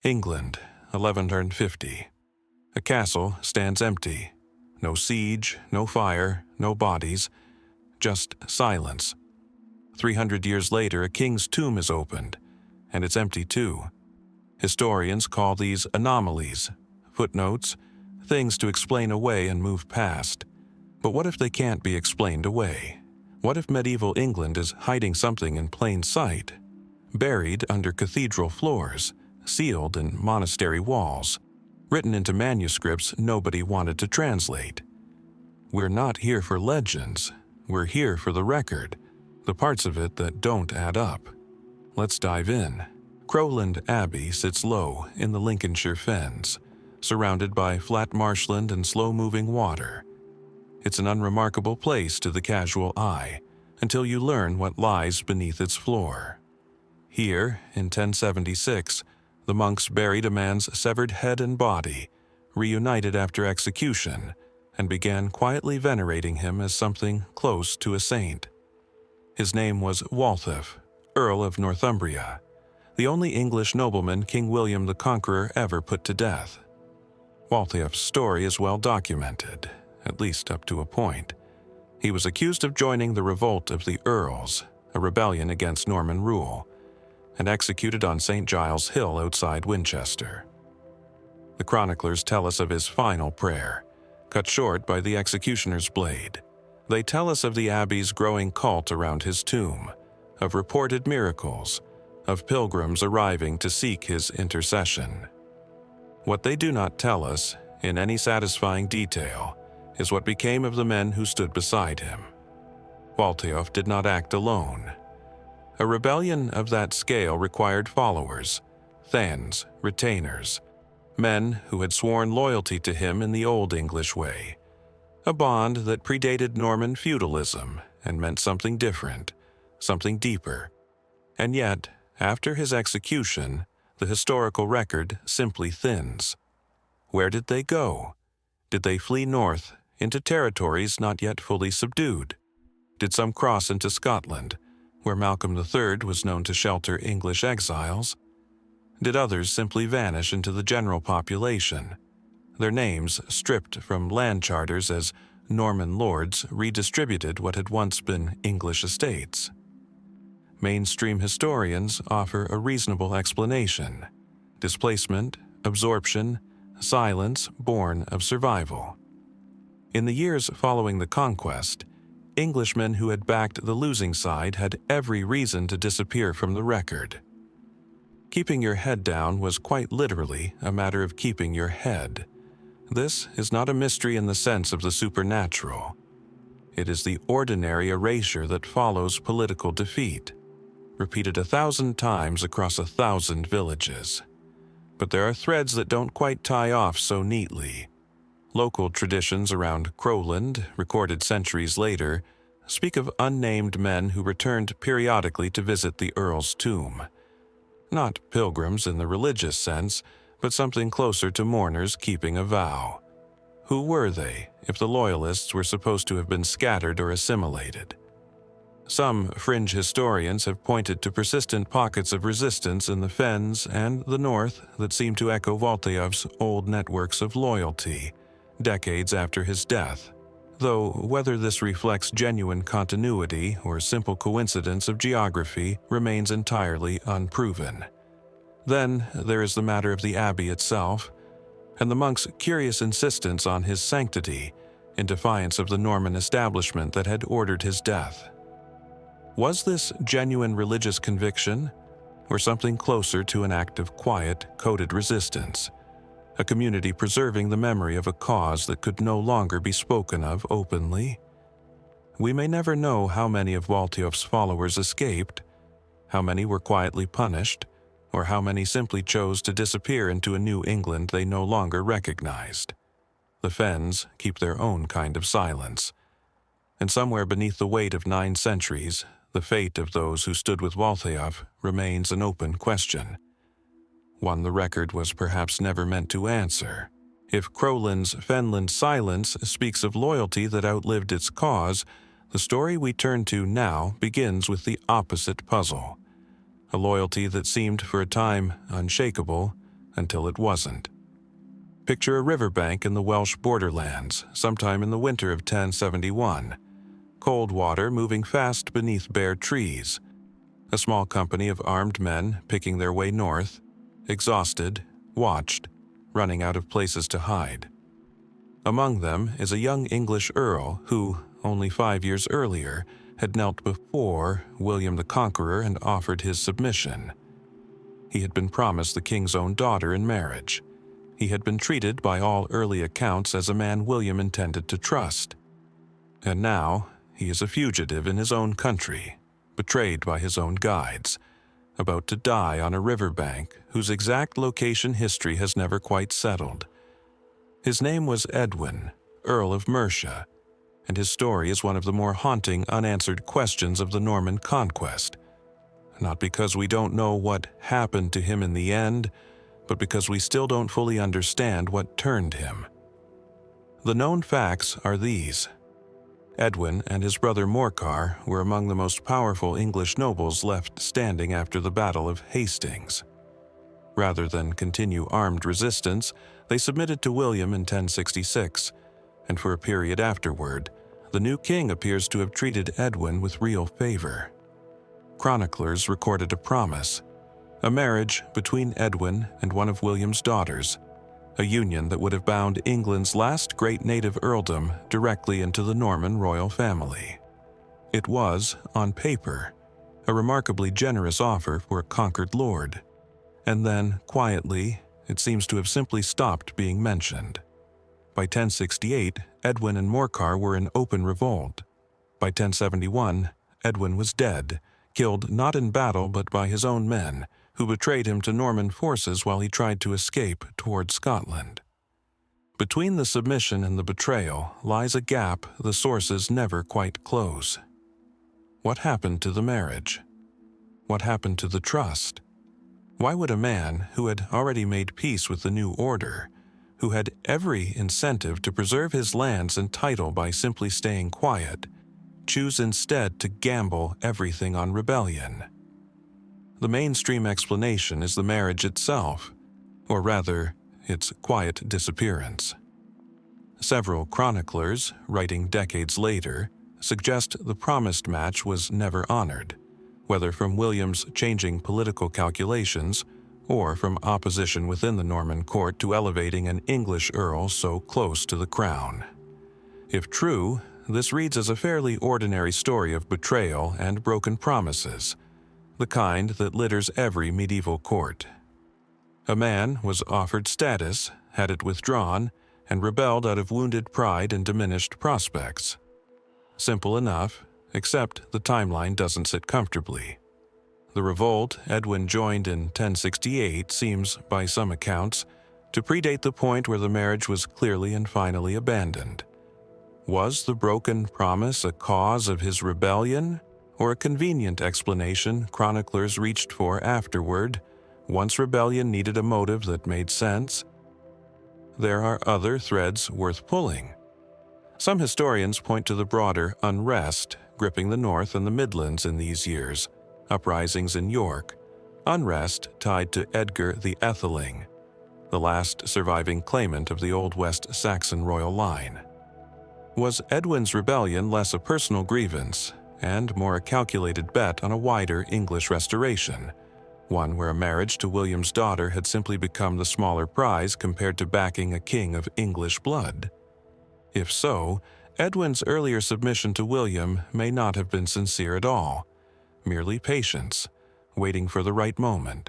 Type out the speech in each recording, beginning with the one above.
England, 1150. A castle stands empty. No siege, no fire, no bodies, just silence. 300 years later, a king's tomb is opened, and it's empty too. Historians call these anomalies, footnotes, things to explain away and move past. But what if they can't be explained away? What if medieval England is hiding something in plain sight, buried under cathedral floors, sealed in monastery walls, written into manuscripts nobody wanted to translate? We're not here for legends. We're here for the record, the parts of it that don't add up. Let's dive in. Crowland Abbey sits low in the Lincolnshire fens, surrounded by flat marshland and slow-moving water. It's an unremarkable place to the casual eye, until you learn what lies beneath its floor. Here, in 1076, the monks buried a man's severed head and body, reunited after execution, and began quietly venerating him as something close to a saint. His name was Waltheof, Earl of Northumbria, the only English nobleman King William the Conqueror ever put to death. Waltheof's story is well documented, at least up to a point. He was accused of joining the Revolt of the Earls, a rebellion against Norman rule, and executed on St. Giles' Hill outside Winchester. The chroniclers tell us of his final prayer, cut short by the executioner's blade. They tell us of the abbey's growing cult around his tomb, of reported miracles, of pilgrims arriving to seek his intercession. What they do not tell us, in any satisfying detail, is what became of the men who stood beside him. Waltheof did not act alone. A rebellion of that scale required followers, thegns, retainers, men who had sworn loyalty to him in the old English way, a bond that predated Norman feudalism and meant something different, something deeper. And yet, after his execution, the historical record simply thins. Where did they go? Did they flee north, into territories not yet fully subdued? Did some cross into Scotland, where Malcolm III was known to shelter English exiles? Did others simply vanish into the general population, their names stripped from land charters as Norman lords redistributed what had once been English estates? Mainstream historians offer a reasonable explanation: displacement, absorption, silence born of survival. In the years following the conquest, Englishmen who had backed the losing side had every reason to disappear from the record. Keeping your head down was quite literally a matter of keeping your head. This is not a mystery in the sense of the supernatural. It is the ordinary erasure that follows political defeat, repeated 1,000 times across 1,000 villages. But there are threads that don't quite tie off so neatly. Local traditions around Crowland, recorded centuries later, speak of unnamed men who returned periodically to visit the Earl's tomb. Not pilgrims in the religious sense, but something closer to mourners keeping a vow. Who were they, if the Loyalists were supposed to have been scattered or assimilated? Some fringe historians have pointed to persistent pockets of resistance in the fens and the north that seem to echo Waltheof's old networks of loyalty, decades after his death, though whether this reflects genuine continuity or simple coincidence of geography remains entirely unproven. Then there is the matter of the abbey itself, and the monk's curious insistence on his sanctity in defiance of the Norman establishment that had ordered his death. Was this genuine religious conviction, or something closer to an act of quiet, coded resistance? A community preserving the memory of a cause that could no longer be spoken of openly? We may never know how many of Waltheof's followers escaped, how many were quietly punished, or how many simply chose to disappear into a New England they no longer recognized. The fens keep their own kind of silence, and somewhere beneath the weight of 9 centuries, the fate of those who stood with Waltheof remains an open question, one the record was perhaps never meant to answer. If Crowland's fenland silence speaks of loyalty that outlived its cause, the story we turn to now begins with the opposite puzzle. A loyalty that seemed for a time unshakable, until it wasn't. Picture a riverbank in the Welsh borderlands, sometime in the winter of 1071. Cold water moving fast beneath bare trees. A small company of armed men picking their way north, exhausted, watched, running out of places to hide. Among them is a young English earl who, only 5 years earlier, had knelt before William the Conqueror and offered his submission. He had been promised the king's own daughter in marriage. He had been treated by all early accounts as a man William intended to trust. And now he is a fugitive in his own country, betrayed by his own guides, about to die on a riverbank whose exact location history has never quite settled. His name was Edwin, Earl of Mercia, and his story is one of the more haunting unanswered questions of the Norman conquest. Not because we don't know what happened to him in the end, but because we still don't fully understand what turned him. The known facts are these. Edwin and his brother Morcar were among the most powerful English nobles left standing after the Battle of Hastings. Rather than continue armed resistance, they submitted to William in 1066, and for a period afterward, the new king appears to have treated Edwin with real favor. Chroniclers recorded a promise, a marriage between Edwin and one of William's daughters, a union that would have bound England's last great native earldom directly into the Norman royal family. It was, on paper, a remarkably generous offer for a conquered lord, and then, quietly, it seems to have simply stopped being mentioned. By 1068, Edwin and Morcar were in open revolt. By 1071, Edwin was dead, killed not in battle but by his own men, who betrayed him to Norman forces while he tried to escape toward Scotland. Between the submission and the betrayal lies a gap the sources never quite close. What happened to the marriage? What happened to the trust? Why would a man who had already made peace with the new order, who had every incentive to preserve his lands and title by simply staying quiet, choose instead to gamble everything on rebellion? The mainstream explanation is the marriage itself, or rather, its quiet disappearance. Several chroniclers, writing decades later, suggest the promised match was never honored, whether from William's changing political calculations or from opposition within the Norman court to elevating an English earl so close to the crown. If true, this reads as a fairly ordinary story of betrayal and broken promises, the kind that litters every medieval court. A man was offered status, had it withdrawn, and rebelled out of wounded pride and diminished prospects. Simple enough, except the timeline doesn't sit comfortably. The revolt Edwin joined in 1068 seems, by some accounts, to predate the point where the marriage was clearly and finally abandoned. Was the broken promise a cause of his rebellion, or a convenient explanation chroniclers reached for afterward, once rebellion needed a motive that made sense? There are other threads worth pulling. Some historians point to the broader unrest gripping the North and the Midlands in these years, uprisings in York, unrest tied to Edgar the Atheling, the last surviving claimant of the Old West Saxon royal line. Was Edwin's rebellion less a personal grievance and more a calculated bet on a wider English restoration, one where a marriage to William's daughter had simply become the smaller prize compared to backing a king of English blood? If so, Edwin's earlier submission to William may not have been sincere at all, merely patience, waiting for the right moment.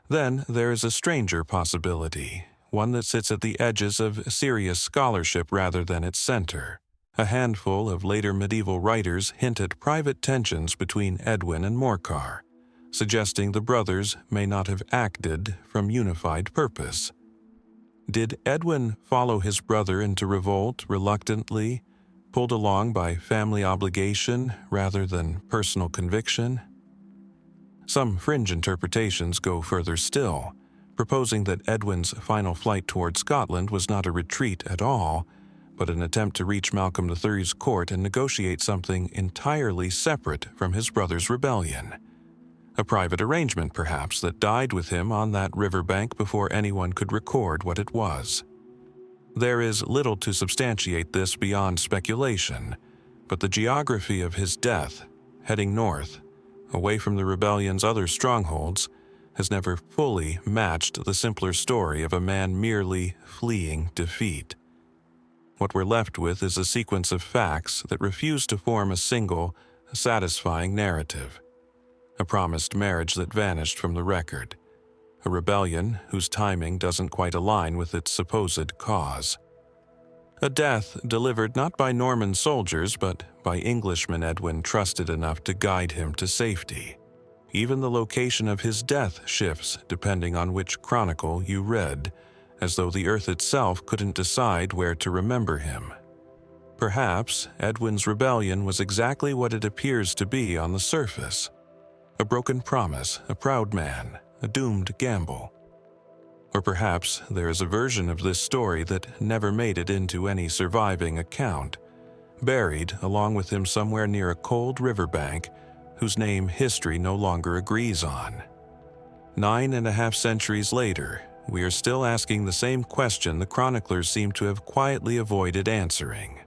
Then there is a stranger possibility, one that sits at the edges of serious scholarship rather than its center. A handful of later medieval writers hint at private tensions between Edwin and Morcar, suggesting the brothers may not have acted from unified purpose. Did Edwin follow his brother into revolt reluctantly, pulled along by family obligation rather than personal conviction? Some fringe interpretations go further still, proposing that Edwin's final flight toward Scotland was not a retreat at all, but an attempt to reach Malcolm III's court and negotiate something entirely separate from his brother's rebellion. A private arrangement, perhaps, that died with him on that riverbank before anyone could record what it was. There is little to substantiate this beyond speculation, but the geography of his death, heading north, away from the rebellion's other strongholds, has never fully matched the simpler story of a man merely fleeing defeat. What we're left with is a sequence of facts that refuse to form a single, satisfying narrative. A promised marriage that vanished from the record. A rebellion whose timing doesn't quite align with its supposed cause. A death delivered not by Norman soldiers, but by Englishmen Edwin trusted enough to guide him to safety. Even the location of his death shifts depending on which chronicle you read, as though the earth itself couldn't decide where to remember him. Perhaps Edwin's rebellion was exactly what it appears to be on the surface. A broken promise, a proud man, a doomed gamble. Or perhaps there is a version of this story that never made it into any surviving account, buried along with him somewhere near a cold riverbank whose name history no longer agrees on. 9.5 centuries later, we are still asking the same question the chroniclers seem to have quietly avoided answering.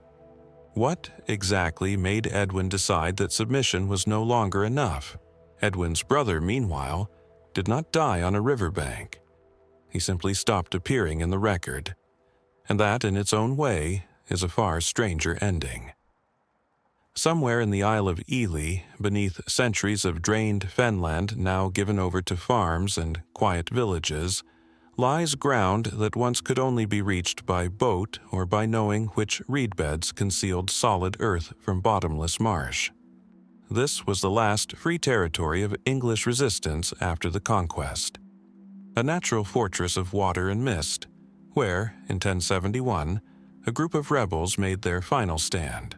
What exactly made Edwin decide that submission was no longer enough? Edwin's brother, meanwhile, did not die on a riverbank. He simply stopped appearing in the record, and that, in its own way, is a far stranger ending. Somewhere in the Isle of Ely, beneath centuries of drained fenland now given over to farms and quiet villages, lies ground that once could only be reached by boat or by knowing which reed beds concealed solid earth from bottomless marsh. This was the last free territory of English resistance after the Conquest. A natural fortress of water and mist, where, in 1071, a group of rebels made their final stand.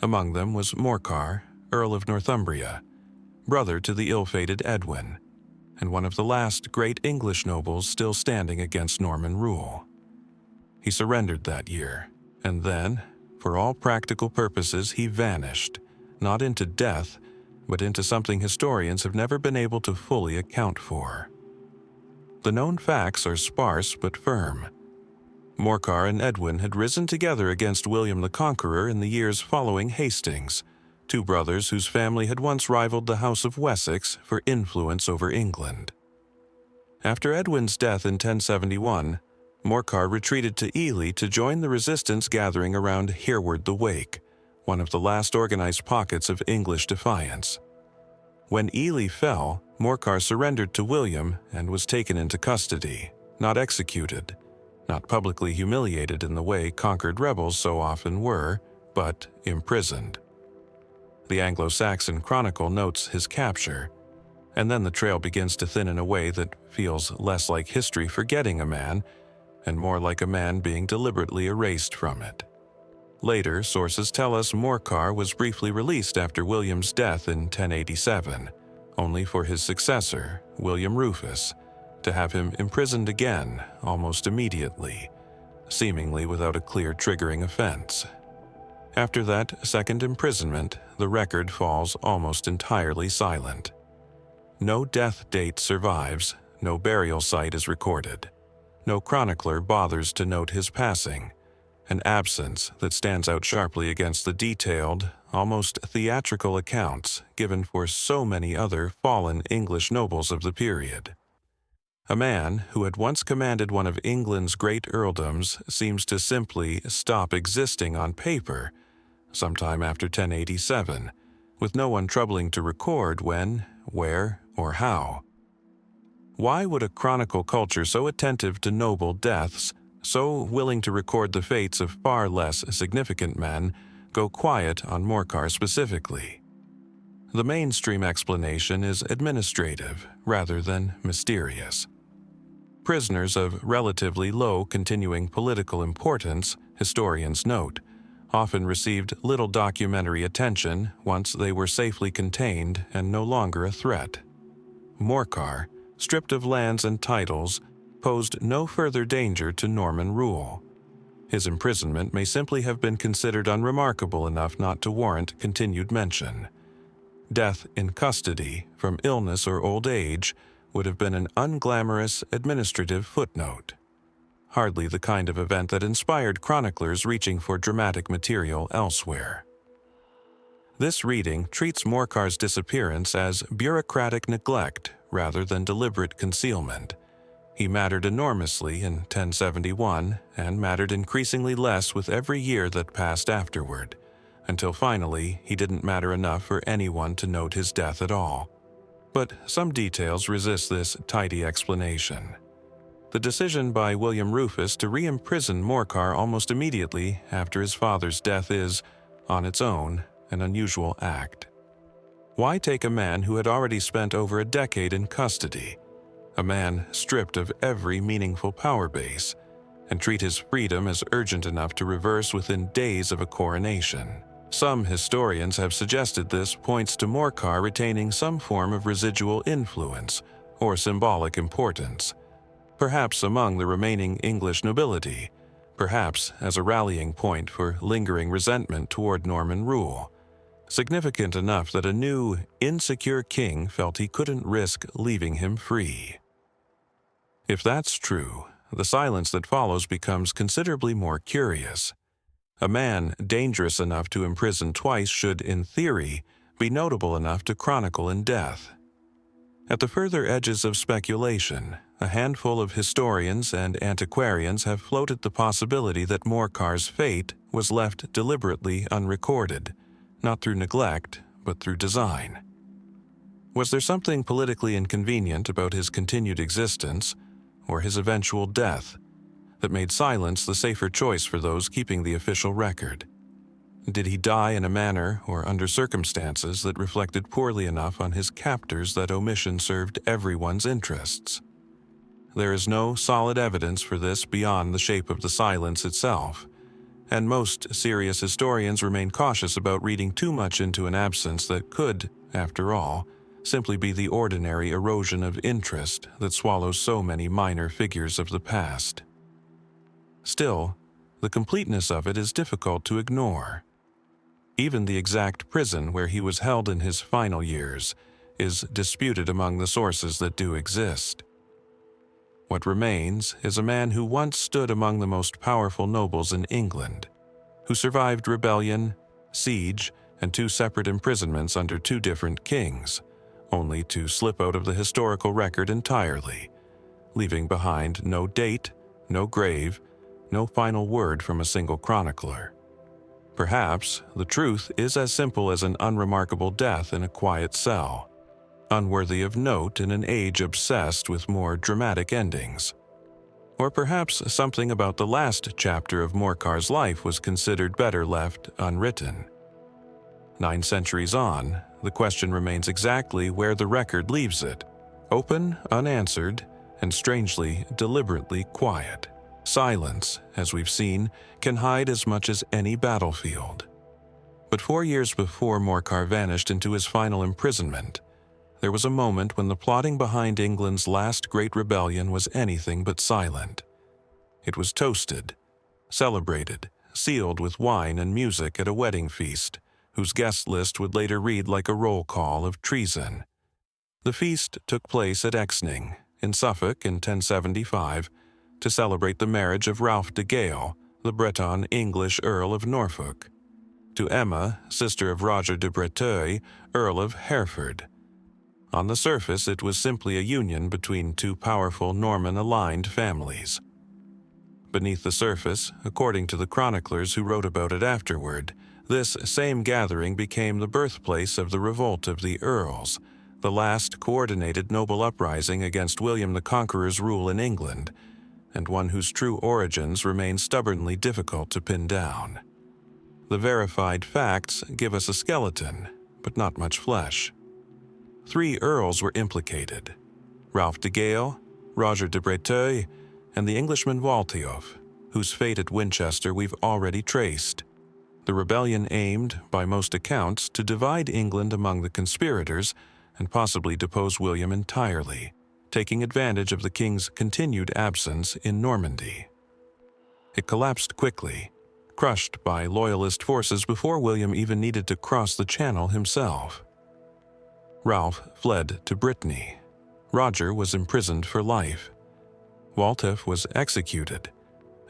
Among them was Morcar, Earl of Northumbria, brother to the ill-fated Edwin, and one of the last great English nobles still standing against Norman rule. He surrendered that year, and then, for all practical purposes, he vanished, not into death, but into something historians have never been able to fully account for. The known facts are sparse but firm. Morcar and Edwin had risen together against William the Conqueror in the years following Hastings, two brothers whose family had once rivaled the House of Wessex for influence over England. After Edwin's death in 1071, Morcar retreated to Ely to join the resistance gathering around Hereward the Wake, one of the last organized pockets of English defiance. When Ely fell, Morcar surrendered to William and was taken into custody, not executed, not publicly humiliated in the way conquered rebels so often were, but imprisoned. The Anglo-Saxon Chronicle notes his capture, and then the trail begins to thin in a way that feels less like history forgetting a man and more like a man being deliberately erased from it. Later, sources tell us Morcar was briefly released after William's death in 1087, only for his successor, William Rufus, to have him imprisoned again almost immediately, seemingly without a clear triggering offense. After that second imprisonment, the record falls almost entirely silent. No death date survives, no burial site is recorded. No chronicler bothers to note his passing, an absence that stands out sharply against the detailed, almost theatrical accounts given for so many other fallen English nobles of the period. A man who had once commanded one of England's great earldoms seems to simply stop existing on paper sometime after 1087, with no one troubling to record when, where, or how. Why would a chronicle culture so attentive to noble deaths, so willing to record the fates of far less significant men, go quiet on Morcar specifically? The mainstream explanation is administrative rather than mysterious. Prisoners of relatively low continuing political importance, historians note, often received little documentary attention once they were safely contained and no longer a threat. Morcar, stripped of lands and titles, posed no further danger to Norman rule. His imprisonment may simply have been considered unremarkable enough not to warrant continued mention. Death in custody from illness or old age would have been an unglamorous administrative footnote. Hardly the kind of event that inspired chroniclers reaching for dramatic material elsewhere. This reading treats Morcar's disappearance as bureaucratic neglect rather than deliberate concealment. He mattered enormously in 1071 and mattered increasingly less with every year that passed afterward, until finally he didn't matter enough for anyone to note his death at all. But some details resist this tidy explanation. The decision by William Rufus to re-imprison Morcar almost immediately after his father's death is, on its own, an unusual act. Why take a man who had already spent over a decade in custody, a man stripped of every meaningful power base, and treat his freedom as urgent enough to reverse within days of a coronation? Some historians have suggested this points to Morcar retaining some form of residual influence or symbolic importance, perhaps among the remaining English nobility, perhaps as a rallying point for lingering resentment toward Norman rule, significant enough that a new, insecure king felt he couldn't risk leaving him free. If that's true, the silence that follows becomes considerably more curious. A man dangerous enough to imprison twice should, in theory, be notable enough to chronicle in death. At the further edges of speculation, a handful of historians and antiquarians have floated the possibility that Morcar's fate was left deliberately unrecorded, not through neglect, but through design. Was there something politically inconvenient about his continued existence, or his eventual death, that made silence the safer choice for those keeping the official record? Did he die in a manner or under circumstances that reflected poorly enough on his captors that omission served everyone's interests? There is no solid evidence for this beyond the shape of the silence itself, and most serious historians remain cautious about reading too much into an absence that could, after all, simply be the ordinary erosion of interest that swallows so many minor figures of the past. Still, the completeness of it is difficult to ignore. Even the exact prison where he was held in his final years is disputed among the sources that do exist. What remains is a man who once stood among the most powerful nobles in England, who survived rebellion, siege, and 2 separate imprisonments under 2 different kings, only to slip out of the historical record entirely, leaving behind no date, no grave, no final word from a single chronicler. Perhaps the truth is as simple as an unremarkable death in a quiet cell, unworthy of note in an age obsessed with more dramatic endings. Or perhaps something about the last chapter of Morcar's life was considered better left unwritten. 9 centuries on, the question remains exactly where the record leaves it: open, unanswered, and strangely, deliberately quiet. Silence, as we've seen, can hide as much as any battlefield. But 4 years before Morcar vanished into his final imprisonment, there was a moment when the plotting behind England's last great rebellion was anything but silent. It was toasted, celebrated, sealed with wine and music at a wedding feast, whose guest list would later read like a roll call of treason. The feast took place at Exning, in Suffolk in 1075, to celebrate the marriage of Ralph de Gale, the Breton English Earl of Norfolk, to Emma, sister of Roger de Breteuil, Earl of Hereford. On the surface, it was simply a union between 2 powerful Norman-aligned families. Beneath the surface, according to the chroniclers who wrote about it afterward, this same gathering became the birthplace of the Revolt of the Earls, the last coordinated noble uprising against William the Conqueror's rule in England, and one whose true origins remain stubbornly difficult to pin down. The verified facts give us a skeleton, but not much flesh. 3 earls were implicated: Ralph de Gale, Roger de Breteuil, and the Englishman Waltheof, whose fate at Winchester we've already traced. The rebellion aimed, by most accounts, to divide England among the conspirators and possibly depose William entirely, taking advantage of the king's continued absence in Normandy. It collapsed quickly, crushed by loyalist forces before William even needed to cross the Channel himself. Ralph fled to Brittany. Roger was imprisoned for life. Waltheof was executed,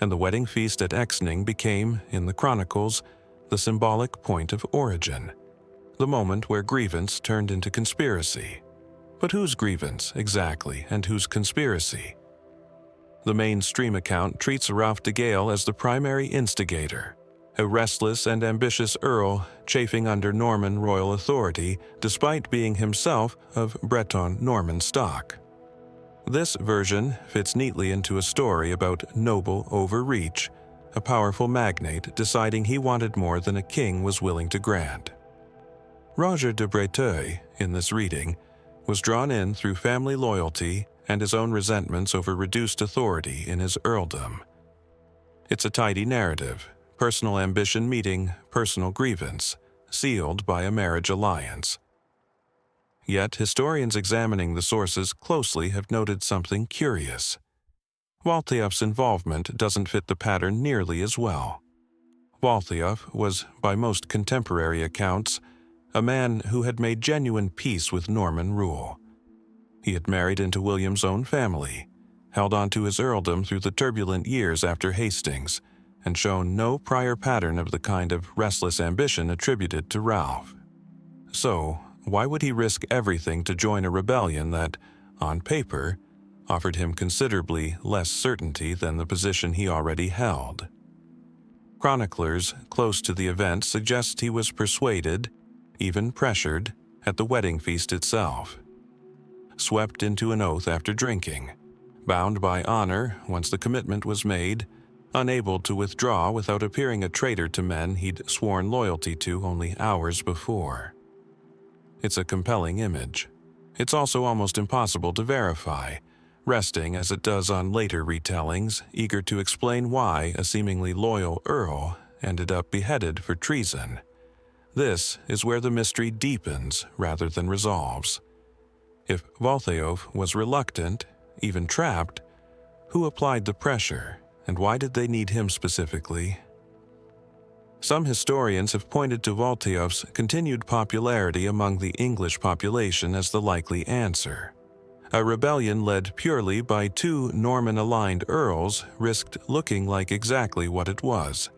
and the wedding feast at Exning became, in the chronicles, the symbolic point of origin, the moment where grievance turned into conspiracy. But whose grievance, exactly, and whose conspiracy? The mainstream account treats Ralph de Gale as the primary instigator, a restless and ambitious earl chafing under Norman royal authority despite being himself of Breton Norman stock. This version fits neatly into a story about noble overreach, a powerful magnate deciding he wanted more than a king was willing to grant. Roger de Breteuil, in this reading, was drawn in through family loyalty and his own resentments over reduced authority in his earldom. It's a tidy narrative, personal ambition meeting personal grievance, sealed by a marriage alliance. Yet historians examining the sources closely have noted something curious. Waltheof's involvement doesn't fit the pattern nearly as well. Waltheof was, by most contemporary accounts, a man who had made genuine peace with Norman rule. He had married into William's own family, held on to his earldom through the turbulent years after Hastings, and shown no prior pattern of the kind of restless ambition attributed to Ralph. So, why would he risk everything to join a rebellion that, on paper, offered him considerably less certainty than the position he already held? Chroniclers close to the event suggest he was persuaded, even pressured, at the wedding feast itself. Swept into an oath after drinking, bound by honor once the commitment was made, unable to withdraw without appearing a traitor to men he'd sworn loyalty to only hours before. It's a compelling image. It's also almost impossible to verify, resting as it does on later retellings, eager to explain why a seemingly loyal earl ended up beheaded for treason. This is where the mystery deepens rather than resolves. If Waltheof was reluctant, even trapped, who applied the pressure, and why did they need him specifically? Some historians have pointed to Waltheof's continued popularity among the English population as the likely answer. A rebellion led purely by two Norman-aligned earls risked looking like exactly what it was: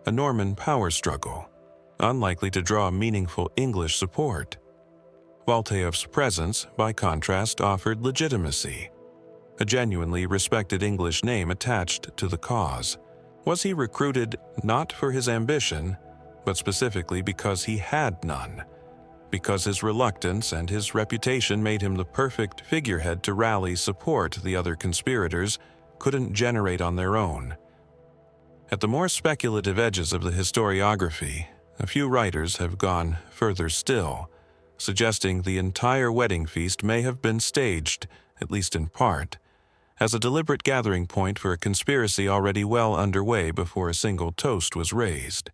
a Norman power struggle, unlikely to draw meaningful English support. Waltheof's presence, by contrast, offered legitimacy, a genuinely respected English name attached to the cause. Was he recruited not for his ambition, but specifically because he had none, because his reluctance and his reputation made him the perfect figurehead to rally support the other conspirators couldn't generate on their own? At the more speculative edges of the historiography, a few writers have gone further still, suggesting the entire wedding feast may have been staged, at least in part, as a deliberate gathering point for a conspiracy already well underway before a single toast was raised,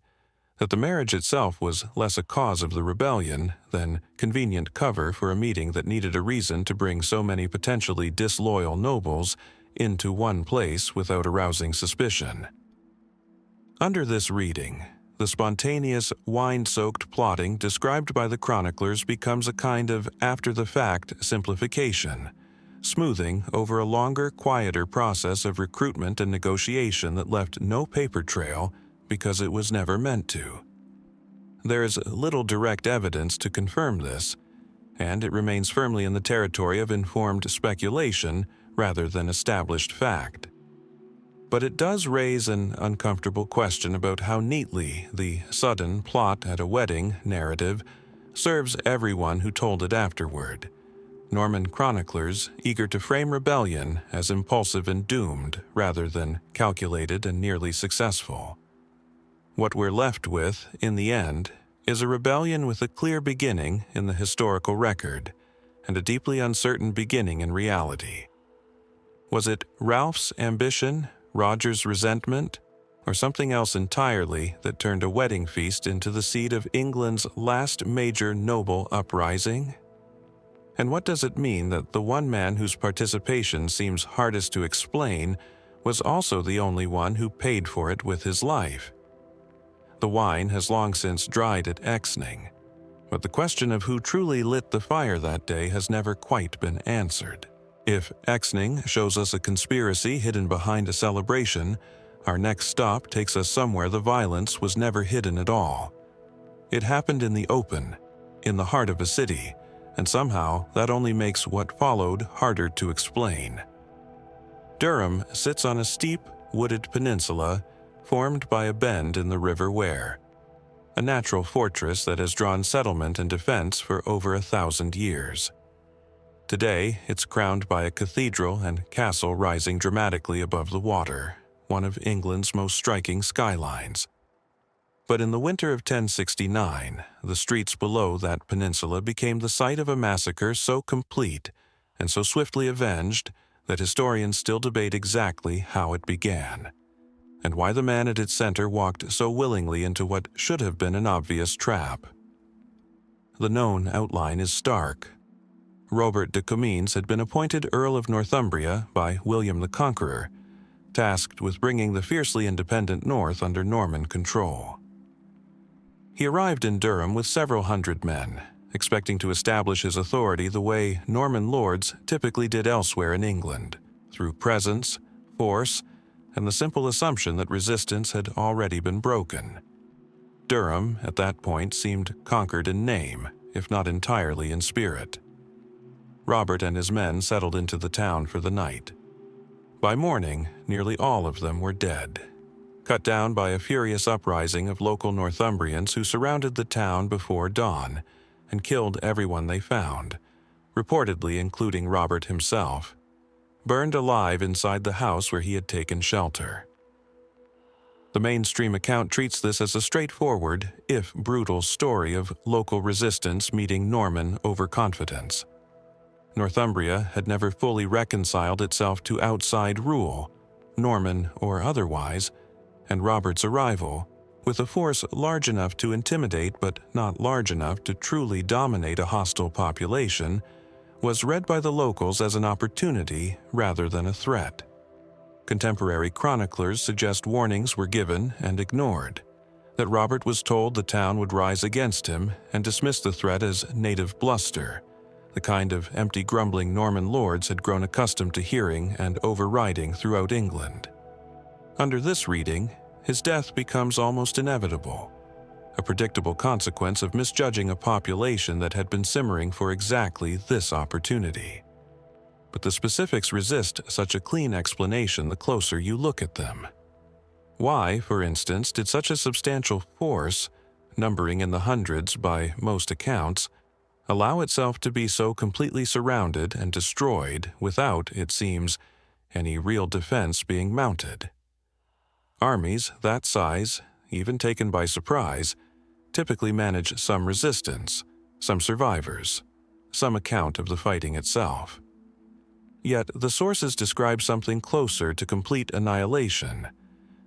that the marriage itself was less a cause of the rebellion than convenient cover for a meeting that needed a reason to bring so many potentially disloyal nobles into one place without arousing suspicion. Under this reading, the spontaneous, wine-soaked plotting described by the chroniclers becomes a kind of after-the-fact simplification, smoothing over a longer, quieter process of recruitment and negotiation that left no paper trail because it was never meant to. There is little direct evidence to confirm this, and it remains firmly in the territory of informed speculation rather than established fact. But it does raise an uncomfortable question about how neatly the sudden plot at a wedding narrative serves everyone who told it afterward. Norman chroniclers eager to frame rebellion as impulsive and doomed rather than calculated and nearly successful. What we're left with, in the end, is a rebellion with a clear beginning in the historical record and a deeply uncertain beginning in reality. Was it Ralph's ambition, Roger's resentment, or something else entirely that turned a wedding feast into the seed of England's last major noble uprising? And what does it mean that the one man whose participation seems hardest to explain was also the only one who paid for it with his life? The wine has long since dried at Exning, But the question of who truly lit the fire that day has never quite been answered. If Exning shows us a conspiracy hidden behind a celebration, our next stop takes us somewhere the violence was never hidden at all. It happened in the open, in the heart of a city, and somehow that only makes what followed harder to explain. Durham sits on a steep, wooded peninsula formed by a bend in the River Wear, a natural fortress that has drawn settlement and defense for over 1,000 years. Today, it's crowned by a cathedral and castle rising dramatically above the water, one of England's most striking skylines. But in the winter of 1069, the streets below that peninsula became the site of a massacre so complete and so swiftly avenged that historians still debate exactly how it began, and why the man at its center walked so willingly into what should have been an obvious trap. The known outline is stark. Robert de Comines had been appointed Earl of Northumbria by William the Conqueror, tasked with bringing the fiercely independent North under Norman control. He arrived in Durham with several hundred men, expecting to establish his authority the way Norman lords typically did elsewhere in England, through presence, force, and the simple assumption that resistance had already been broken. Durham, at that point, seemed conquered in name, if not entirely in spirit. Robert and his men settled into the town for the night. By morning, nearly all of them were dead, cut down by a furious uprising of local Northumbrians who surrounded the town before dawn and killed everyone they found, reportedly including Robert himself, burned alive inside the house where he had taken shelter. The mainstream account treats this as a straightforward, if brutal, story of local resistance meeting Norman overconfidence. Northumbria had never fully reconciled itself to outside rule, Norman or otherwise, and Robert's arrival, with a force large enough to intimidate but not large enough to truly dominate a hostile population, was read by the locals as an opportunity rather than a threat. Contemporary chroniclers suggest warnings were given and ignored, that Robert was told the town would rise against him and dismissed the threat as native bluster, the kind of empty grumbling Norman lords had grown accustomed to hearing and overriding throughout England. Under this reading, his death becomes almost inevitable, a predictable consequence of misjudging a population that had been simmering for exactly this opportunity. But the specifics resist such a clean explanation the closer you look at them. Why, for instance, did such a substantial force, numbering in the hundreds by most accounts, allow itself to be so completely surrounded and destroyed without, it seems, any real defense being mounted? Armies that size, even taken by surprise, typically manage some resistance, some survivors, some account of the fighting itself. Yet the sources describe something closer to complete annihilation,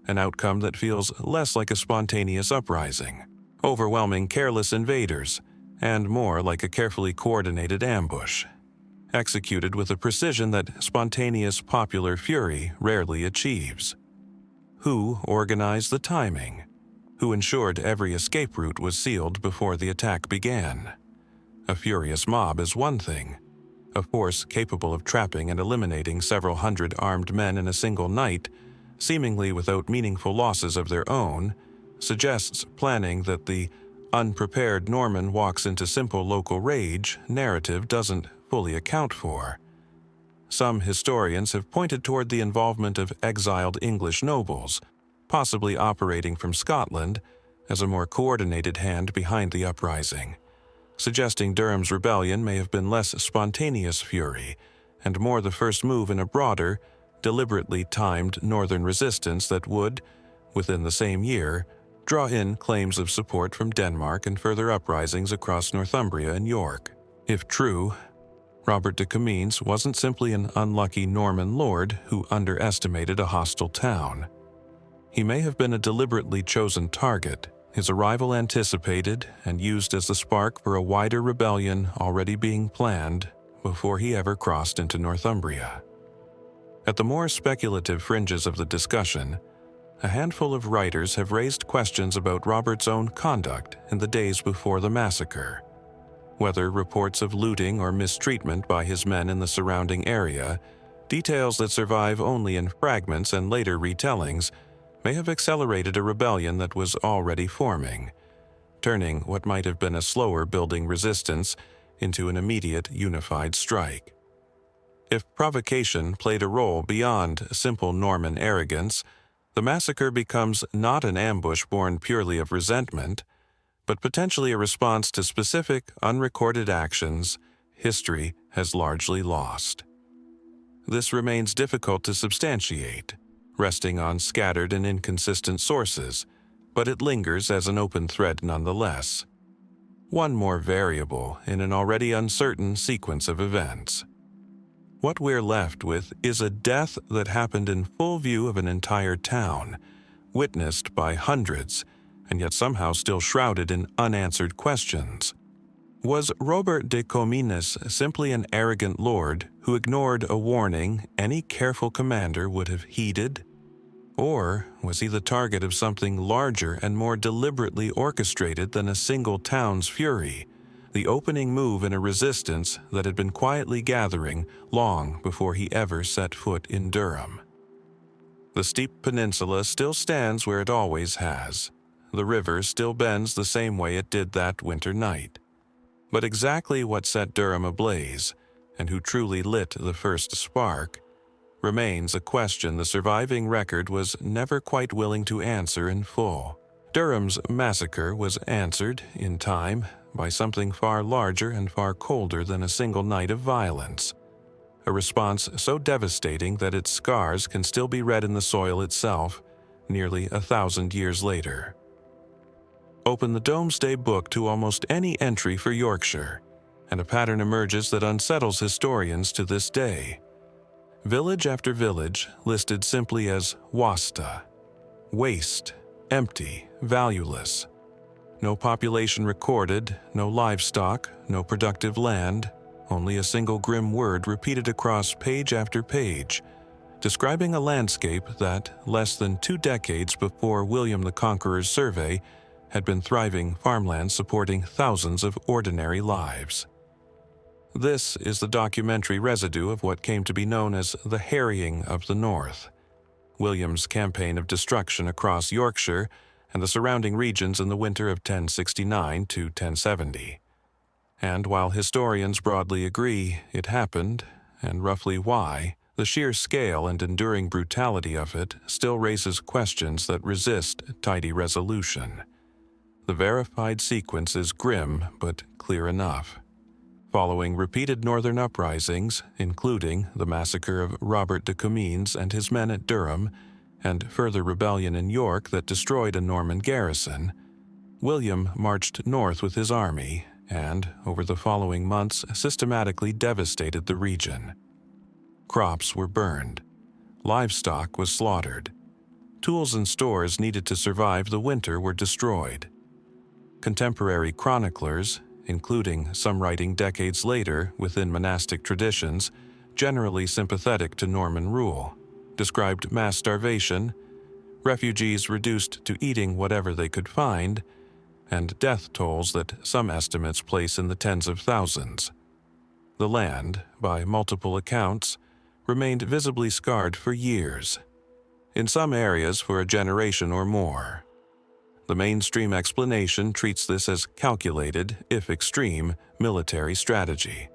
an outcome that feels less like a spontaneous uprising, overwhelming careless invaders, and more like a carefully coordinated ambush, executed with a precision that spontaneous popular fury rarely achieves. Who organized the timing? Who ensured every escape route was sealed before the attack began? A furious mob is one thing. A force capable of trapping and eliminating several hundred armed men in a single night, seemingly without meaningful losses of their own, suggests planning that the unprepared Norman walks into simple local rage narrative doesn't fully account for. Some historians have pointed toward the involvement of exiled English nobles, possibly operating from Scotland, as a more coordinated hand behind the uprising, suggesting Durham's rebellion may have been less spontaneous fury and more the first move in a broader, deliberately timed northern resistance that would, within the same year, draw in claims of support from Denmark and further uprisings across Northumbria and York. If true, Robert de Comines wasn't simply an unlucky Norman lord who underestimated a hostile town. He may have been a deliberately chosen target, his arrival anticipated and used as the spark for a wider rebellion already being planned before he ever crossed into Northumbria. At the more speculative fringes of the discussion, a handful of writers have raised questions about Robert's own conduct in the days before the massacre, Whether reports of looting or mistreatment by his men in the surrounding area, details that survive only in fragments and later retellings, may have accelerated a rebellion that was already forming, turning what might have been a slower building resistance into an immediate unified strike. If provocation played a role beyond simple Norman arrogance, the massacre becomes not an ambush born purely of resentment, but potentially a response to specific, unrecorded actions history has largely lost. This remains difficult to substantiate, resting on scattered and inconsistent sources, but it lingers as an open thread nonetheless. One more variable in an already uncertain sequence of events. What we're left with is a death that happened in full view of an entire town, witnessed by hundreds, and yet somehow still shrouded in unanswered questions. Was Robert de Comines simply an arrogant lord who ignored a warning any careful commander would have heeded? Or was he the target of something larger and more deliberately orchestrated than a single town's fury, the opening move in a resistance that had been quietly gathering long before he ever set foot in Durham? The steep peninsula still stands where it always has. The river still bends the same way it did that winter night. But exactly what set Durham ablaze, and who truly lit the first spark, remains a question the surviving record was never quite willing to answer in full. Durham's massacre was answered, in time, by something far larger and far colder than a single night of violence. A response so devastating that its scars can still be read in the soil itself, nearly 1,000 years later. Open the Domesday Book to almost any entry for Yorkshire, and a pattern emerges that unsettles historians to this day. Village after village listed simply as wasta, waste, empty, valueless. No population recorded, no livestock, no productive land, only a single grim word repeated across page after page, describing a landscape that, less than 2 decades before William the Conqueror's survey, had been thriving farmland supporting thousands of ordinary lives. This is the documentary residue of what came to be known as the Harrying of the North, William's campaign of destruction across Yorkshire and the surrounding regions in the winter of 1069 to 1070. And while historians broadly agree it happened, and roughly why, the sheer scale and enduring brutality of it still raises questions that resist tidy resolution. The verified sequence is grim but clear enough. Following repeated northern uprisings, including the massacre of Robert de Comines and his men at Durham, and further rebellion in York that destroyed a Norman garrison, William marched north with his army and, over the following months, systematically devastated the region. Crops were burned. Livestock was slaughtered. Tools and stores needed to survive the winter were destroyed. Contemporary chroniclers, including some writing decades later within monastic traditions, generally sympathetic to Norman rule, described mass starvation, refugees reduced to eating whatever they could find, and death tolls that some estimates place in the tens of thousands. The land, by multiple accounts, remained visibly scarred for years, in some areas for a generation or more. The mainstream explanation treats this as calculated, if extreme, military strategy.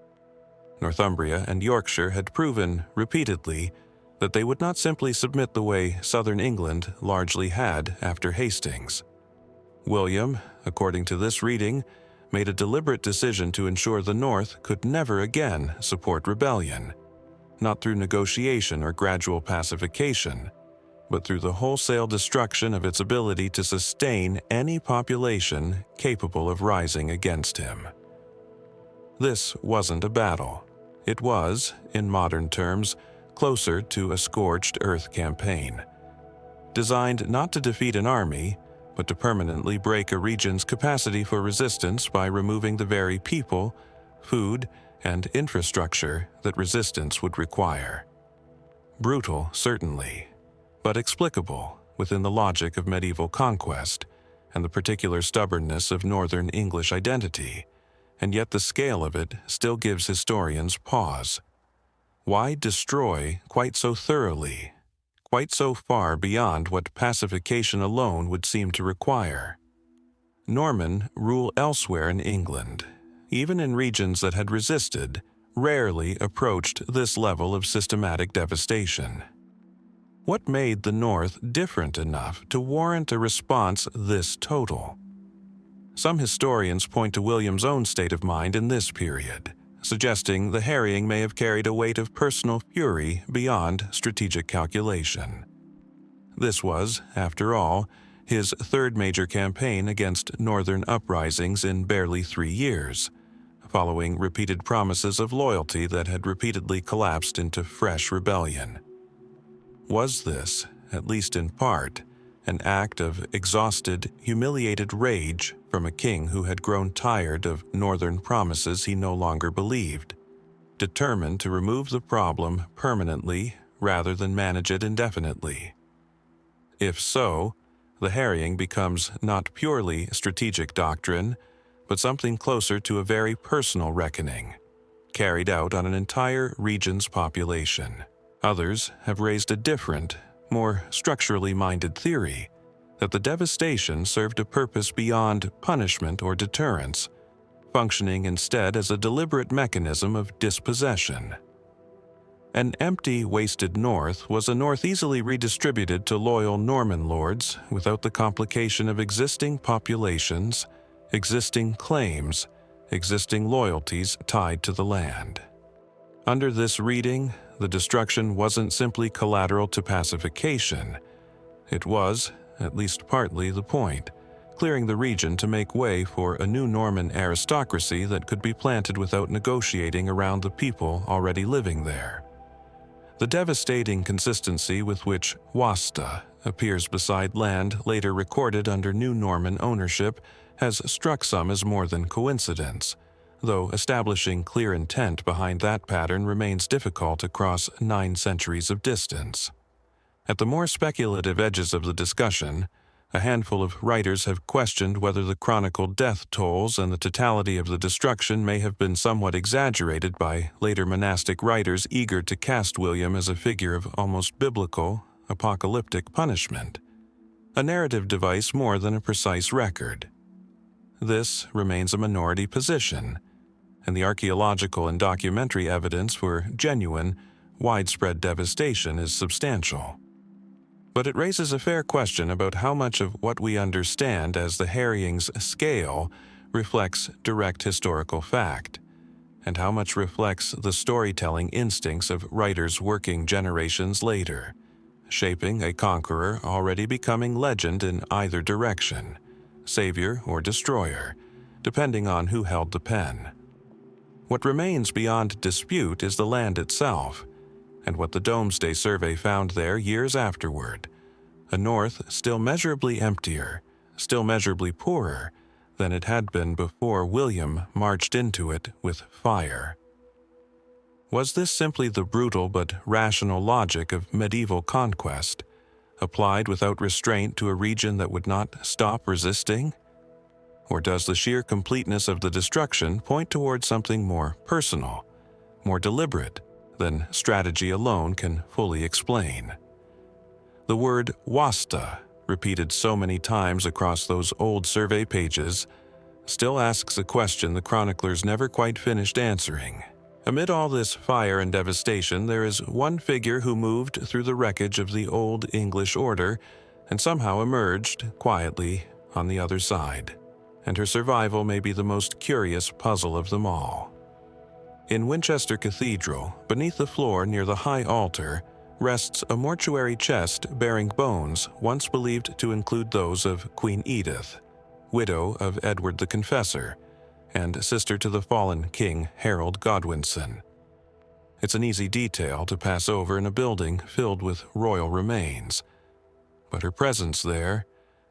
Northumbria and Yorkshire had proven, repeatedly, that they would not simply submit the way southern England largely had after Hastings. William, according to this reading, made a deliberate decision to ensure the North could never again support rebellion, not through negotiation or gradual pacification, but through the wholesale destruction of its ability to sustain any population capable of rising against him. This wasn't a battle. It was, in modern terms, closer to a scorched earth campaign, designed not to defeat an army, but to permanently break a region's capacity for resistance by removing the very people, food, and infrastructure that resistance would require. Brutal, certainly, but explicable within the logic of medieval conquest and the particular stubbornness of Northern English identity, and yet the scale of it still gives historians pause. Why destroy quite so thoroughly, quite so far beyond what pacification alone would seem to require? Norman rule elsewhere in England, even in regions that had resisted, rarely approached this level of systematic devastation. What made the North different enough to warrant a response this total? Some historians point to William's own state of mind in this period, suggesting the harrying may have carried a weight of personal fury beyond strategic calculation. This was, after all, his third major campaign against northern uprisings in barely 3 years, following repeated promises of loyalty that had repeatedly collapsed into fresh rebellion. Was this, at least in part, an act of exhausted, humiliated rage from a king who had grown tired of northern promises he no longer believed, determined to remove the problem permanently rather than manage it indefinitely? If so, the harrying becomes not purely strategic doctrine, but something closer to a very personal reckoning, carried out on an entire region's population. Others have raised a different, more structurally minded theory that the devastation served a purpose beyond punishment or deterrence, functioning instead as a deliberate mechanism of dispossession. An empty, wasted north was a north easily redistributed to loyal Norman lords without the complication of existing populations, existing claims, existing loyalties tied to the land. Under this reading, the destruction wasn't simply collateral to pacification. It was, at least partly, the point, clearing the region to make way for a new Norman aristocracy that could be planted without negotiating around the people already living there. The devastating consistency with which Wasta appears beside land later recorded under new Norman ownership has struck some as more than coincidence, though establishing clear intent behind that pattern remains difficult across 9 centuries of distance. At the more speculative edges of the discussion, a handful of writers have questioned whether the chronicled death tolls and the totality of the destruction may have been somewhat exaggerated by later monastic writers eager to cast William as a figure of almost biblical, apocalyptic punishment, a narrative device more than a precise record. This remains a minority position, and the archaeological and documentary evidence for genuine, widespread devastation is substantial. But it raises a fair question about how much of what we understand as the harrying's scale reflects direct historical fact, and how much reflects the storytelling instincts of writers working generations later, shaping a conqueror already becoming legend in either direction, savior or destroyer, depending on who held the pen. What remains beyond dispute is the land itself, and what the Domesday Survey found there years afterward, a north still measurably emptier, still measurably poorer than it had been before William marched into it with fire. Was this simply the brutal but rational logic of medieval conquest, applied without restraint to a region that would not stop resisting? Or does the sheer completeness of the destruction point towards something more personal, more deliberate, than strategy alone can fully explain? The word Wasta, repeated so many times across those old survey pages, still asks a question the chroniclers never quite finished answering. Amid all this fire and devastation, there is one figure who moved through the wreckage of the old English order and somehow emerged, quietly, on the other side. And her survival may be the most curious puzzle of them all. In Winchester Cathedral, beneath the floor near the high altar, rests a mortuary chest bearing bones once believed to include those of Queen Edith, widow of Edward the Confessor, and sister to the fallen King Harold Godwinson. It's an easy detail to pass over in a building filled with royal remains, but her presence there,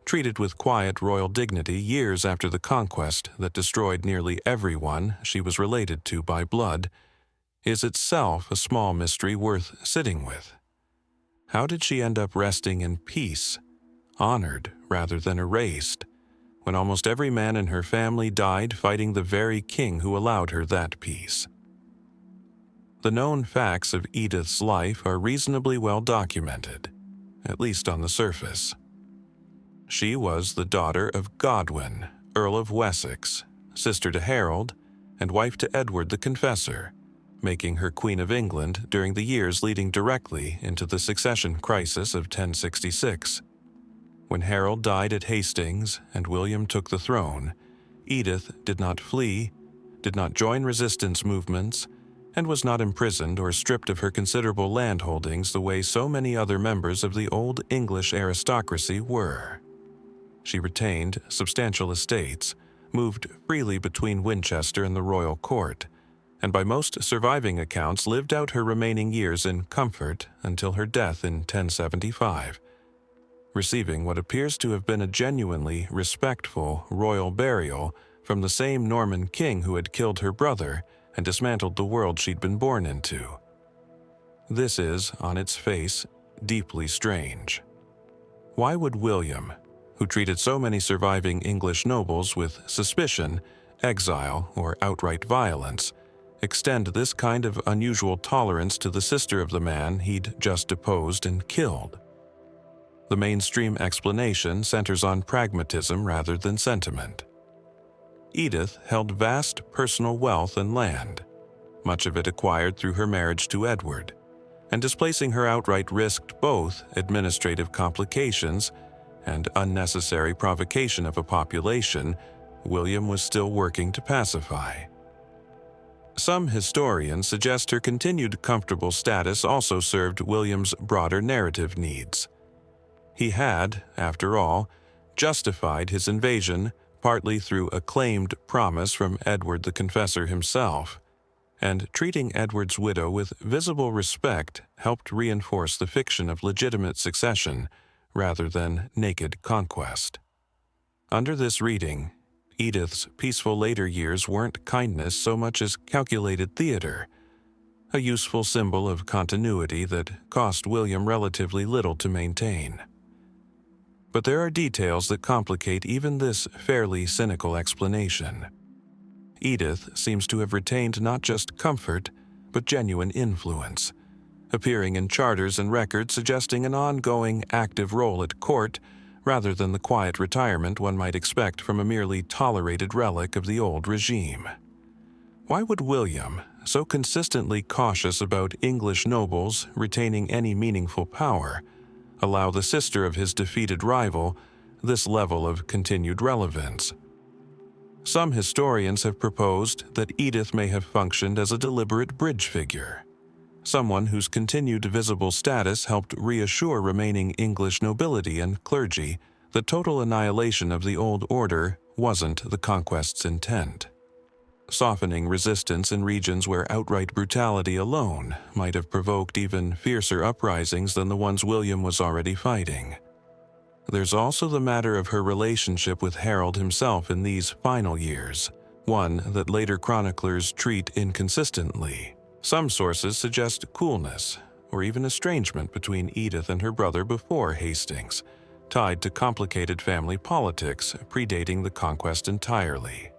treated with quiet royal dignity years after the conquest that destroyed nearly everyone she was related to by blood, is itself a small mystery worth sitting with. How did she end up resting in peace, honored rather than erased, when almost every man in her family died fighting the very king who allowed her that peace. The known facts of Edith's life are reasonably well documented, at least on the surface. She was the daughter of Godwin, Earl of Wessex, sister to Harold, and wife to Edward the Confessor, making her Queen of England during the years leading directly into the succession crisis of 1066. When Harold died at Hastings and William took the throne, Edith did not flee, did not join resistance movements, and was not imprisoned or stripped of her considerable landholdings the way so many other members of the old English aristocracy were. She retained substantial estates, moved freely between Winchester and the royal court, and by most surviving accounts lived out her remaining years in comfort until her death in 1075, receiving what appears to have been a genuinely respectful royal burial from the same Norman king who had killed her brother and dismantled the world she'd been born into. This is, on its face, deeply strange. Why would William, who treated so many surviving English nobles with suspicion, exile, or outright violence, extend this kind of unusual tolerance to the sister of the man he'd just deposed and killed? The mainstream explanation centers on pragmatism rather than sentiment. Edith held vast personal wealth and land, much of it acquired through her marriage to Edward, and displacing her outright risked both administrative complications and unnecessary provocation of a population William was still working to pacify. Some historians suggest her continued comfortable status also served William's broader narrative needs. He had, after all, justified his invasion partly through a claimed promise from Edward the Confessor himself, and treating Edward's widow with visible respect helped reinforce the fiction of legitimate succession rather than naked conquest. Under this reading, Edith's peaceful later years weren't kindness so much as calculated theater, a useful symbol of continuity that cost William relatively little to maintain. But there are details that complicate even this fairly cynical explanation. Edith seems to have retained not just comfort, but genuine influence, appearing in charters and records suggesting an ongoing, active role at court rather than the quiet retirement one might expect from a merely tolerated relic of the old regime. Why would William, so consistently cautious about English nobles retaining any meaningful power, allow the sister of his defeated rival this level of continued relevance? Some historians have proposed that Edith may have functioned as a deliberate bridge figure, someone whose continued visible status helped reassure remaining English nobility and clergy that total annihilation of the old order wasn't the conquest's intent, softening resistance in regions where outright brutality alone might have provoked even fiercer uprisings than the ones William was already fighting. There's also the matter of her relationship with Harold himself in these final years, one that later chroniclers treat inconsistently. Some sources suggest coolness, or even estrangement between Edith and her brother before Hastings, tied to complicated family politics predating the conquest entirely,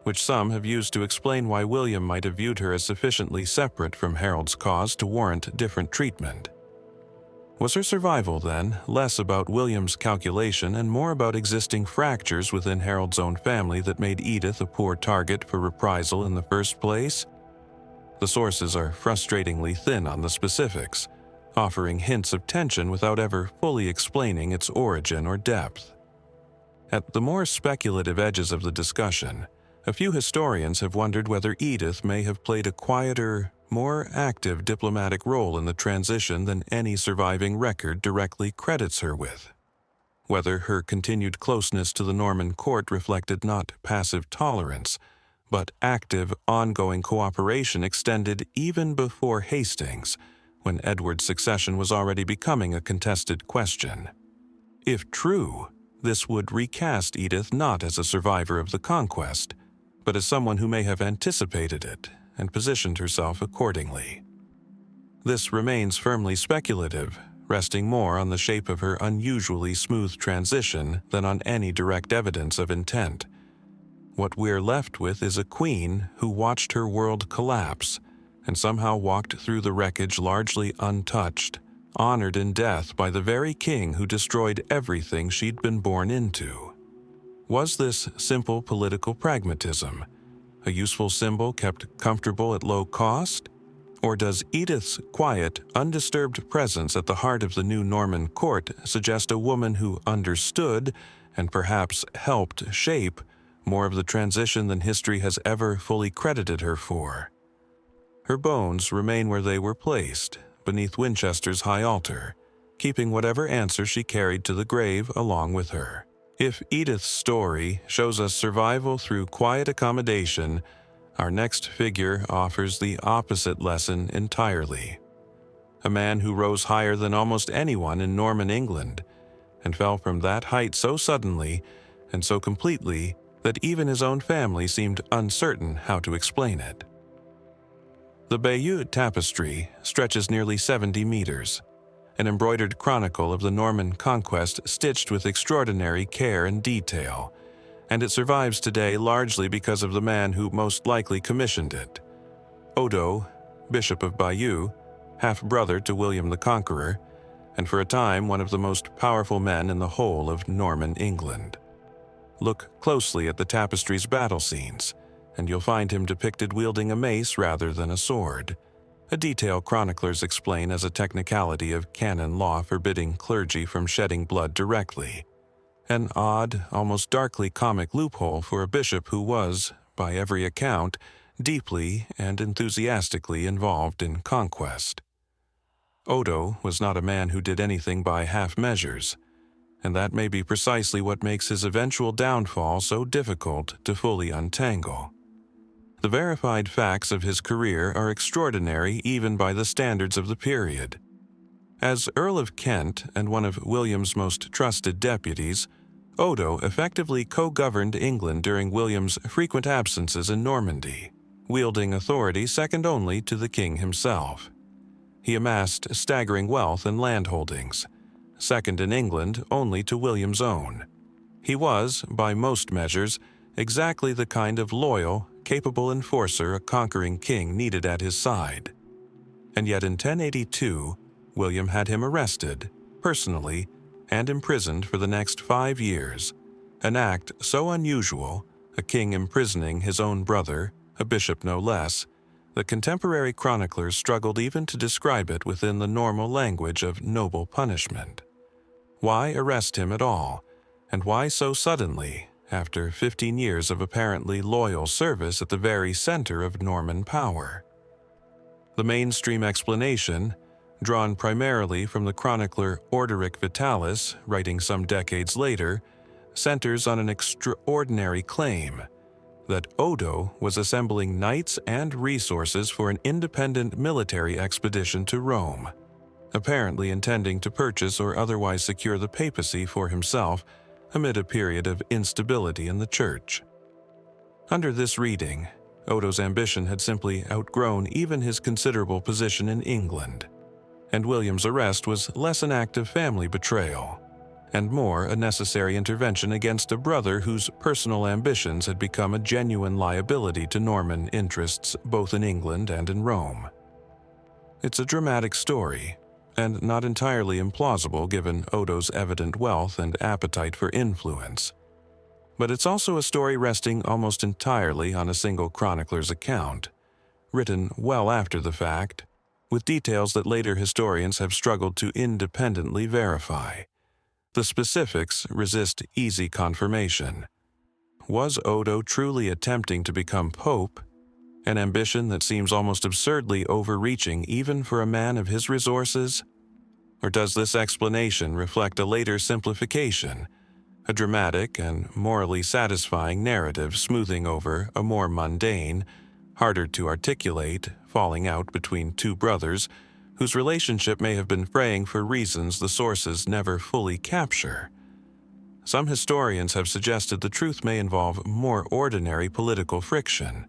which some have used to explain why William might have viewed her as sufficiently separate from Harold's cause to warrant different treatment. Was her survival, then, less about William's calculation and more about existing fractures within Harold's own family that made Edith a poor target for reprisal in the first place? The sources are frustratingly thin on the specifics, offering hints of tension without ever fully explaining its origin or depth. At the more speculative edges of the discussion, a few historians have wondered whether Edith may have played a quieter, more active diplomatic role in the transition than any surviving record directly credits her with. Whether her continued closeness to the Norman court reflected not passive tolerance, but active, ongoing cooperation extended even before Hastings, when Edward's succession was already becoming a contested question. If true, this would recast Edith not as a survivor of the conquest, but as someone who may have anticipated it and positioned herself accordingly. This remains firmly speculative, resting more on the shape of her unusually smooth transition than on any direct evidence of intent. What we're left with is a queen who watched her world collapse and somehow walked through the wreckage largely untouched, honored in death by the very king who destroyed everything she'd been born into. Was this simple political pragmatism, a useful symbol kept comfortable at low cost? Or does Edith's quiet, undisturbed presence at the heart of the new Norman court suggest a woman who understood, and perhaps helped shape, more of the transition than history has ever fully credited her for? Her bones remain where they were placed, beneath Winchester's high altar, keeping whatever answer she carried to the grave along with her. If Edith's story shows us survival through quiet accommodation, our next figure offers the opposite lesson entirely. A man who rose higher than almost anyone in Norman England, and fell from that height so suddenly and so completely that even his own family seemed uncertain how to explain it. The Bayeux tapestry stretches nearly 70 meters, an embroidered chronicle of the Norman conquest stitched with extraordinary care and detail, and it survives today largely because of the man who most likely commissioned it. Odo, Bishop of Bayeux, half-brother to William the Conqueror, and for a time one of the most powerful men in the whole of Norman England. Look closely at the tapestry's battle scenes, and you'll find him depicted wielding a mace rather than a sword, a detail chroniclers explain as a technicality of canon law forbidding clergy from shedding blood directly. An odd, almost darkly comic loophole for a bishop who was, by every account, deeply and enthusiastically involved in conquest. Odo was not a man who did anything by half measures, and that may be precisely what makes his eventual downfall so difficult to fully untangle. The verified facts of his career are extraordinary even by the standards of the period. As Earl of Kent and one of William's most trusted deputies, Odo effectively co-governed England during William's frequent absences in Normandy, wielding authority second only to the king himself. He amassed staggering wealth and landholdings, second in England only to William's own. He was, by most measures, exactly the kind of loyal, capable enforcer a conquering king needed at his side. And yet in 1082, William had him arrested, personally, and imprisoned for the next 5 years, an act so unusual, a king imprisoning his own brother, a bishop no less, that contemporary chroniclers struggled even to describe it within the normal language of noble punishment. Why arrest him at all, and why so suddenly, after 15 years of apparently loyal service at the very center of Norman power? The mainstream explanation, drawn primarily from the chronicler Orderic Vitalis, writing some decades later, centers on an extraordinary claim that Odo was assembling knights and resources for an independent military expedition to Rome, apparently intending to purchase or otherwise secure the papacy for himself amid a period of instability in the church. Under this reading, Odo's ambition had simply outgrown even his considerable position in England, and William's arrest was less an act of family betrayal, and more a necessary intervention against a brother whose personal ambitions had become a genuine liability to Norman interests both in England and in Rome. It's a dramatic story, and not entirely implausible given Odo's evident wealth and appetite for influence. But it's also a story resting almost entirely on a single chronicler's account, written well after the fact, with details that later historians have struggled to independently verify. The specifics resist easy confirmation. Was Odo truly attempting to become pope, an ambition that seems almost absurdly overreaching even for a man of his resources? Or does this explanation reflect a later simplification, a dramatic and morally satisfying narrative smoothing over a more mundane, harder to articulate, falling out between two brothers whose relationship may have been fraying for reasons the sources never fully capture? Some historians have suggested the truth may involve more ordinary political friction.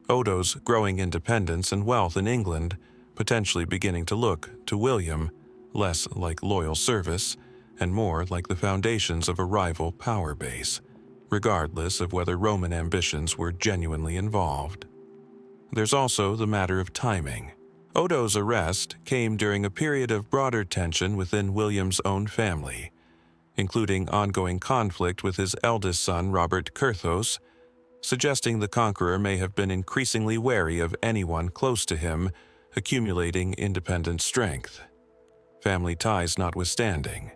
Odo's growing independence and wealth in England, potentially beginning to look to William less like loyal service, and more like the foundations of a rival power base, regardless of whether Roman ambitions were genuinely involved. There's also the matter of timing. Odo's arrest came during a period of broader tension within William's own family, including ongoing conflict with his eldest son Robert Curthos, suggesting the Conqueror may have been increasingly wary of anyone close to him accumulating independent strength. Family ties notwithstanding.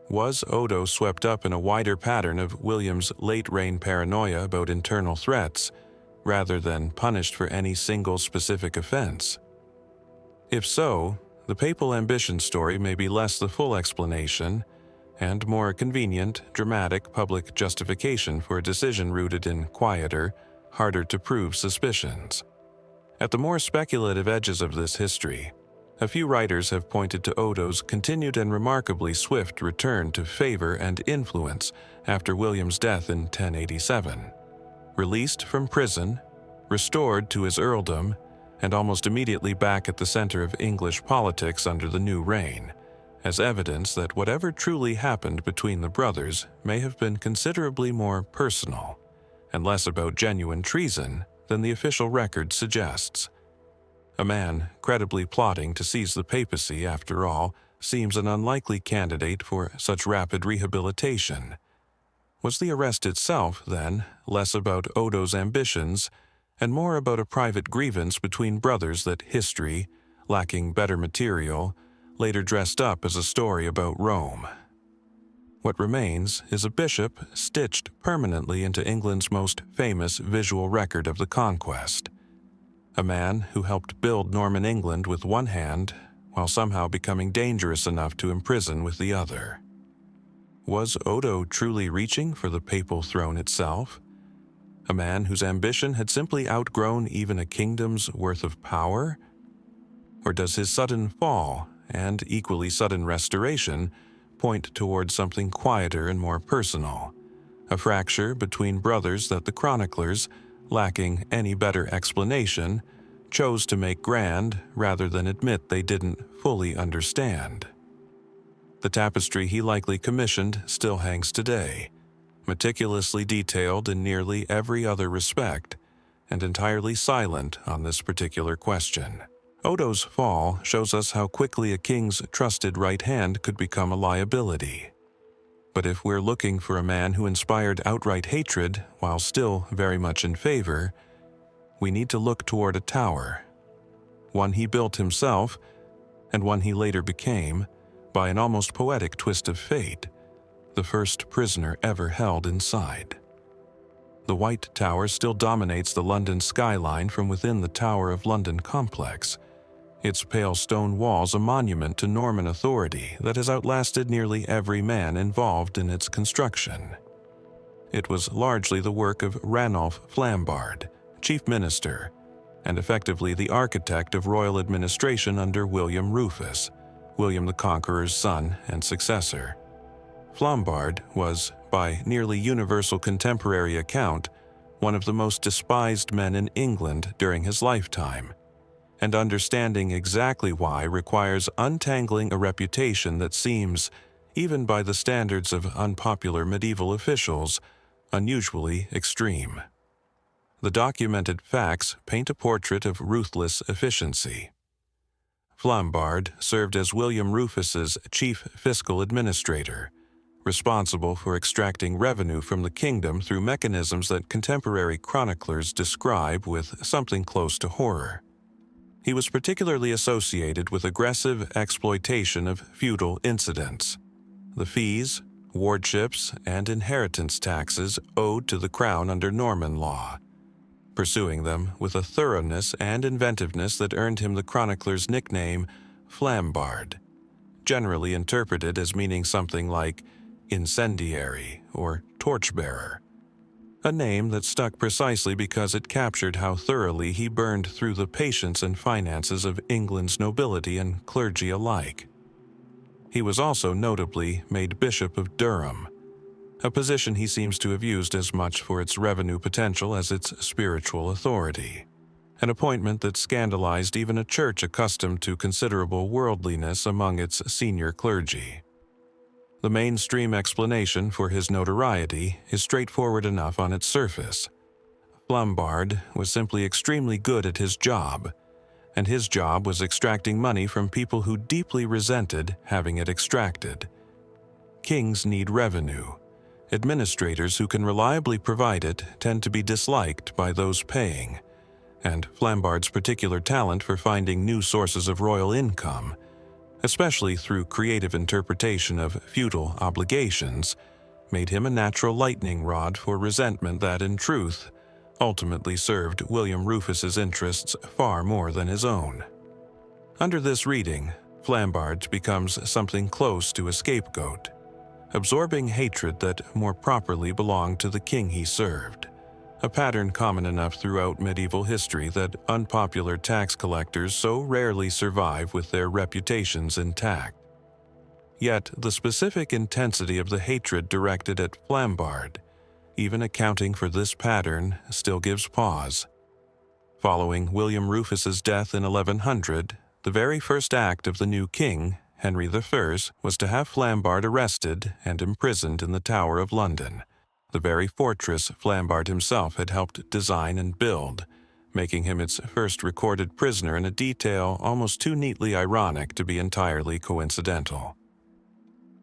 Was Odo swept up in a wider pattern of William's late-reign paranoia about internal threats, rather than punished for any single specific offense? If so, the papal ambition story may be less the full explanation and more a convenient, dramatic public justification for a decision rooted in quieter, harder-to-prove suspicions. At the more speculative edges of this history, a few writers have pointed to Odo's continued and remarkably swift return to favor and influence after William's death in 1087. Released from prison, restored to his earldom, and almost immediately back at the center of English politics under the new reign, as evidence that whatever truly happened between the brothers may have been considerably more personal, and less about genuine treason than the official record suggests. A man credibly plotting to seize the papacy, after all, seems an unlikely candidate for such rapid rehabilitation. Was the arrest itself, then, less about Odo's ambitions and more about a private grievance between brothers that history, lacking better material, later dressed up as a story about Rome? What remains is a bishop stitched permanently into England's most famous visual record of the conquest. A man who helped build Norman England with one hand, while somehow becoming dangerous enough to imprison with the other. Was Odo truly reaching for the papal throne itself? A man whose ambition had simply outgrown even a kingdom's worth of power? Or does his sudden fall and equally sudden restoration point towards something quieter and more personal, a fracture between brothers that the chroniclers, lacking any better explanation, chose to make grand rather than admit they didn't fully understand? The tapestry he likely commissioned still hangs today, meticulously detailed in nearly every other respect, and entirely silent on this particular question. Odo's fall shows us how quickly a king's trusted right hand could become a liability. But if we're looking for a man who inspired outright hatred while still very much in favor, we need to look toward a tower. One he built himself, and one he later became, by an almost poetic twist of fate, the first prisoner ever held inside. The White Tower still dominates the London skyline from within the Tower of London complex, its pale stone walls a monument to Norman authority that has outlasted nearly every man involved in its construction. It was largely the work of Ranulf Flambard, chief minister, and effectively the architect of royal administration under William Rufus, William the Conqueror's son and successor. Flambard was, by nearly universal contemporary account, one of the most despised men in England during his lifetime, and understanding exactly why requires untangling a reputation that seems, even by the standards of unpopular medieval officials, unusually extreme. The documented facts paint a portrait of ruthless efficiency. Flambard served as William Rufus's chief fiscal administrator, responsible for extracting revenue from the kingdom through mechanisms that contemporary chroniclers describe with something close to horror. He was particularly associated with aggressive exploitation of feudal incidents. The fees, wardships, and inheritance taxes owed to the crown under Norman law, pursuing them with a thoroughness and inventiveness that earned him the chronicler's nickname Flambard, generally interpreted as meaning something like incendiary or torchbearer, a name that stuck precisely because it captured how thoroughly he burned through the patience and finances of England's nobility and clergy alike. He was also notably made Bishop of Durham, a position he seems to have used as much for its revenue potential as its spiritual authority, an appointment that scandalized even a church accustomed to considerable worldliness among its senior clergy. The mainstream explanation for his notoriety is straightforward enough on its surface. Flambard was simply extremely good at his job, and his job was extracting money from people who deeply resented having it extracted. Kings need revenue. Administrators who can reliably provide it tend to be disliked by those paying, and Flambard's particular talent for finding new sources of royal income, especially through creative interpretation of feudal obligations, made him a natural lightning rod for resentment that, in truth, ultimately served William Rufus's interests far more than his own. Under this reading, Flambard becomes something close to a scapegoat, absorbing hatred that more properly belonged to the king he served, a pattern common enough throughout medieval history that unpopular tax collectors so rarely survive with their reputations intact. Yet the specific intensity of the hatred directed at Flambard, even accounting for this pattern, still gives pause. Following William Rufus's death in 1100, the very first act of the new king, Henry I, was to have Flambard arrested and imprisoned in the Tower of London, the very fortress Flambard himself had helped design and build, making him its first recorded prisoner in a detail almost too neatly ironic to be entirely coincidental.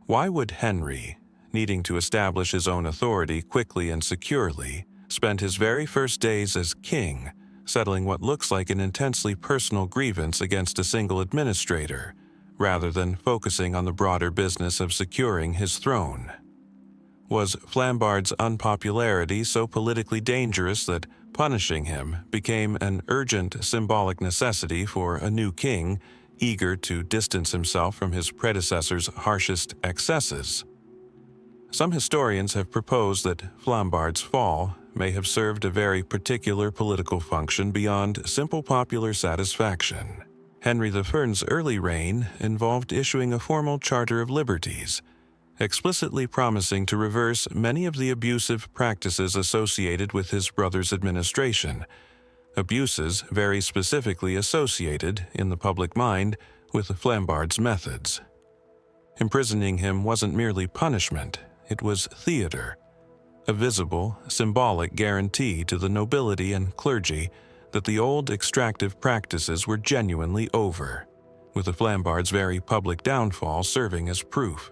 Why would Henry, needing to establish his own authority quickly and securely, spend his very first days as king settling what looks like an intensely personal grievance against a single administrator, rather than focusing on the broader business of securing his throne? Was Flambard's unpopularity so politically dangerous that punishing him became an urgent symbolic necessity for a new king eager to distance himself from his predecessor's harshest excesses? Some historians have proposed that Flambard's fall may have served a very particular political function beyond simple popular satisfaction. Henry I's early reign involved issuing a formal Charter of Liberties, explicitly promising to reverse many of the abusive practices associated with his brother's administration, abuses very specifically associated, in the public mind, with Flambard's methods. Imprisoning him wasn't merely punishment, it was theater, a visible, symbolic guarantee to the nobility and clergy that the old extractive practices were genuinely over, with the Flambard's very public downfall serving as proof.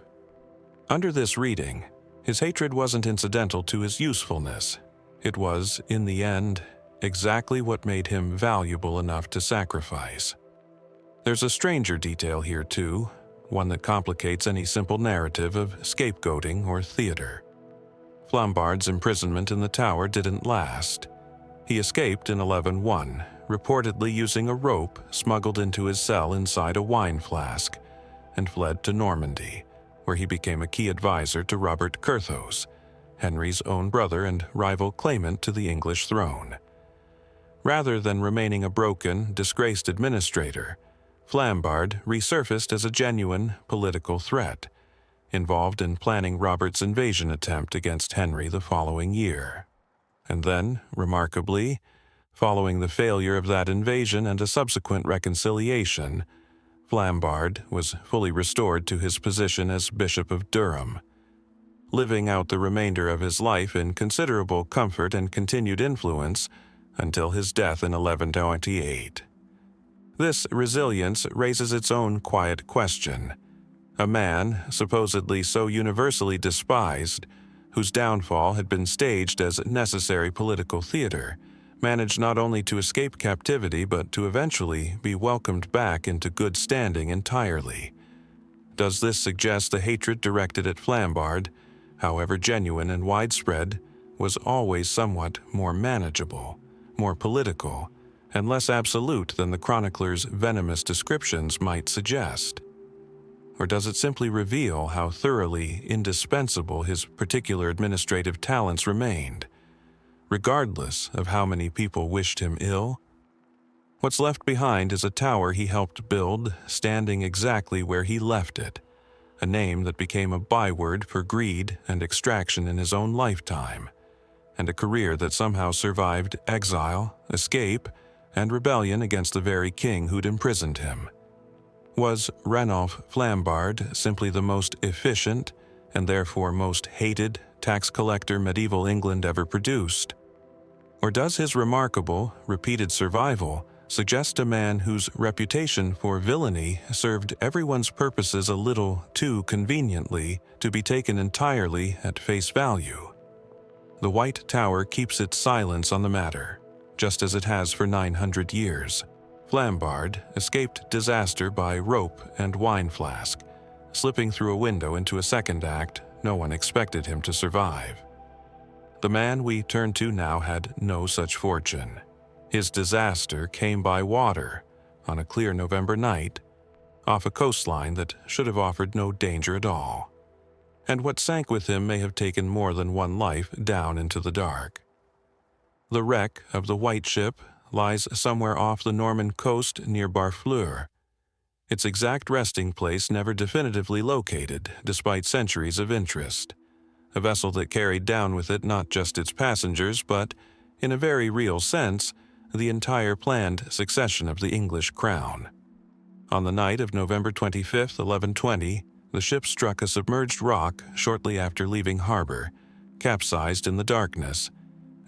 Under this reading, his hatred wasn't incidental to his usefulness. It was, in the end, exactly what made him valuable enough to sacrifice. There's a stranger detail here too, one that complicates any simple narrative of scapegoating or theater. Flambard's imprisonment in the Tower didn't last. He escaped in 1101, reportedly using a rope smuggled into his cell inside a wine flask, and fled to Normandy, where he became a key advisor to Robert Curthose, Henry's own brother and rival claimant to the English throne. Rather than remaining a broken, disgraced administrator, Flambard resurfaced as a genuine political threat, involved in planning Robert's invasion attempt against Henry the following year. And then, remarkably, following the failure of that invasion and a subsequent reconciliation, Flambard was fully restored to his position as Bishop of Durham, living out the remainder of his life in considerable comfort and continued influence until his death in 1128. This resilience raises its own quiet question. A man, supposedly so universally despised, whose downfall had been staged as necessary political theater, managed not only to escape captivity but to eventually be welcomed back into good standing entirely. Does this suggest the hatred directed at Flambard, however genuine and widespread, was always somewhat more manageable, more political, and less absolute than the chronicler's venomous descriptions might suggest? Or does it simply reveal how thoroughly indispensable his particular administrative talents remained, regardless of how many people wished him ill? What's left behind is a tower he helped build, standing exactly where he left it, a name that became a byword for greed and extraction in his own lifetime, and a career that somehow survived exile, escape, and rebellion against the very king who'd imprisoned him. Was Ranulf Flambard simply the most efficient, and therefore most hated, tax collector medieval England ever produced? Or does his remarkable, repeated survival suggest a man whose reputation for villainy served everyone's purposes a little too conveniently to be taken entirely at face value? The White Tower keeps its silence on the matter, just as it has for 900 years. Flambard escaped disaster by rope and wine flask, slipping through a window into a second act no one expected him to survive. The man we turn to now had no such fortune. His disaster came by water, on a clear November night, off a coastline that should have offered no danger at all. And what sank with him may have taken more than one life down into the dark. The wreck of the White Ship lies somewhere off the Norman coast near Barfleur, its exact resting place never definitively located despite centuries of interest. A vessel that carried down with it not just its passengers, but, in a very real sense, the entire planned succession of the English crown. On the night of November 25, 1120, the ship struck a submerged rock shortly after leaving harbor, capsized in the darkness,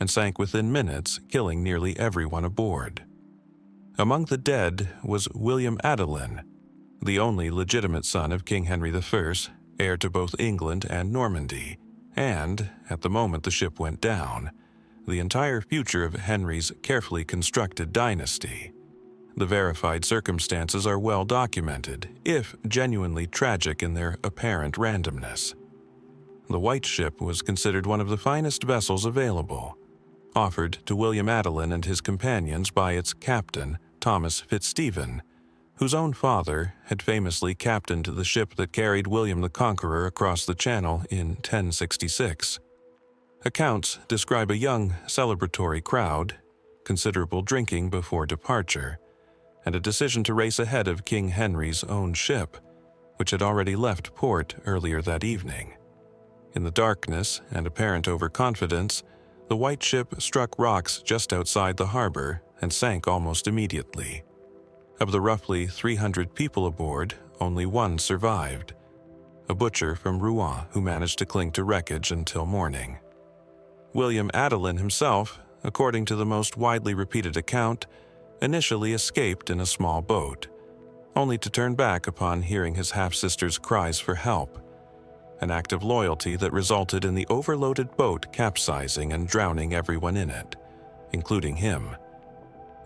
and sank within minutes, killing nearly everyone aboard. Among the dead was William Adelin, the only legitimate son of King Henry I, heir to both England and Normandy, and, at the moment the ship went down, the entire future of Henry's carefully constructed dynasty. The verified circumstances are well documented, if genuinely tragic in their apparent randomness. The White Ship was considered one of the finest vessels available, offered to William Adelin and his companions by its captain, Thomas Fitzstephen, whose own father had famously captained the ship that carried William the Conqueror across the Channel in 1066. Accounts describe a young, celebratory crowd, considerable drinking before departure, and a decision to race ahead of King Henry's own ship, which had already left port earlier that evening. In the darkness and apparent overconfidence, the White Ship struck rocks just outside the harbor and sank almost immediately. Of the roughly 300 people aboard, only one survived, a butcher from Rouen who managed to cling to wreckage until morning. William Adelin himself, according to the most widely repeated account, initially escaped in a small boat, only to turn back upon hearing his half-sister's cries for help, an act of loyalty that resulted in the overloaded boat capsizing and drowning everyone in it, including him.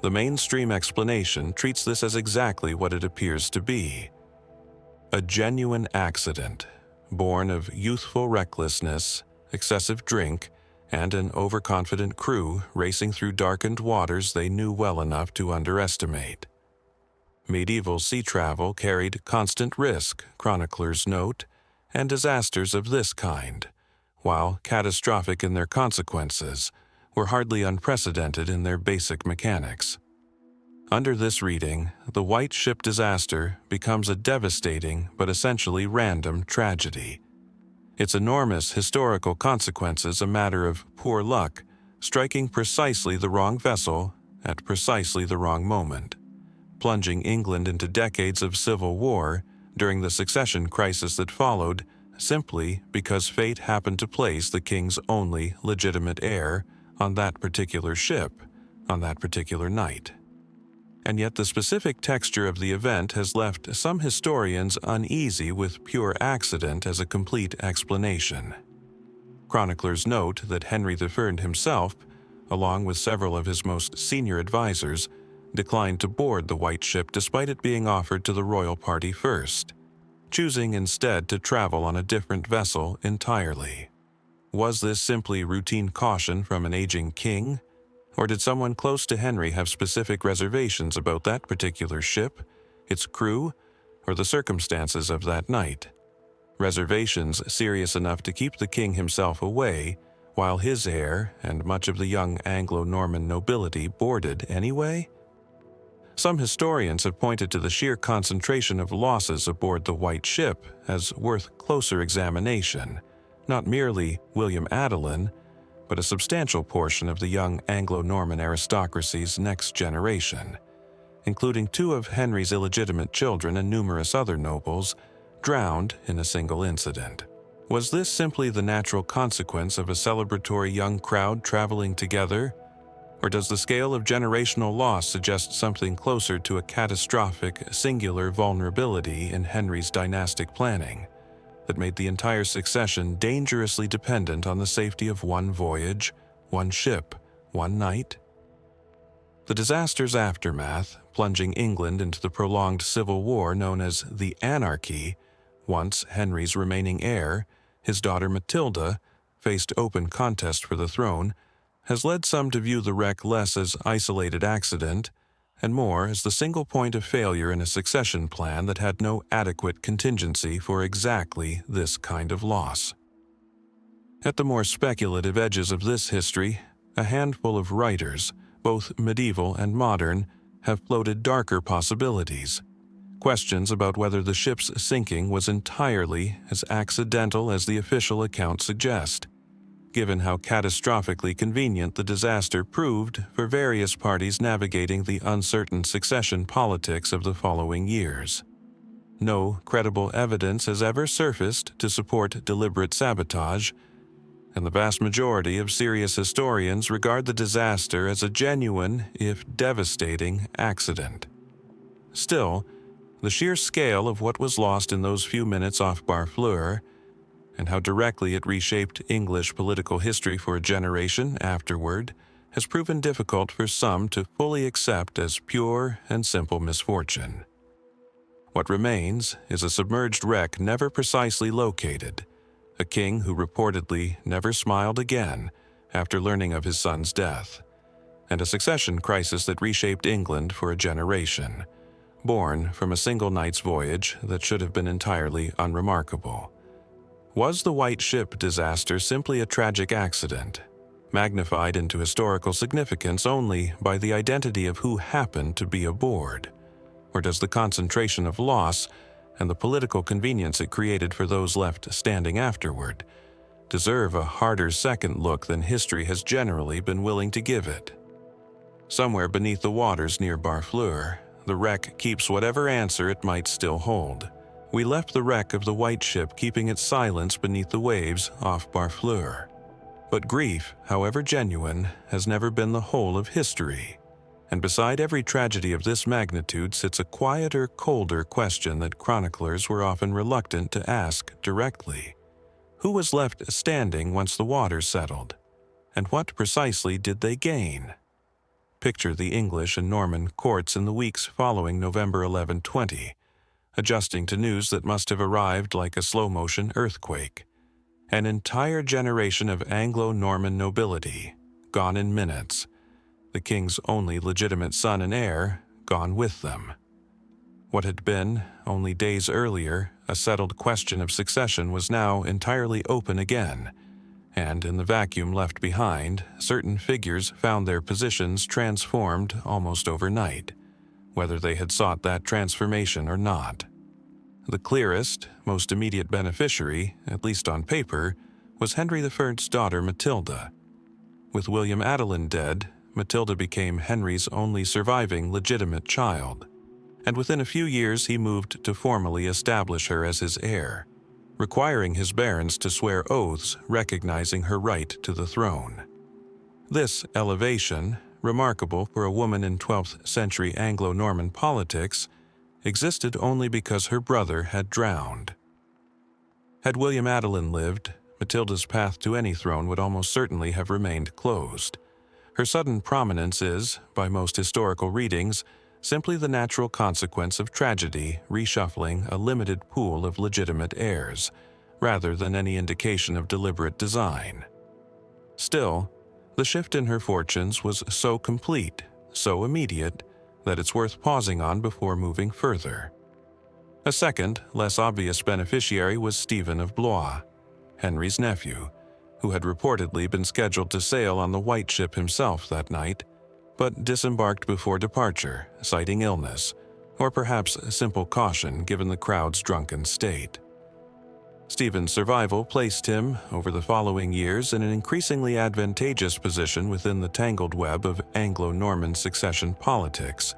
The mainstream explanation treats this as exactly what it appears to be: a genuine accident, born of youthful recklessness, excessive drink, and an overconfident crew racing through darkened waters they knew well enough to underestimate. Medieval sea travel carried constant risk, chroniclers note, and disasters of this kind, while catastrophic in their consequences, were hardly unprecedented in their basic mechanics. Under this reading, the White Ship disaster becomes a devastating but essentially random tragedy. Its enormous historical consequences a matter of poor luck, striking precisely the wrong vessel at precisely the wrong moment, plunging England into decades of civil war during the succession crisis that followed, simply because fate happened to place the king's only legitimate heir on that particular ship, on that particular night. And yet the specific texture of the event has left some historians uneasy with pure accident as a complete explanation. Chroniclers note that Henry III himself, along with several of his most senior advisors, declined to board the White Ship despite it being offered to the royal party first, choosing instead to travel on a different vessel entirely. Was this simply routine caution from an aging king? Or did someone close to Henry have specific reservations about that particular ship, its crew, or the circumstances of that night? Reservations serious enough to keep the king himself away, while his heir and much of the young Anglo-Norman nobility boarded anyway? Some historians have pointed to the sheer concentration of losses aboard the White Ship as worth closer examination, not merely William Adelin, but a substantial portion of the young Anglo-Norman aristocracy's next generation, including 2 of Henry's illegitimate children and numerous other nobles, drowned in a single incident. Was this simply the natural consequence of a celebratory young crowd traveling together? Or does the scale of generational loss suggest something closer to a catastrophic, singular vulnerability in Henry's dynastic planning that made the entire succession dangerously dependent on the safety of one voyage, one ship, one night? The disaster's aftermath, plunging England into the prolonged civil war known as the Anarchy, once Henry's remaining heir, his daughter Matilda, faced open contest for the throne, has led some to view the wreck less as isolated accident and more as the single point of failure in a succession plan that had no adequate contingency for exactly this kind of loss. At the more speculative edges of this history, a handful of writers, both medieval and modern, have floated darker possibilities. Questions about whether the ship's sinking was entirely as accidental as the official accounts suggest, given how catastrophically convenient the disaster proved for various parties navigating the uncertain succession politics of the following years. No credible evidence has ever surfaced to support deliberate sabotage, and the vast majority of serious historians regard the disaster as a genuine, if devastating, accident. Still, the sheer scale of what was lost in those few minutes off Barfleur, and how directly it reshaped English political history for a generation afterward, has proven difficult for some to fully accept as pure and simple misfortune. What remains is a submerged wreck never precisely located, a king who reportedly never smiled again after learning of his son's death, and a succession crisis that reshaped England for a generation, born from a single night's voyage that should have been entirely unremarkable. Was the White Ship disaster simply a tragic accident, magnified into historical significance only by the identity of who happened to be aboard? Or does the concentration of loss and the political convenience it created for those left standing afterward deserve a harder second look than history has generally been willing to give it? Somewhere beneath the waters near Barfleur, the wreck keeps whatever answer it might still hold. We left the wreck of the White Ship keeping its silence beneath the waves off Barfleur. But grief, however genuine, has never been the whole of history. And beside every tragedy of this magnitude sits a quieter, colder question that chroniclers were often reluctant to ask directly. Who was left standing once the waters settled? And what precisely did they gain? Picture the English and Norman courts in the weeks following November 1120, adjusting to news that must have arrived like a slow-motion earthquake. An entire generation of Anglo-Norman nobility, gone in minutes. The king's only legitimate son and heir, gone with them. What had been, only days earlier, a settled question of succession was now entirely open again, and in the vacuum left behind, certain figures found their positions transformed almost overnight, whether they had sought that transformation or not. The clearest, most immediate beneficiary, at least on paper, was Henry I's daughter Matilda. With William Adelin dead, Matilda became Henry's only surviving legitimate child, and within a few years he moved to formally establish her as his heir, requiring his barons to swear oaths recognizing her right to the throne. This elevation, remarkable for a woman in 12th century Anglo-Norman politics, existed only because her brother had drowned. Had William Adelin lived, Matilda's path to any throne would almost certainly have remained closed. Her sudden prominence is, by most historical readings, simply the natural consequence of tragedy reshuffling a limited pool of legitimate heirs, rather than any indication of deliberate design. Still, the shift in her fortunes was so complete, so immediate, that it's worth pausing on before moving further. A second, less obvious beneficiary was Stephen of Blois, Henry's nephew, who had reportedly been scheduled to sail on the White Ship himself that night, but disembarked before departure, citing illness, or perhaps simple caution given the crowd's drunken state. Stephen's survival placed him, over the following years, in an increasingly advantageous position within the tangled web of Anglo-Norman succession politics,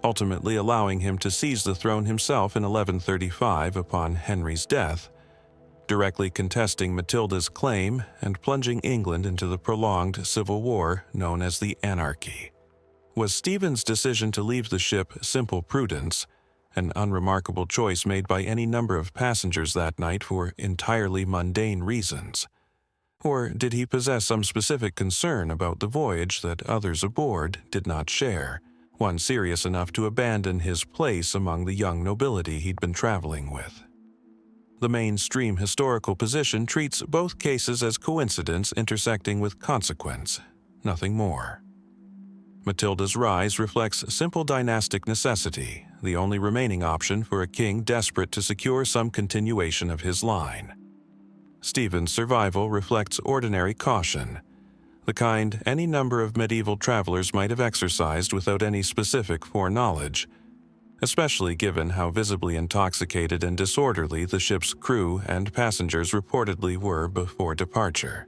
ultimately allowing him to seize the throne himself in 1135 upon Henry's death, directly contesting Matilda's claim and plunging England into the prolonged civil war known as the Anarchy. Was Stephen's decision to leave the ship simple prudence, an unremarkable choice made by any number of passengers that night for entirely mundane reasons? Or did he possess some specific concern about the voyage that others aboard did not share, one serious enough to abandon his place among the young nobility he'd been traveling with? The mainstream historical position treats both cases as coincidence intersecting with consequence, nothing more. Matilda's rise reflects simple dynastic necessity, the only remaining option for a king desperate to secure some continuation of his line. Stephen's survival reflects ordinary caution, the kind any number of medieval travelers might have exercised without any specific foreknowledge, especially given how visibly intoxicated and disorderly the ship's crew and passengers reportedly were before departure.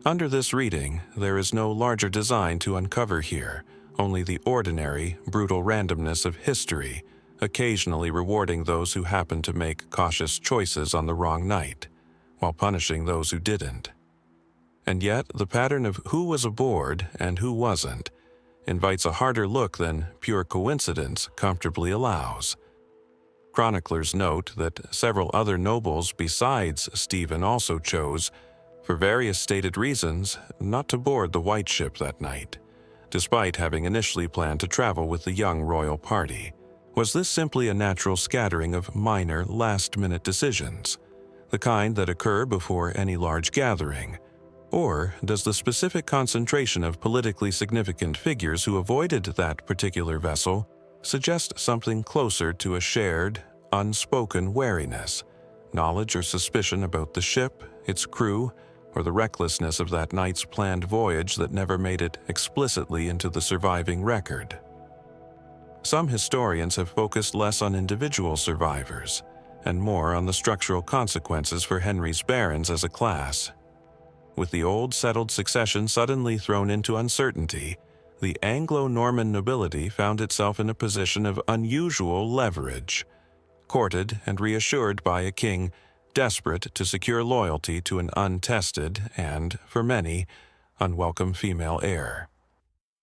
Under this reading, there is no larger design to uncover here, only the ordinary, brutal randomness of history, occasionally rewarding those who happen to make cautious choices on the wrong night, while punishing those who didn't. And yet, the pattern of who was aboard and who wasn't invites a harder look than pure coincidence comfortably allows. Chroniclers note that several other nobles besides Stephen also chose, for various stated reasons, not to board the White Ship that night, despite having initially planned to travel with the young royal party. Was this simply a natural scattering of minor, last-minute decisions, the kind that occur before any large gathering? Or does the specific concentration of politically significant figures who avoided that particular vessel suggest something closer to a shared, unspoken wariness, knowledge or suspicion about the ship, its crew, or the recklessness of that night's planned voyage that never made it explicitly into the surviving record? Some historians have focused less on individual survivors and more on the structural consequences for Henry's barons as a class. With the old settled succession suddenly thrown into uncertainty, the Anglo-Norman nobility found itself in a position of unusual leverage, courted and reassured by a king desperate to secure loyalty to an untested and, for many, unwelcome female heir.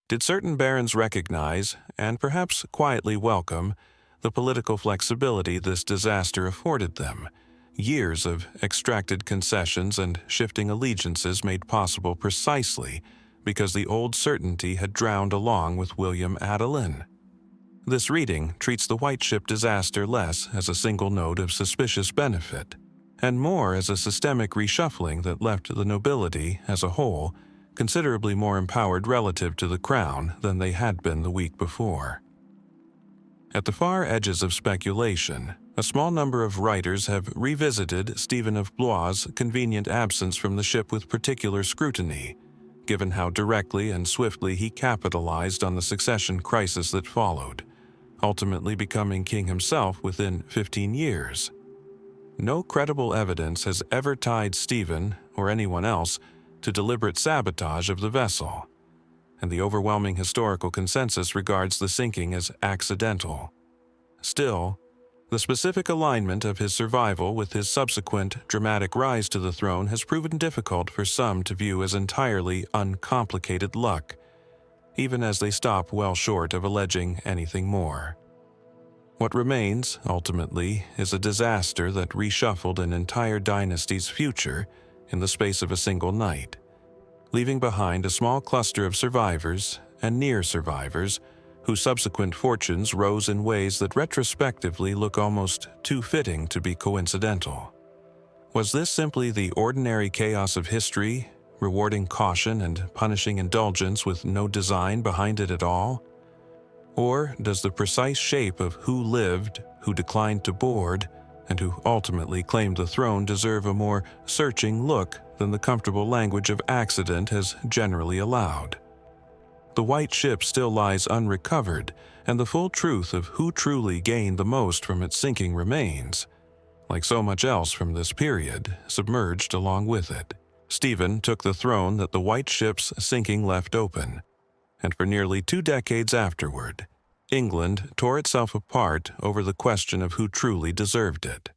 Did certain barons recognize, and perhaps quietly welcome, the political flexibility this disaster afforded them? Years of extracted concessions and shifting allegiances made possible precisely because the old certainty had drowned along with William Adelin. This reading treats the White Ship disaster less as a single note of suspicious benefit, and more as a systemic reshuffling that left the nobility, as a whole, considerably more empowered relative to the crown than they had been the week before. At the far edges of speculation, a small number of writers have revisited Stephen of Blois' convenient absence from the ship with particular scrutiny, given how directly and swiftly he capitalized on the succession crisis that followed, ultimately becoming king himself within 15 years. No credible evidence has ever tied Stephen, or anyone else, to deliberate sabotage of the vessel, and the overwhelming historical consensus regards the sinking as accidental. Still, the specific alignment of his survival with his subsequent dramatic rise to the throne has proven difficult for some to view as entirely uncomplicated luck, even as they stop well short of alleging anything more. What remains, ultimately, is a disaster that reshuffled an entire dynasty's future in the space of a single night, leaving behind a small cluster of survivors and near survivors whose subsequent fortunes rose in ways that retrospectively look almost too fitting to be coincidental. Was this simply the ordinary chaos of history, rewarding caution and punishing indulgence with no design behind it at all? Or does the precise shape of who lived, who declined to board, and who ultimately claimed the throne deserve a more searching look than the comfortable language of accident has generally allowed? The White Ship still lies unrecovered, and the full truth of who truly gained the most from its sinking remains, like so much else from this period, submerged along with it. Stephen took the throne that the white ship's sinking left open, and for nearly 2 decades afterward, England tore itself apart over the question of who truly deserved it.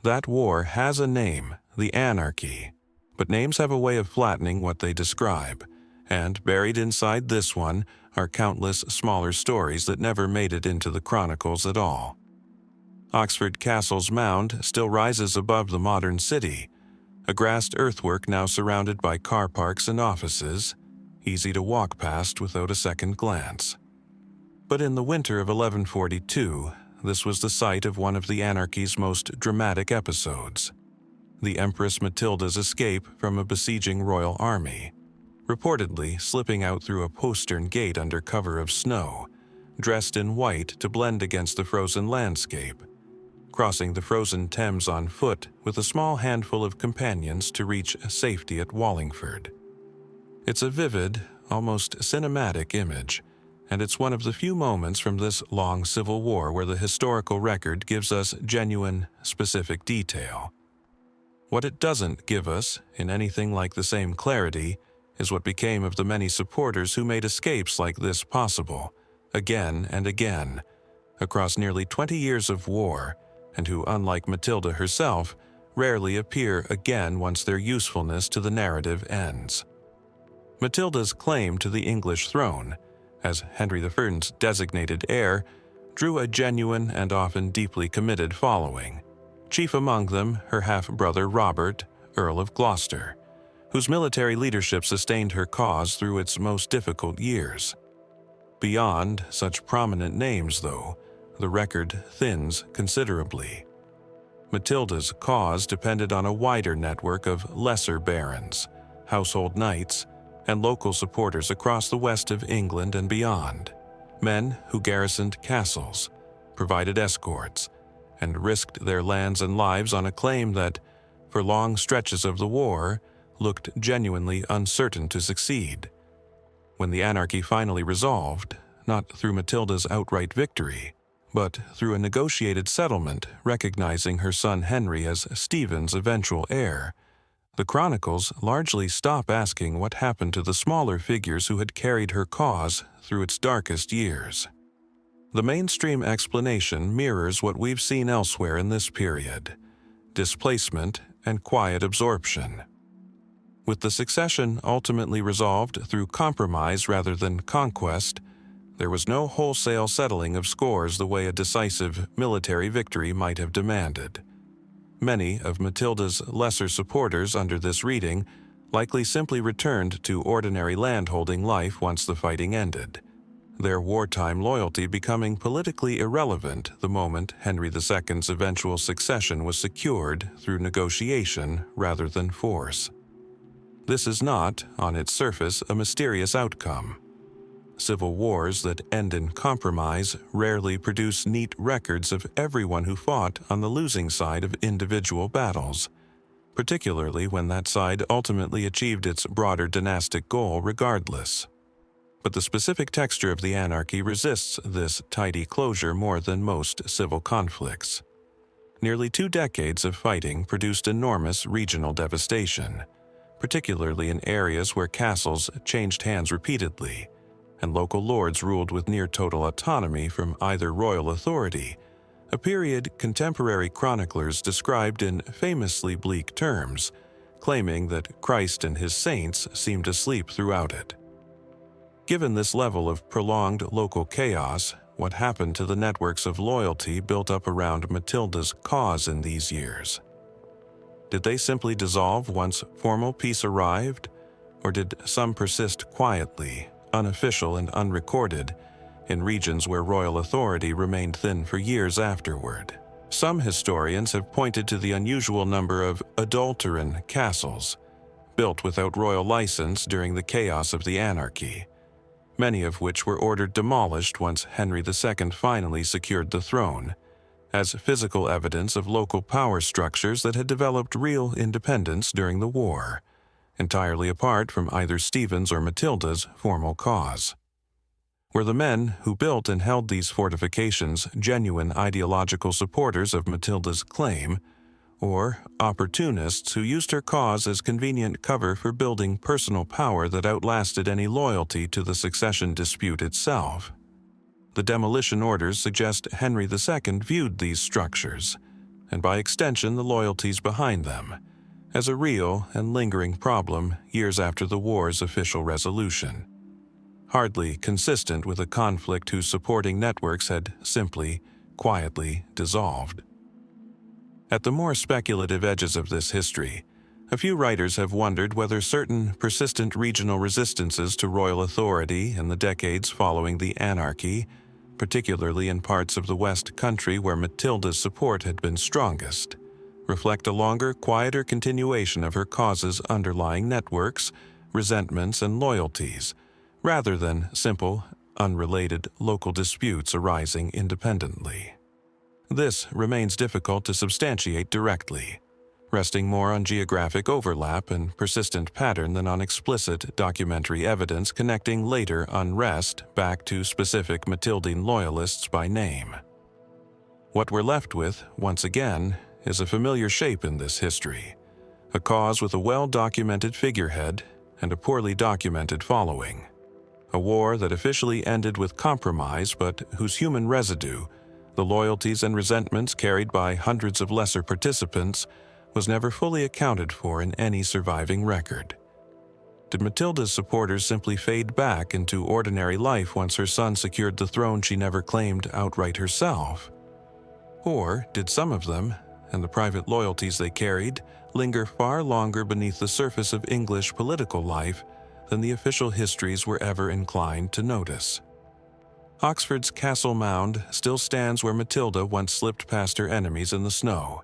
That war has a name, the Anarchy, but names have a way of flattening what they describe, and buried inside this one are countless smaller stories that never made it into the chronicles at all. Oxford Castle's mound still rises above the modern city, a grassed earthwork now surrounded by car parks and offices, easy to walk past without a second glance. But in the winter of 1142, this was the site of one of the anarchy's most dramatic episodes, the Empress Matilda's escape from a besieging royal army, reportedly slipping out through a postern gate under cover of snow, dressed in white to blend against the frozen landscape, crossing the frozen Thames on foot with a small handful of companions to reach safety at Wallingford. It's a vivid, almost cinematic image, and it's one of the few moments from this long civil war where the historical record gives us genuine, specific detail. What it doesn't give us, in anything like the same clarity, is what became of the many supporters who made escapes like this possible, again and again, across nearly 20 years of war, and who, unlike Matilda herself, rarely appear again once their usefulness to the narrative ends. Matilda's claim to the English throne, as Henry I's designated heir, drew a genuine and often deeply committed following, chief among them her half-brother Robert, Earl of Gloucester, whose military leadership sustained her cause through its most difficult years. Beyond such prominent names, though, the record thins considerably. Matilda's cause depended on a wider network of lesser barons, household knights, and local supporters across the west of England and beyond, men who garrisoned castles, provided escorts, and risked their lands and lives on a claim that, for long stretches of the war, looked genuinely uncertain to succeed. When the anarchy finally resolved, not through Matilda's outright victory, but through a negotiated settlement recognizing her son Henry as Stephen's eventual heir, the chronicles largely stop asking what happened to the smaller figures who had carried her cause through its darkest years. The mainstream explanation mirrors what we've seen elsewhere in this period: displacement and quiet absorption. With the succession ultimately resolved through compromise rather than conquest, there was no wholesale settling of scores the way a decisive military victory might have demanded. Many of Matilda's lesser supporters under this reading likely simply returned to ordinary landholding life once the fighting ended, their wartime loyalty becoming politically irrelevant the moment Henry II's eventual succession was secured through negotiation rather than force. This is not, on its surface, a mysterious outcome. Civil wars that end in compromise rarely produce neat records of everyone who fought on the losing side of individual battles, particularly when that side ultimately achieved its broader dynastic goal regardless. But the specific texture of the anarchy resists this tidy closure more than most civil conflicts. Nearly 2 decades of fighting produced enormous regional devastation, particularly in areas where castles changed hands repeatedly, and local lords ruled with near-total autonomy from either royal authority, a period contemporary chroniclers described in famously bleak terms, claiming that Christ and his saints seemed asleep throughout it. Given this level of prolonged local chaos, what happened to the networks of loyalty built up around Matilda's cause in these years? Did they simply dissolve once formal peace arrived, or did some persist quietly, unofficial and unrecorded, in regions where royal authority remained thin for years afterward? Some historians have pointed to the unusual number of adulteran castles, built without royal license during the chaos of the anarchy, many of which were ordered demolished once Henry II finally secured the throne, as physical evidence of local power structures that had developed real independence during the war, entirely apart from either Stephen's or Matilda's formal cause. Were the men who built and held these fortifications genuine ideological supporters of Matilda's claim, or opportunists who used her cause as convenient cover for building personal power that outlasted any loyalty to the succession dispute itself? The demolition orders suggest Henry II viewed these structures, and by extension the loyalties behind them, as a real and lingering problem years after the war's official resolution. Hardly consistent with a conflict whose supporting networks had simply, quietly dissolved. At the more speculative edges of this history, a few writers have wondered whether certain persistent regional resistances to royal authority in the decades following the anarchy, particularly in parts of the West Country where Matilda's support had been strongest, reflect a longer, quieter continuation of her cause's underlying networks, resentments, and loyalties, rather than simple, unrelated local disputes arising independently. This remains difficult to substantiate directly, resting more on geographic overlap and persistent pattern than on explicit documentary evidence connecting later unrest back to specific Matildine loyalists by name. What we're left with, once again, is a familiar shape in this history, a cause with a well-documented figurehead and a poorly documented following. A war that officially ended with compromise but whose human residue, the loyalties and resentments carried by hundreds of lesser participants, was never fully accounted for in any surviving record. Did Matilda's supporters simply fade back into ordinary life once her son secured the throne she never claimed outright herself? Or did some of them, and the private loyalties they carried, linger far longer beneath the surface of English political life than the official histories were ever inclined to notice? Oxford's Castle Mound still stands where Matilda once slipped past her enemies in the snow,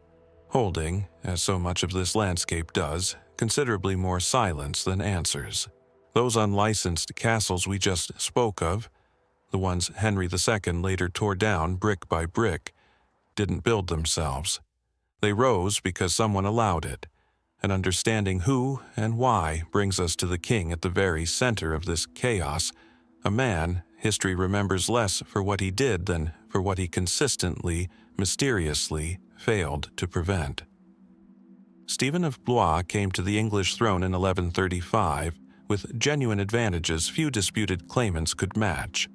holding, as so much of this landscape does, considerably more silence than answers. Those unlicensed castles we just spoke of, the ones Henry II later tore down brick by brick, didn't build themselves. They rose because someone allowed it, and understanding who and why brings us to the king at the very center of this chaos, a man history remembers less for what he did than for what he consistently, mysteriously failed to prevent. Stephen of Blois came to the English throne in 1135 with genuine advantages few disputed claimants could match.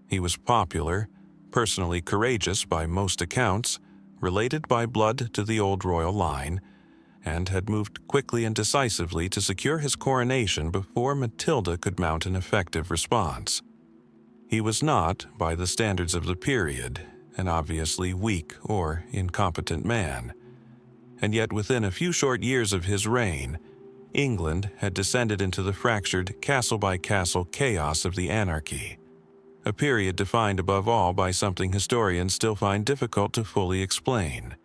He was popular, personally courageous by most accounts, related by blood to the old royal line, and had moved quickly and decisively to secure his coronation before Matilda could mount an effective response. He was not, by the standards of the period, an obviously weak or incompetent man. And yet within a few short years of his reign, England had descended into the fractured castle-by-castle chaos of the anarchy, a period defined above all by something historians still find difficult to fully explain: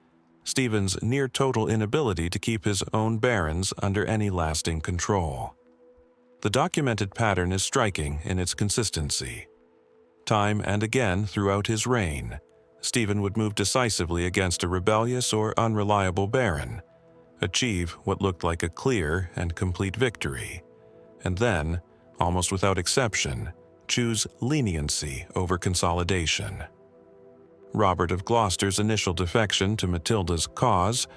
Stephen's near-total inability to keep his own barons under any lasting control. The documented pattern is striking in its consistency. Time and again throughout his reign, Stephen would move decisively against a rebellious or unreliable baron, achieve what looked like a clear and complete victory, and then, almost without exception, choose leniency over consolidation. Robert of Gloucester's initial defection to Matilda's cause,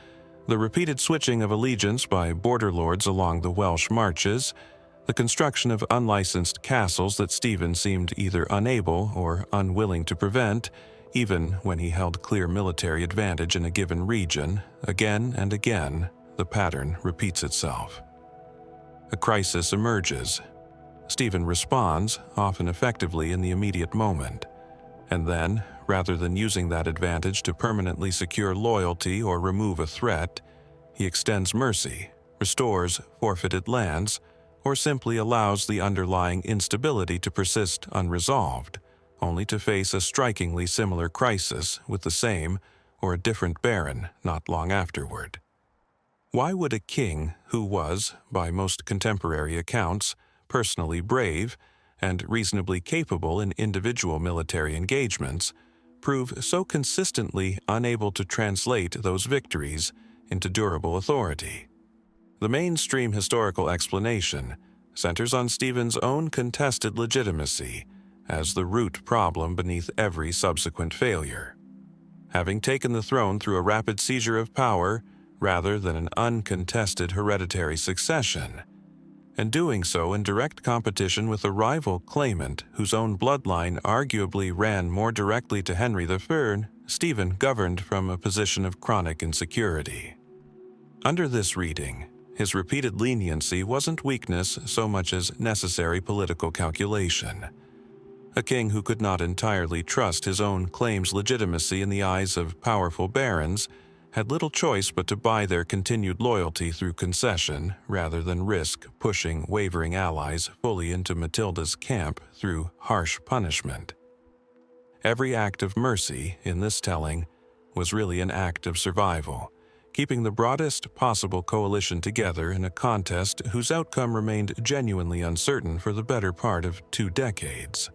the repeated switching of allegiance by border lords along the Welsh marches, the construction of unlicensed castles that Stephen seemed either unable or unwilling to prevent, even when he held clear military advantage in a given region, again and again, the pattern repeats itself. A crisis emerges. Stephen responds, often effectively in the immediate moment, and then, rather than using that advantage to permanently secure loyalty or remove a threat, he extends mercy, restores forfeited lands, or simply allows the underlying instability to persist unresolved, only to face a strikingly similar crisis with the same or a different baron not long afterward. Why would a king who was, by most contemporary accounts, personally brave and reasonably capable in individual military engagements, prove so consistently unable to translate those victories into durable authority? The mainstream historical explanation centers on Stephen's own contested legitimacy as the root problem beneath every subsequent failure. Having taken the throne through a rapid seizure of power rather than an uncontested hereditary succession, and doing so in direct competition with a rival claimant whose own bloodline arguably ran more directly to Henry III, Stephen governed from a position of chronic insecurity. Under this reading, his repeated leniency wasn't weakness so much as necessary political calculation. A king who could not entirely trust his own claim's legitimacy in the eyes of powerful barons had little choice but to buy their continued loyalty through concession rather than risk pushing wavering allies fully into Matilda's camp through harsh punishment. Every act of mercy in this telling was really an act of survival, keeping the broadest possible coalition together in a contest whose outcome remained genuinely uncertain for the better part of 2 decades.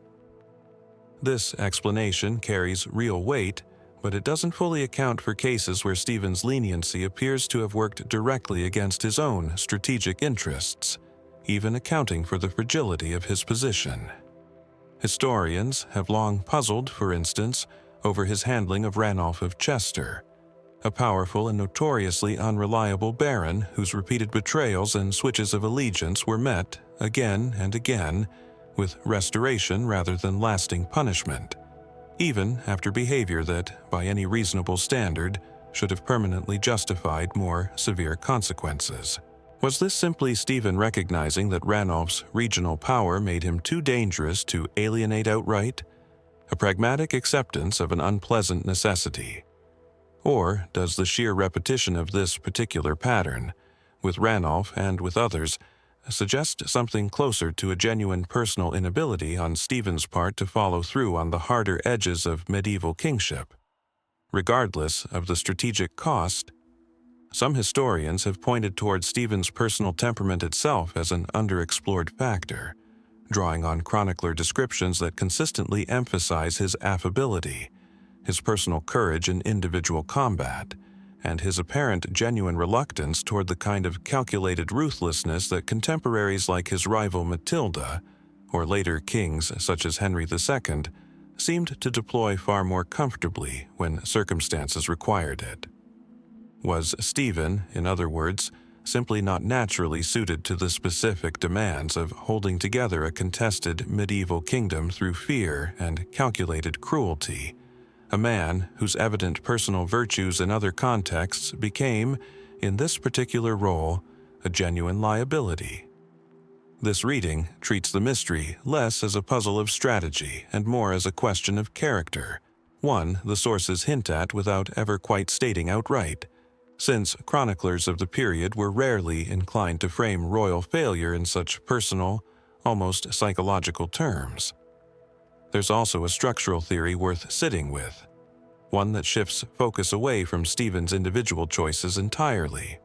This explanation carries real weight, but it doesn't fully account for cases where Stephen's leniency appears to have worked directly against his own strategic interests, even accounting for the fragility of his position. Historians have long puzzled, for instance, over his handling of Ranulf of Chester, a powerful and notoriously unreliable baron whose repeated betrayals and switches of allegiance were met, again and again, with restoration rather than lasting punishment, even after behavior that, by any reasonable standard, should have permanently justified more severe consequences. Was this simply Stephen recognizing that Ranulf's regional power made him too dangerous to alienate outright? A pragmatic acceptance of an unpleasant necessity? Or does the sheer repetition of this particular pattern, with Ranulf and with others, suggest something closer to a genuine personal inability on Stephen's part to follow through on the harder edges of medieval kingship? Regardless of the strategic cost, some historians have pointed towards Stephen's personal temperament itself as an underexplored factor, drawing on chronicler descriptions that consistently emphasize his affability, his personal courage in individual combat, and his apparent genuine reluctance toward the kind of calculated ruthlessness that contemporaries like his rival Matilda, or later kings such as Henry II, seemed to deploy far more comfortably when circumstances required it. Was Stephen, in other words, simply not naturally suited to the specific demands of holding together a contested medieval kingdom through fear and calculated cruelty, a man whose evident personal virtues in other contexts became, in this particular role, a genuine liability? This reading treats the mystery less as a puzzle of strategy and more as a question of character, one the sources hint at without ever quite stating outright, since chroniclers of the period were rarely inclined to frame royal failure in such personal, almost psychological terms. There's also a structural theory worth sitting with, one that shifts focus away from Stephen's individual choices entirely.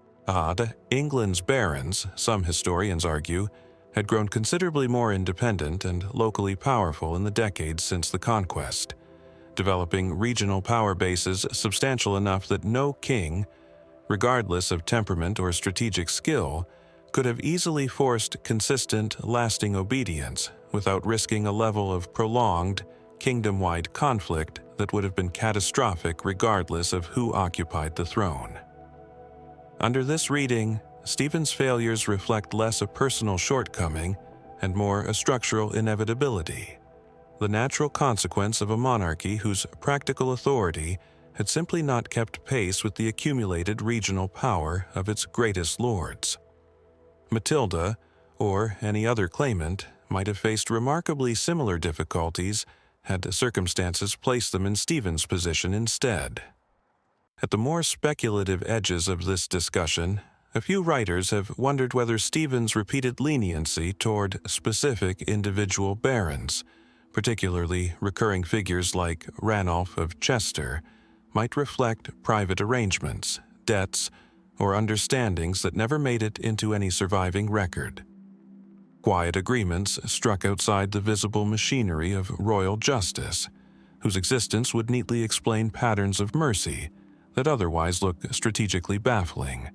England's barons, some historians argue, had grown considerably more independent and locally powerful in the decades since the conquest, developing regional power bases substantial enough that no king, regardless of temperament or strategic skill, could have easily forced consistent, lasting obedience without risking a level of prolonged, kingdom-wide conflict that would have been catastrophic regardless of who occupied the throne. Under this reading, Stephen's failures reflect less a personal shortcoming and more a structural inevitability, the natural consequence of a monarchy whose practical authority had simply not kept pace with the accumulated regional power of its greatest lords. Matilda, or any other claimant, might have faced remarkably similar difficulties had circumstances placed them in Stephen's position instead. At the more speculative edges of this discussion, a few writers have wondered whether Stephen's repeated leniency toward specific individual barons, particularly recurring figures like Ranulf of Chester, might reflect private arrangements, debts, or understandings that never made it into any surviving record. Quiet agreements struck outside the visible machinery of royal justice, whose existence would neatly explain patterns of mercy that otherwise look strategically baffling.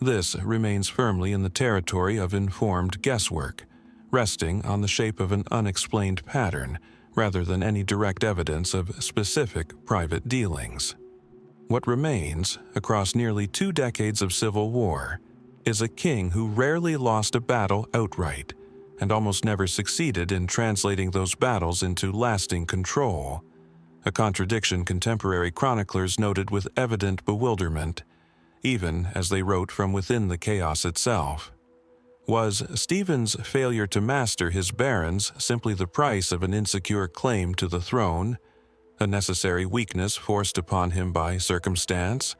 This remains firmly in the territory of informed guesswork, resting on the shape of an unexplained pattern rather than any direct evidence of specific private dealings. What remains, across nearly 2 decades of civil war, is a king who rarely lost a battle outright and almost never succeeded in translating those battles into lasting control, a contradiction contemporary chroniclers noted with evident bewilderment, even as they wrote from within the chaos itself. Was Stephen's failure to master his barons simply the price of an insecure claim to the throne, a necessary weakness forced upon him by circumstance?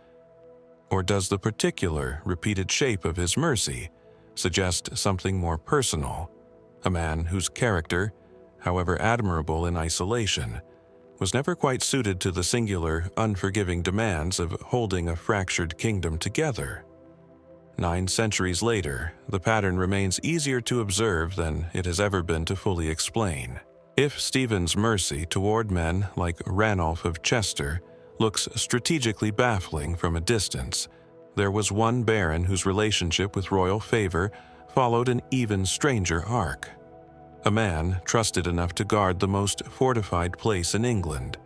Or does the particular, repeated shape of his mercy suggest something more personal, a man whose character, however admirable in isolation, was never quite suited to the singular, unforgiving demands of holding a fractured kingdom together? 9 centuries later, the pattern remains easier to observe than it has ever been to fully explain. If Stephen's mercy toward men like Ranulf of Chester looks strategically baffling from a distance, there was one baron whose relationship with royal favor followed an even stranger arc. A man trusted enough to guard the most fortified place in England,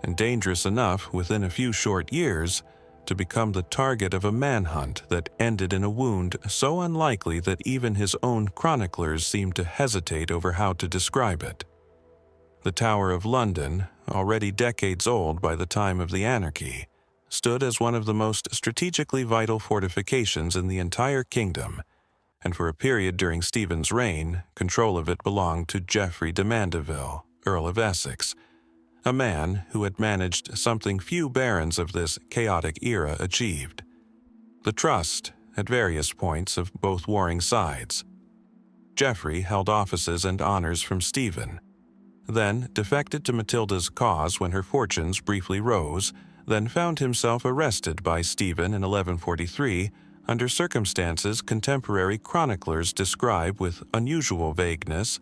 and dangerous enough within a few short years to become the target of a manhunt that ended in a wound so unlikely that even his own chroniclers seemed to hesitate over how to describe it. The Tower of London, already decades old by the time of the anarchy, stood as one of the most strategically vital fortifications in the entire kingdom, and for a period during Stephen's reign, control of it belonged to Geoffrey de Mandeville, Earl of Essex, a man who had managed something few barons of this chaotic era achieved: the trust, at various points of both warring sides. Geoffrey held offices and honors from Stephen, then defected to Matilda's cause when her fortunes briefly rose, then found himself arrested by Stephen in 1143 under circumstances contemporary chroniclers describe with unusual vagueness,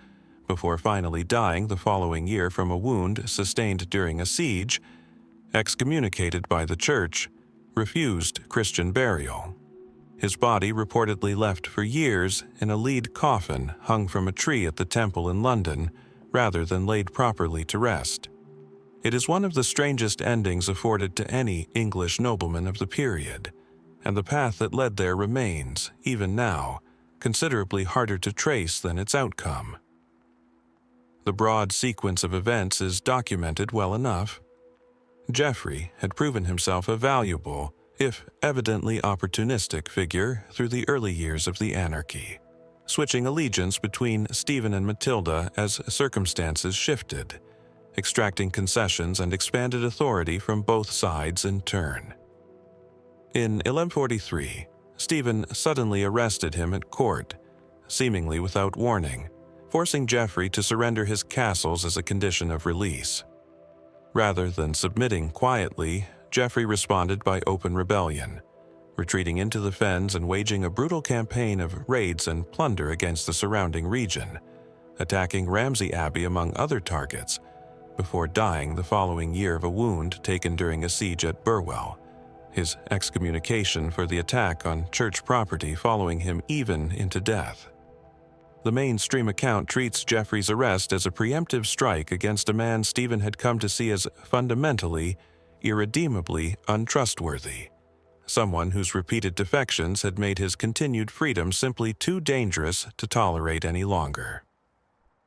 before finally dying the following year from a wound sustained during a siege, excommunicated by the church, refused Christian burial. His body reportedly left for years in a lead coffin hung from a tree at the temple in London, rather than laid properly to rest. It is one of the strangest endings afforded to any English nobleman of the period, and the path that led there remains, even now, considerably harder to trace than its outcome. The broad sequence of events is documented well enough. Geoffrey had proven himself a valuable, if evidently opportunistic, figure through the early years of the anarchy, switching allegiance between Stephen and Matilda as circumstances shifted, extracting concessions and expanded authority from both sides in turn. In 1143, Stephen suddenly arrested him at court, seemingly without warning, forcing Geoffrey to surrender his castles as a condition of release. Rather than submitting quietly, Geoffrey responded by open rebellion, retreating into the fens and waging a brutal campaign of raids and plunder against the surrounding region, attacking Ramsey Abbey among other targets, before dying the following year of a wound taken during a siege at Burwell, his excommunication for the attack on church property following him even into death. The mainstream account treats Geoffrey's arrest as a preemptive strike against a man Stephen had come to see as fundamentally, irredeemably untrustworthy, someone whose repeated defections had made his continued freedom simply too dangerous to tolerate any longer.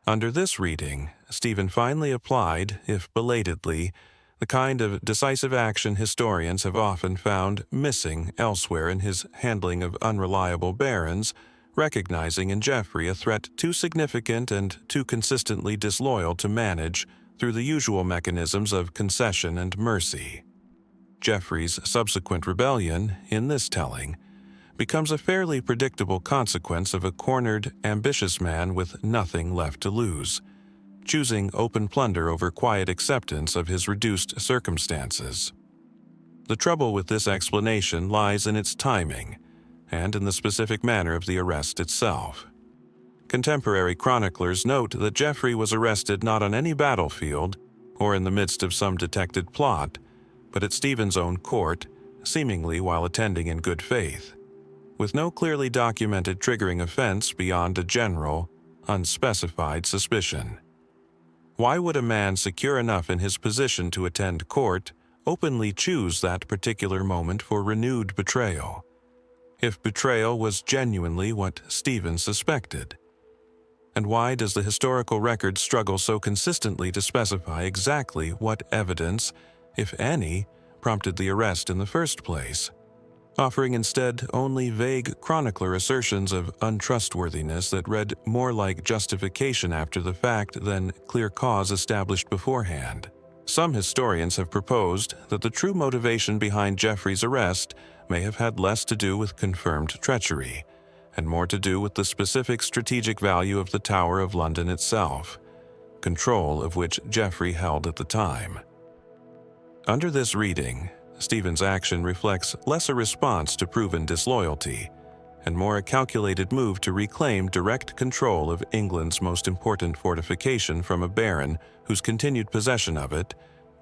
Under this reading, Stephen finally applied, if belatedly, the kind of decisive action historians have often found missing elsewhere in his handling of unreliable barons, recognizing in Geoffrey a threat too significant and too consistently disloyal to manage through the usual mechanisms of concession and mercy. Geoffrey's subsequent rebellion, in this telling, becomes a fairly predictable consequence of a cornered, ambitious man with nothing left to lose, choosing open plunder over quiet acceptance of his reduced circumstances. The trouble with this explanation lies in its timing, and in the specific manner of the arrest itself. Contemporary chroniclers note that Geoffrey was arrested not on any battlefield or in the midst of some detected plot, but at Stephen's own court, seemingly while attending in good faith, with no clearly documented triggering offense beyond a general, unspecified suspicion. Why would a man secure enough in his position to attend court openly choose that particular moment for renewed betrayal, if betrayal was genuinely what Stephen suspected? And why does the historical record struggle so consistently to specify exactly what evidence, if any, prompted the arrest in the first place, offering instead only vague chronicler assertions of untrustworthiness that read more like justification after the fact than clear cause established beforehand? Some historians have proposed that the true motivation behind Geoffrey's arrest may have had less to do with confirmed treachery, and more to do with the specific strategic value of the Tower of London itself, control of which Geoffrey held at the time. Under this reading, Stephen's action reflects less a response to proven disloyalty, and more a calculated move to reclaim direct control of England's most important fortification from a baron whose continued possession of it,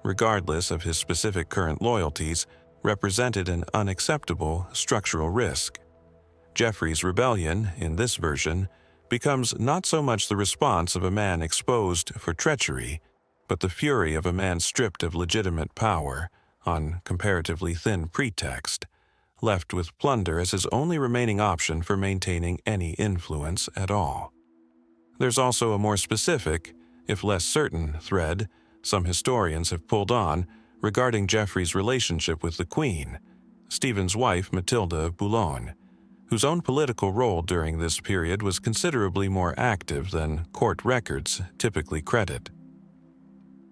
regardless of his specific current loyalties, represented an unacceptable structural risk. Geoffrey's rebellion, in this version, becomes not so much the response of a man exposed for treachery, but the fury of a man stripped of legitimate power, on comparatively thin pretext, left with plunder as his only remaining option for maintaining any influence at all. There's also a more specific, if less certain, thread some historians have pulled on regarding Geoffrey's relationship with the Queen, Stephen's wife Matilda of Boulogne, whose own political role during this period was considerably more active than court records typically credit.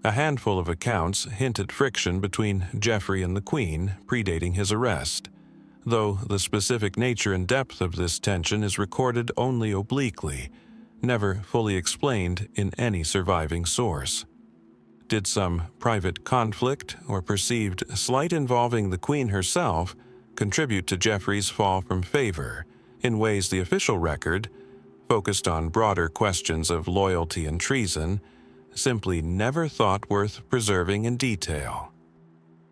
A handful of accounts hint at friction between Geoffrey and the Queen predating his arrest, though the specific nature and depth of this tension is recorded only obliquely, never fully explained in any surviving source. Did some private conflict or perceived slight involving the Queen herself contribute to Geoffrey's fall from favor in ways the official record, focused on broader questions of loyalty and treason, simply never thought worth preserving in detail?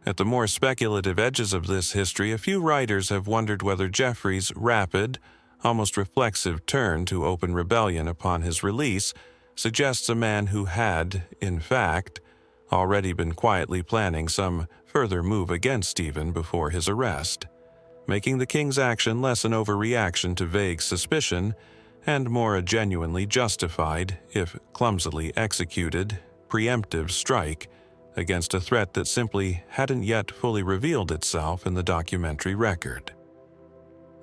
At the more speculative edges of this history, a few writers have wondered whether Geoffrey's rapid, almost reflexive turn to open rebellion upon his release suggests a man who had, in fact, already been quietly planning some further move against Stephen before his arrest, making the king's action less an overreaction to vague suspicion and more a genuinely justified, if clumsily executed, preemptive strike against a threat that simply hadn't yet fully revealed itself in the documentary record.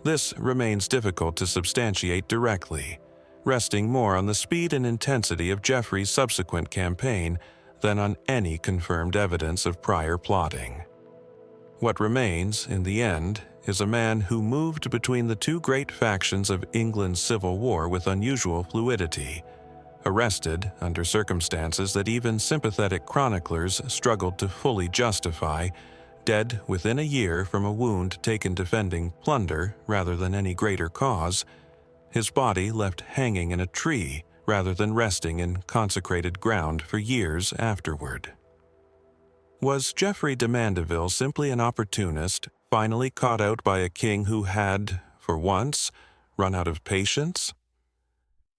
This remains difficult to substantiate directly, resting more on the speed and intensity of Geoffrey's subsequent campaign than on any confirmed evidence of prior plotting. What remains, in the end, is a man who moved between the two great factions of England's civil war with unusual fluidity, arrested under circumstances that even sympathetic chroniclers struggled to fully justify, dead within a year from a wound taken defending plunder rather than any greater cause, his body left hanging in a tree rather than resting in consecrated ground for years afterward. Was Geoffrey de Mandeville simply an opportunist, finally caught out by a king who had, for once, run out of patience?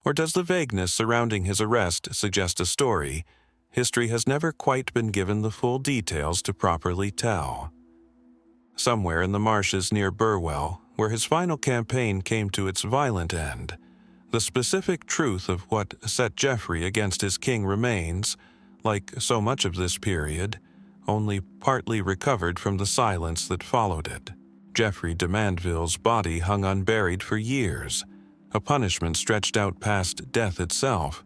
Or does the vagueness surrounding his arrest suggest a story history has never quite been given the full details to properly tell? Somewhere in the marshes near Burwell, where his final campaign came to its violent end, the specific truth of what set Geoffrey against his king remains, like so much of this period, only partly recovered from the silence that followed it. Geoffrey de Mandeville's body hung unburied for years, a punishment stretched out past death itself.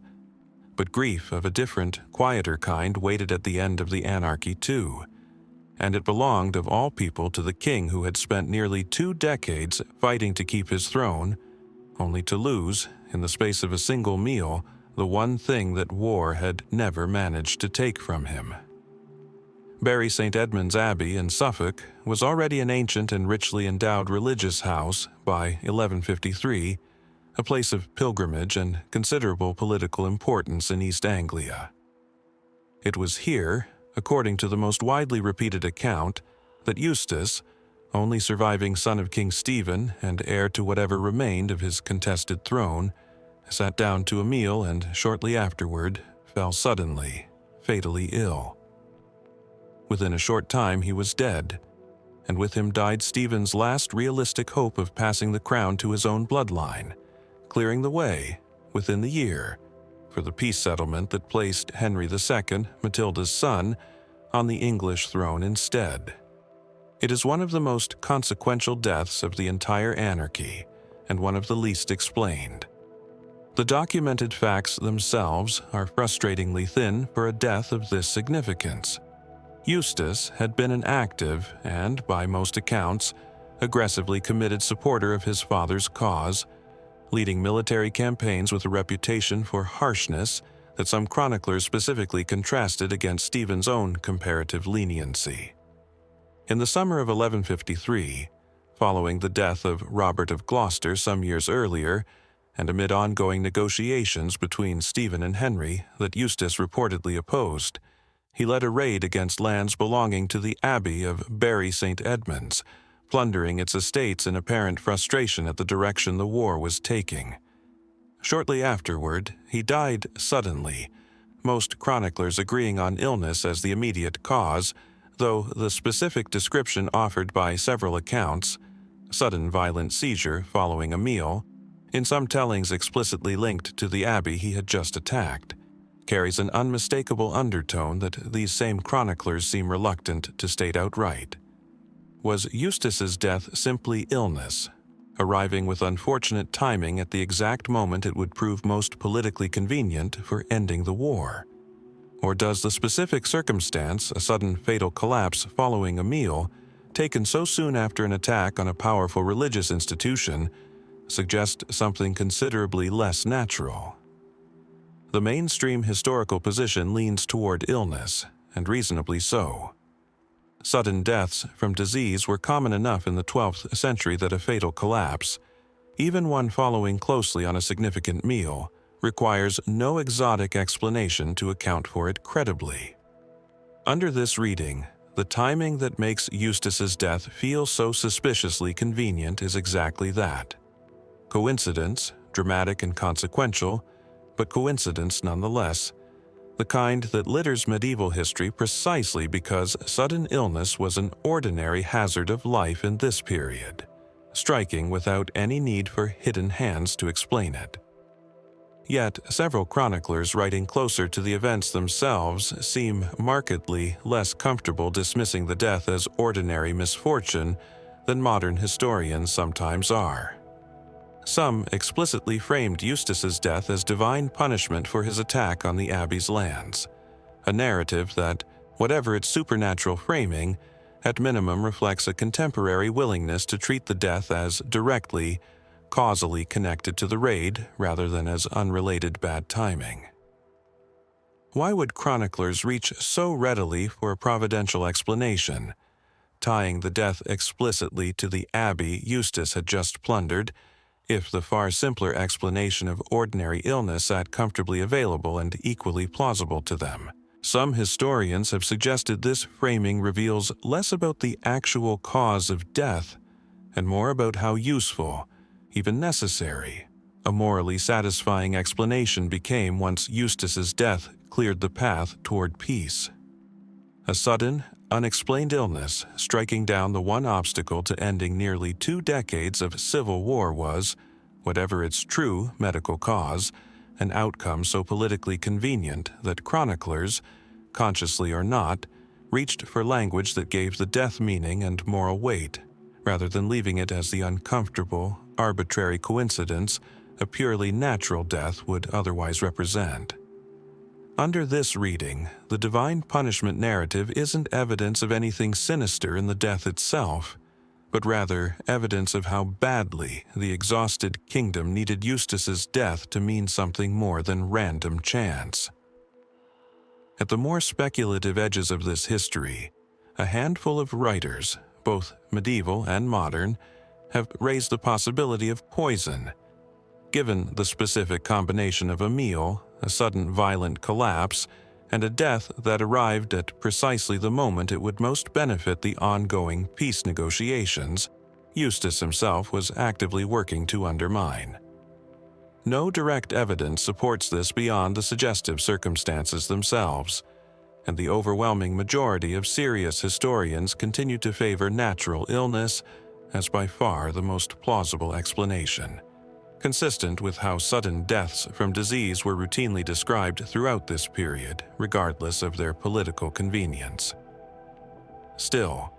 But grief of a different, quieter kind waited at the end of the anarchy too, and it belonged of all people to the king who had spent nearly 2 decades fighting to keep his throne, only to lose, in the space of a single meal, the one thing that war had never managed to take from him. Bury St. Edmund's Abbey in Suffolk was already an ancient and richly endowed religious house by 1153, a place of pilgrimage and considerable political importance in East Anglia. It was here, according to the most widely repeated account, that Eustace, only surviving son of King Stephen and heir to whatever remained of his contested throne, sat down to a meal and shortly afterward fell suddenly, fatally ill. Within a short time he was dead, and with him died Stephen's last realistic hope of passing the crown to his own bloodline, clearing the way, within the year, for the peace settlement that placed Henry II, Matilda's son, on the English throne instead. It is one of the most consequential deaths of the entire anarchy, and one of the least explained. The documented facts themselves are frustratingly thin for a death of this significance. Eustace had been an active and, by most accounts, aggressively committed supporter of his father's cause, leading military campaigns with a reputation for harshness that some chroniclers specifically contrasted against Stephen's own comparative leniency. In the summer of 1153, following the death of Robert of Gloucester some years earlier, and amid ongoing negotiations between Stephen and Henry that Eustace reportedly opposed, he led a raid against lands belonging to the Abbey of Bury St. Edmunds, plundering its estates in apparent frustration at the direction the war was taking. Shortly afterward, he died suddenly, most chroniclers agreeing on illness as the immediate cause, though the specific description offered by several accounts, sudden violent seizure following a meal, in some tellings explicitly linked to the abbey he had just attacked, carries an unmistakable undertone that these same chroniclers seem reluctant to state outright. Was Eustace's death simply illness, arriving with unfortunate timing at the exact moment it would prove most politically convenient for ending the war? Or does the specific circumstance, a sudden fatal collapse following a meal, taken so soon after an attack on a powerful religious institution, suggest something considerably less natural? The mainstream historical position leans toward illness, and reasonably so. Sudden deaths from disease were common enough in the 12th century that a fatal collapse, even one following closely on a significant meal, requires no exotic explanation to account for it credibly. Under this reading, the timing that makes Eustace's death feel so suspiciously convenient is exactly that. Coincidence, dramatic and consequential, but coincidence nonetheless, the kind that litters medieval history precisely because sudden illness was an ordinary hazard of life in this period, striking without any need for hidden hands to explain it. Yet, several chroniclers writing closer to the events themselves seem markedly less comfortable dismissing the death as ordinary misfortune than modern historians sometimes are. Some explicitly framed Eustace's death as divine punishment for his attack on the abbey's lands, a narrative that, whatever its supernatural framing, at minimum reflects a contemporary willingness to treat the death as directly, causally connected to the raid rather than as unrelated bad timing. Why would chroniclers reach so readily for a providential explanation, tying the death explicitly to the abbey Eustace had just plundered, if the far simpler explanation of ordinary illness sat comfortably available and equally plausible to them? Some historians have suggested this framing reveals less about the actual cause of death and more about how useful, even necessary, a morally satisfying explanation became once Eustace's death cleared the path toward peace. A sudden, unexplained illness striking down the one obstacle to ending nearly 2 decades of civil war was, whatever its true medical cause, an outcome so politically convenient that chroniclers, consciously or not, reached for language that gave the death meaning and moral weight, rather than leaving it as the uncomfortable, arbitrary coincidence a purely natural death would otherwise represent. Under this reading, the divine punishment narrative isn't evidence of anything sinister in the death itself, but rather evidence of how badly the exhausted kingdom needed Eustace's death to mean something more than random chance. At the more speculative edges of this history, a handful of writers, both medieval and modern, have raised the possibility of poison. Given the specific combination of a meal, a sudden violent collapse, and a death that arrived at precisely the moment it would most benefit the ongoing peace negotiations Eustace himself was actively working to undermine. No direct evidence supports this beyond the suggestive circumstances themselves, and the overwhelming majority of serious historians continue to favor natural illness as by far the most plausible explanation, consistent with how sudden deaths from disease were routinely described throughout this period, regardless of their political convenience. Still,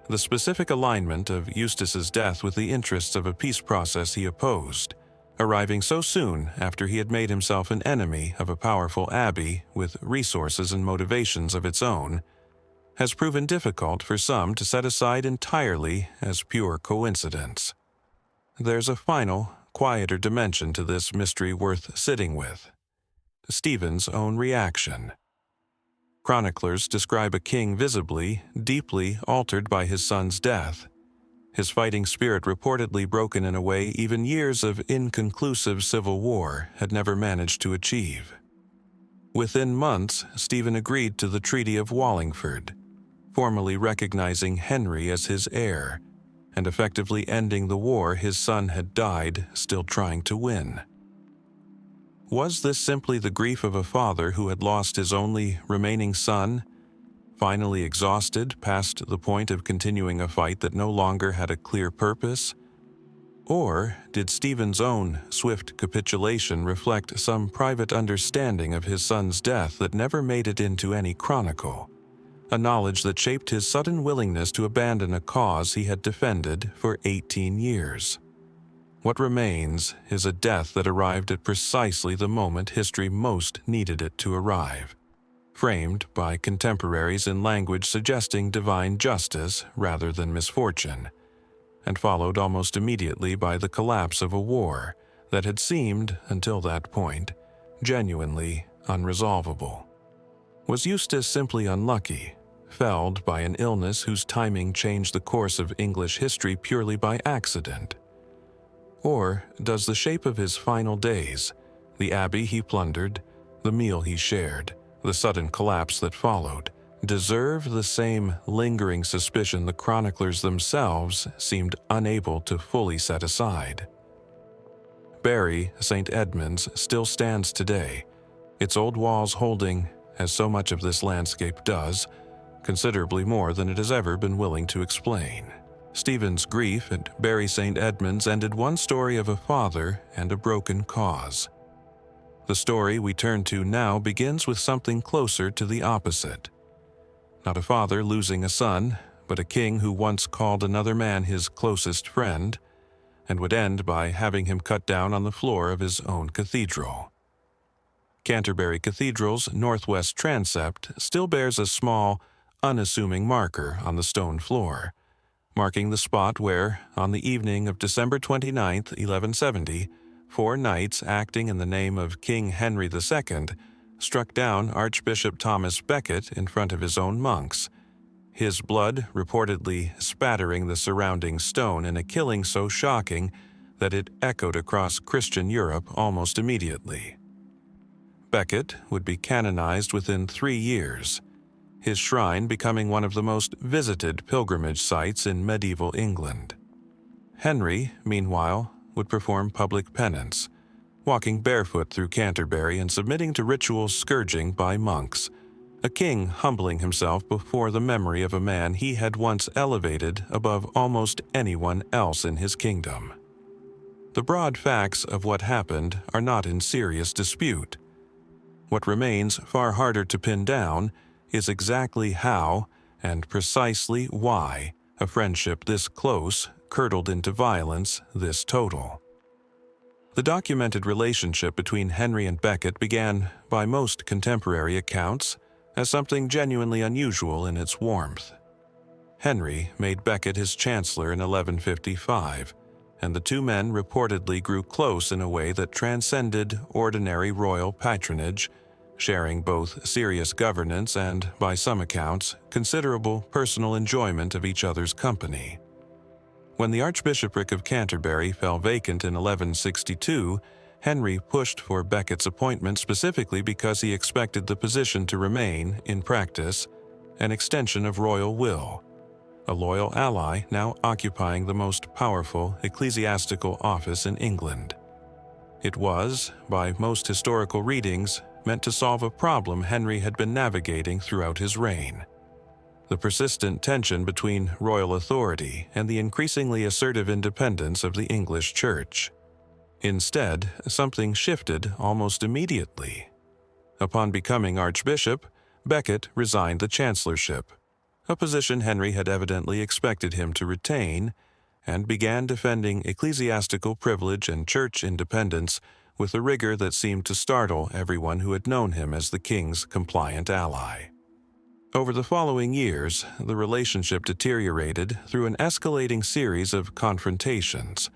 the specific alignment of Eustace's death with the interests of a peace process he opposed, arriving so soon after he had made himself an enemy of a powerful abbey with resources and motivations of its own, has proven difficult for some to set aside entirely as pure coincidence. There's a final, quieter dimension to this mystery worth sitting with: Stephen's own reaction. Chroniclers describe a king visibly, deeply altered by his son's death, his fighting spirit reportedly broken in a way even years of inconclusive civil war had never managed to achieve. Within months, Stephen agreed to the Treaty of Wallingford, formally recognizing Henry as his heir, and effectively ending the war his son had died still trying to win. Was this simply the grief of a father who had lost his only remaining son, finally exhausted past the point of continuing a fight that no longer had a clear purpose? Or did Stephen's own swift capitulation reflect some private understanding of his son's death that never made it into any chronicle, a knowledge that shaped his sudden willingness to abandon a cause he had defended for 18 years? What remains is a death that arrived at precisely the moment history most needed it to arrive, framed by contemporaries in language suggesting divine justice rather than misfortune, and followed almost immediately by the collapse of a war that had seemed, until that point, genuinely unresolvable. Was Eustace simply unlucky, felled by an illness whose timing changed the course of English history purely by accident? Or does the shape of his final days, the abbey he plundered, the meal he shared, the sudden collapse that followed, deserve the same lingering suspicion the chroniclers themselves seemed unable to fully set aside? Bury St. Edmund's still stands today, its old walls holding, as so much of this landscape does, considerably more than it has ever been willing to explain. Stephen's grief at Bury St. Edmund's ended one story of a father and a broken cause. The story we turn to now begins with something closer to the opposite. Not a father losing a son, but a king who once called another man his closest friend, and would end by having him cut down on the floor of his own cathedral. Canterbury Cathedral's northwest transept still bears a small, unassuming marker on the stone floor, marking the spot where, on the evening of December 29, 1170, 4 knights acting in the name of King Henry II struck down Archbishop Thomas Becket in front of his own monks, his blood reportedly spattering the surrounding stone in a killing so shocking that it echoed across Christian Europe almost immediately. Becket would be canonized within 3 years, his shrine becoming one of the most visited pilgrimage sites in medieval England. Henry, meanwhile, would perform public penance, walking barefoot through Canterbury and submitting to ritual scourging by monks, a king humbling himself before the memory of a man he had once elevated above almost anyone else in his kingdom. The broad facts of what happened are not in serious dispute. What remains far harder to pin down is exactly how, and precisely why, a friendship this close curdled into violence this total. The documented relationship between Henry and Becket began, by most contemporary accounts, as something genuinely unusual in its warmth. Henry made Becket his chancellor in 1155, and the two men reportedly grew close in a way that transcended ordinary royal patronage, sharing both serious governance and, by some accounts, considerable personal enjoyment of each other's company. When the Archbishopric of Canterbury fell vacant in 1162, Henry pushed for Becket's appointment specifically because he expected the position to remain, in practice, an extension of royal will, a loyal ally now occupying the most powerful ecclesiastical office in England. It was, by most historical readings, meant to solve a problem Henry had been navigating throughout his reign: the persistent tension between royal authority and the increasingly assertive independence of the English Church. Instead, something shifted almost immediately. Upon becoming Archbishop, Becket resigned the chancellorship, a position Henry had evidently expected him to retain, and began defending ecclesiastical privilege and church independence with a rigor that seemed to startle everyone who had known him as the king's compliant ally. Over the following years, the relationship deteriorated through an escalating series of confrontations,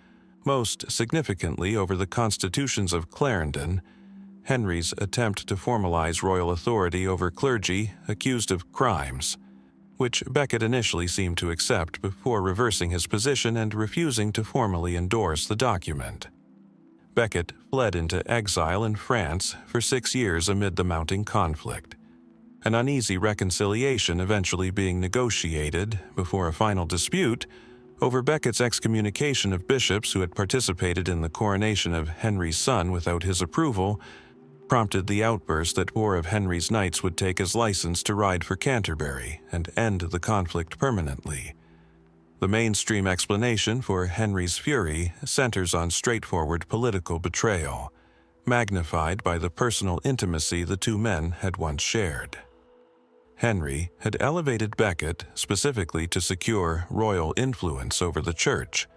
most significantly over the constitutions of Clarendon, Henry's attempt to formalize royal authority over clergy accused of crimes, which Becket initially seemed to accept before reversing his position and refusing to formally endorse the document. Becket fled into exile in France for 6 years amid the mounting conflict, an uneasy reconciliation eventually being negotiated before a final dispute over Becket's excommunication of bishops who had participated in the coronation of Henry's son without his approval prompted the outburst that 4 of Henry's knights would take as license to ride for Canterbury and end the conflict permanently. The mainstream explanation for Henry's fury centers on straightforward political betrayal, magnified by the personal intimacy the two men had once shared. Henry had elevated Becket specifically to secure royal influence over the church,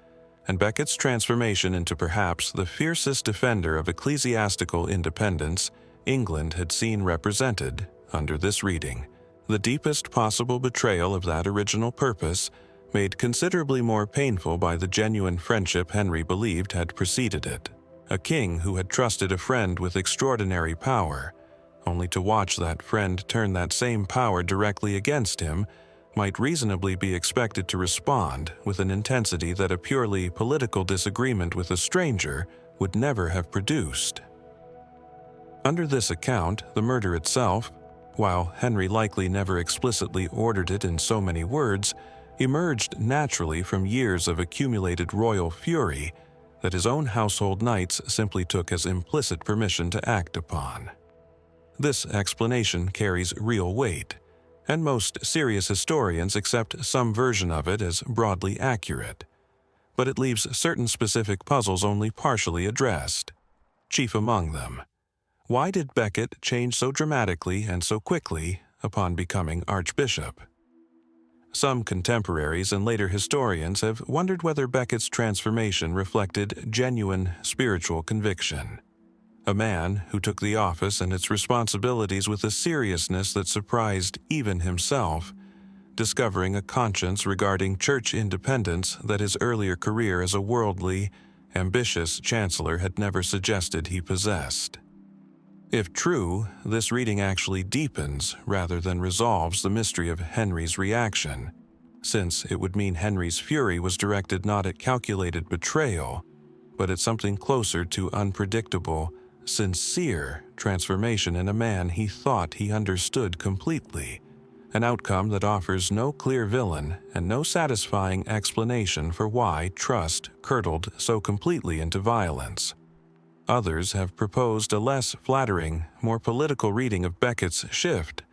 and Becket's transformation into perhaps the fiercest defender of ecclesiastical independence England had seen represented, under this reading, the deepest possible betrayal of that original purpose, made considerably more painful by the genuine friendship Henry believed had preceded it. A king who had trusted a friend with extraordinary power, only to watch that friend turn that same power directly against him, might reasonably be expected to respond with an intensity that a purely political disagreement with a stranger would never have produced. Under this account, the murder itself, while Henry likely never explicitly ordered it in so many words, emerged naturally from years of accumulated royal fury that his own household knights simply took as implicit permission to act upon. This explanation carries real weight, and most serious historians accept some version of it as broadly accurate, but it leaves certain specific puzzles only partially addressed. Chief among them, why did Becket change so dramatically and so quickly upon becoming Archbishop? Some contemporaries and later historians have wondered whether Becket's transformation reflected genuine spiritual conviction. A man who took the office and its responsibilities with a seriousness that surprised even himself, discovering a conscience regarding church independence that his earlier career as a worldly, ambitious chancellor had never suggested he possessed. If true, this reading actually deepens rather than resolves the mystery of Henry's reaction, since it would mean Henry's fury was directed not at calculated betrayal, but at something closer to unpredictable, sincere transformation in a man he thought he understood completely, an outcome that offers no clear villain and no satisfying explanation for why trust curdled so completely into violence. Others have proposed a less flattering, more political reading of Becket's shift,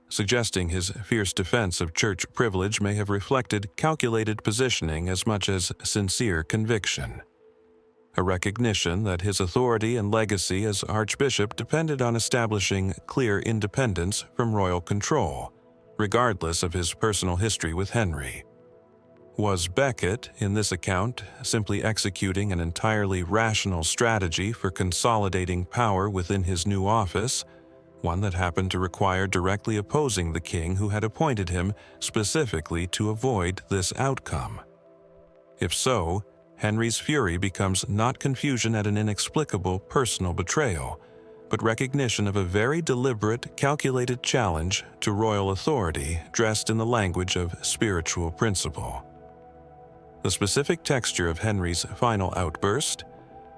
suggesting his fierce defense of church privilege may have reflected calculated positioning as much as sincere conviction. A recognition that his authority and legacy as Archbishop depended on establishing clear independence from royal control, regardless of his personal history with Henry. Was Becket, in this account, simply executing an entirely rational strategy for consolidating power within his new office, one that happened to require directly opposing the king who had appointed him specifically to avoid this outcome? If so, Henry's fury becomes not confusion at an inexplicable personal betrayal, but recognition of a very deliberate, calculated challenge to royal authority dressed in the language of spiritual principle. The specific texture of Henry's final outburst,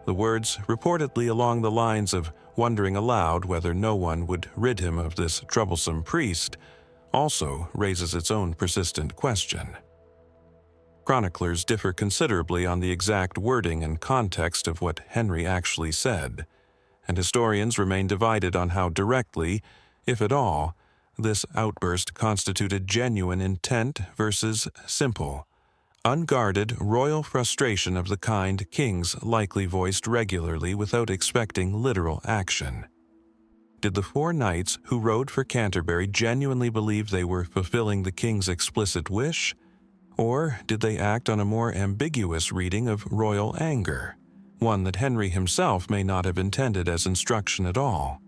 the words reportedly along the lines of wondering aloud whether no one would rid him of this troublesome priest, also raises its own persistent question. Chroniclers differ considerably on the exact wording and context of what Henry actually said, and historians remain divided on how directly, if at all, this outburst constituted genuine intent versus simple, unguarded royal frustration of the kind kings likely voiced regularly without expecting literal action. Did the four knights who rode for Canterbury genuinely believe they were fulfilling the king's explicit wish? Or did they act on a more ambiguous reading of royal anger, one that Henry himself may not have intended as instruction at all?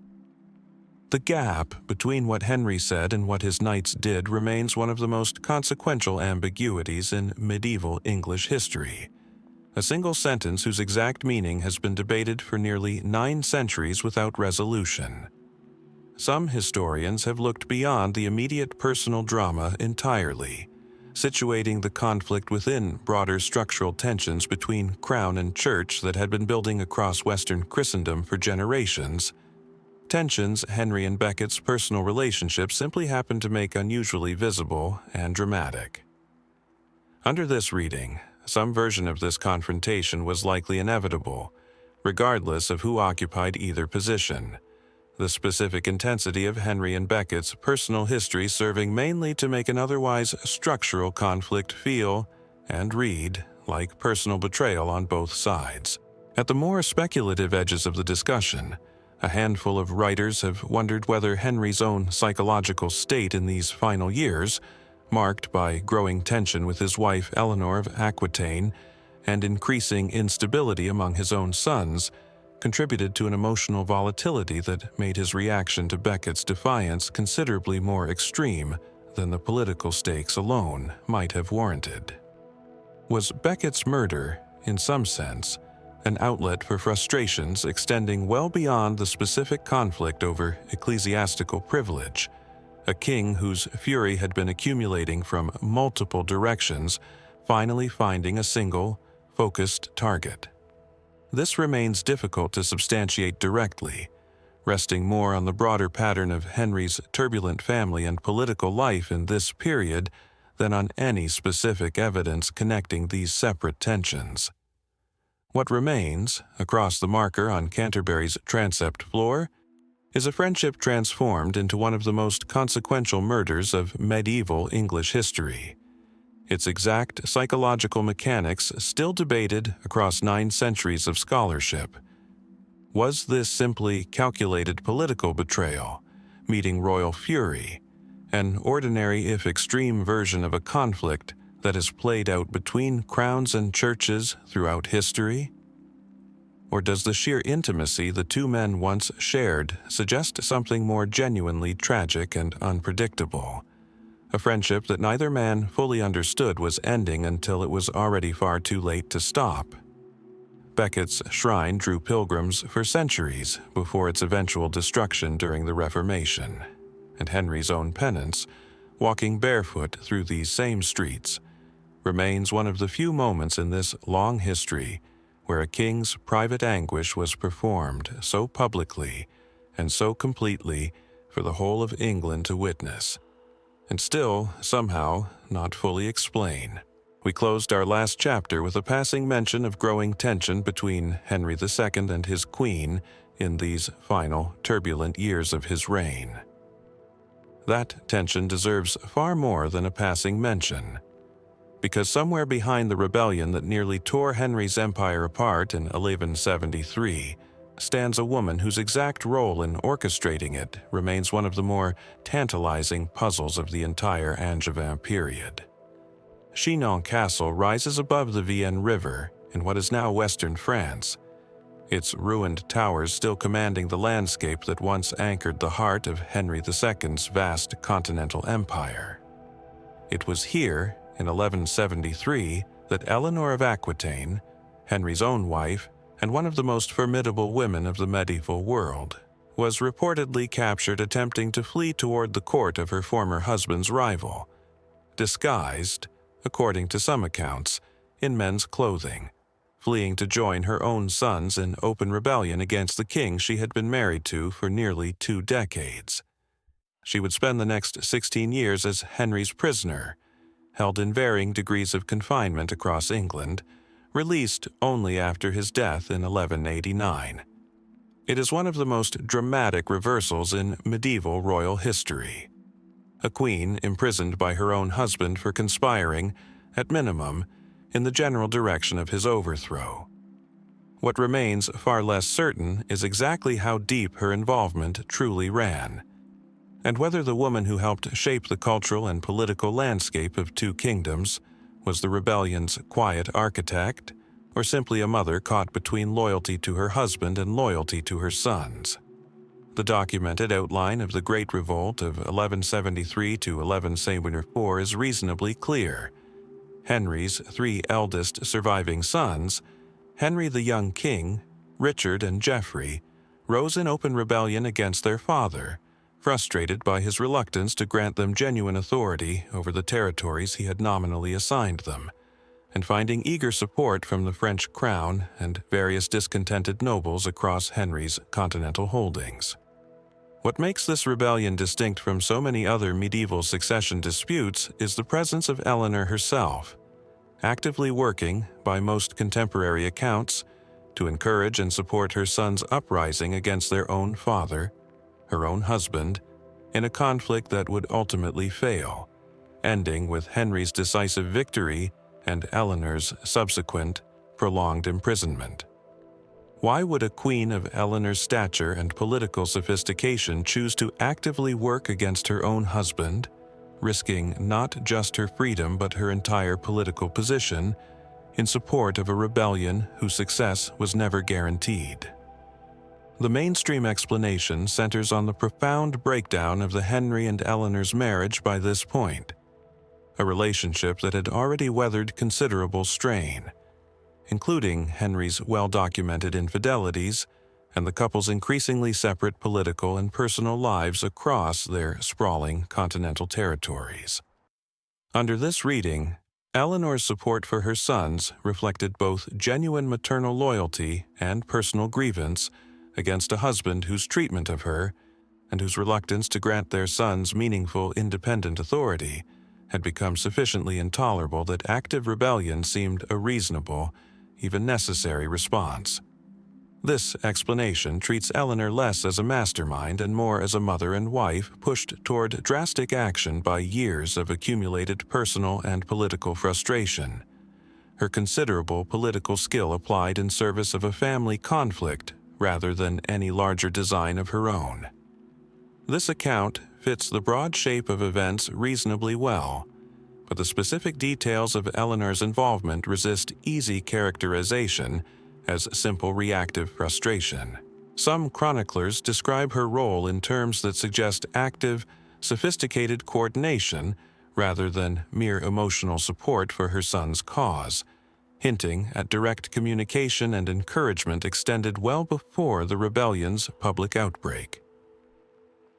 The gap between what Henry said and what his knights did remains one of the most consequential ambiguities in medieval English history. A single sentence whose exact meaning has been debated for nearly 9 centuries without resolution. Some historians have looked beyond the immediate personal drama entirely, situating the conflict within broader structural tensions between crown and church that had been building across Western Christendom for generations. Tensions Henry and Becket's personal relationship simply happened to make unusually visible and dramatic. Under this reading, some version of this confrontation was likely inevitable, regardless of who occupied either position. The specific intensity of Henry and Becket's personal history serving mainly to make an otherwise structural conflict feel and read like personal betrayal on both sides. At the more speculative edges of the discussion, a handful of writers have wondered whether Henry's own psychological state in these final years, marked by growing tension with his wife Eleanor of Aquitaine and increasing instability among his own sons, contributed to an emotional volatility that made his reaction to Becket's defiance considerably more extreme than the political stakes alone might have warranted. Was Becket's murder, in some sense, an outlet for frustrations extending well beyond the specific conflict over ecclesiastical privilege, a king whose fury had been accumulating from multiple directions, finally finding a single, focused target? This remains difficult to substantiate directly, resting more on the broader pattern of Henry's turbulent family and political life in this period than on any specific evidence connecting these separate tensions. What remains, across the marker on Canterbury's transept floor, is a friendship transformed into one of the most consequential murders of medieval English history. Its exact psychological mechanics still debated across 9 centuries of scholarship. Was this simply calculated political betrayal, meeting royal fury, an ordinary if extreme version of a conflict that has played out between crowns and churches throughout history? Or does the sheer intimacy the two men once shared suggest something more genuinely tragic and unpredictable? A friendship that neither man fully understood was ending until it was already far too late to stop. Becket's shrine drew pilgrims for centuries before its eventual destruction during the Reformation, and Henry's own penance, walking barefoot through these same streets, remains one of the few moments in this long history where a king's private anguish was performed so publicly and so completely for the whole of England to witness, and still, somehow, not fully explain. We closed our last chapter with a passing mention of growing tension between Henry II and his queen in these final, turbulent years of his reign. That tension deserves far more than a passing mention, because somewhere behind the rebellion that nearly tore Henry's empire apart in 1173 stands a woman whose exact role in orchestrating it remains one of the more tantalizing puzzles of the entire Angevin period. Chinon Castle rises above the Vienne River in what is now western France, its ruined towers still commanding the landscape that once anchored the heart of Henry II's vast continental empire. It was here, in 1173, that Eleanor of Aquitaine, Henry's own wife, and one of the most formidable women of the medieval world, was reportedly captured attempting to flee toward the court of her former husband's rival, disguised, according to some accounts, in men's clothing, fleeing to join her own sons in open rebellion against the king she had been married to for nearly 2 decades. She would spend the next 16 years as Henry's prisoner, held in varying degrees of confinement across England, released only after his death in 1189. It is one of the most dramatic reversals in medieval royal history. A queen imprisoned by her own husband for conspiring, at minimum, in the general direction of his overthrow. What remains far less certain is exactly how deep her involvement truly ran, and whether the woman who helped shape the cultural and political landscape of two kingdoms was the rebellion's quiet architect, or simply a mother caught between loyalty to her husband and loyalty to her sons. The documented outline of the Great Revolt of 1173 to 1174 is reasonably clear. Henry's three eldest surviving sons, Henry the young king, Richard, and Geoffrey, rose in open rebellion against their father, frustrated by his reluctance to grant them genuine authority over the territories he had nominally assigned them, and finding eager support from the French crown and various discontented nobles across Henry's continental holdings. What makes this rebellion distinct from so many other medieval succession disputes is the presence of Eleanor herself, actively working, by most contemporary accounts, to encourage and support her sons' uprising against their own father, her own husband, in a conflict that would ultimately fail, ending with Henry's decisive victory and Eleanor's subsequent, prolonged imprisonment. Why would a queen of Eleanor's stature and political sophistication choose to actively work against her own husband, risking not just her freedom but her entire political position, in support of a rebellion whose success was never guaranteed? The mainstream explanation centers on the profound breakdown of the Henry and Eleanor's marriage by this point, a relationship that had already weathered considerable strain, including Henry's well-documented infidelities and the couple's increasingly separate political and personal lives across their sprawling continental territories. Under this reading, Eleanor's support for her sons reflected both genuine maternal loyalty and personal grievance against a husband whose treatment of her, and whose reluctance to grant their sons meaningful independent authority, had become sufficiently intolerable that active rebellion seemed a reasonable, even necessary response. This explanation treats Eleanor less as a mastermind and more as a mother and wife pushed toward drastic action by years of accumulated personal and political frustration, her considerable political skill applied in service of a family conflict rather than any larger design of her own. This account fits the broad shape of events reasonably well, but the specific details of Eleanor's involvement resist easy characterization as simple reactive frustration. Some chroniclers describe her role in terms that suggest active, sophisticated coordination rather than mere emotional support for her son's cause, hinting at direct communication and encouragement extended well before the rebellion's public outbreak.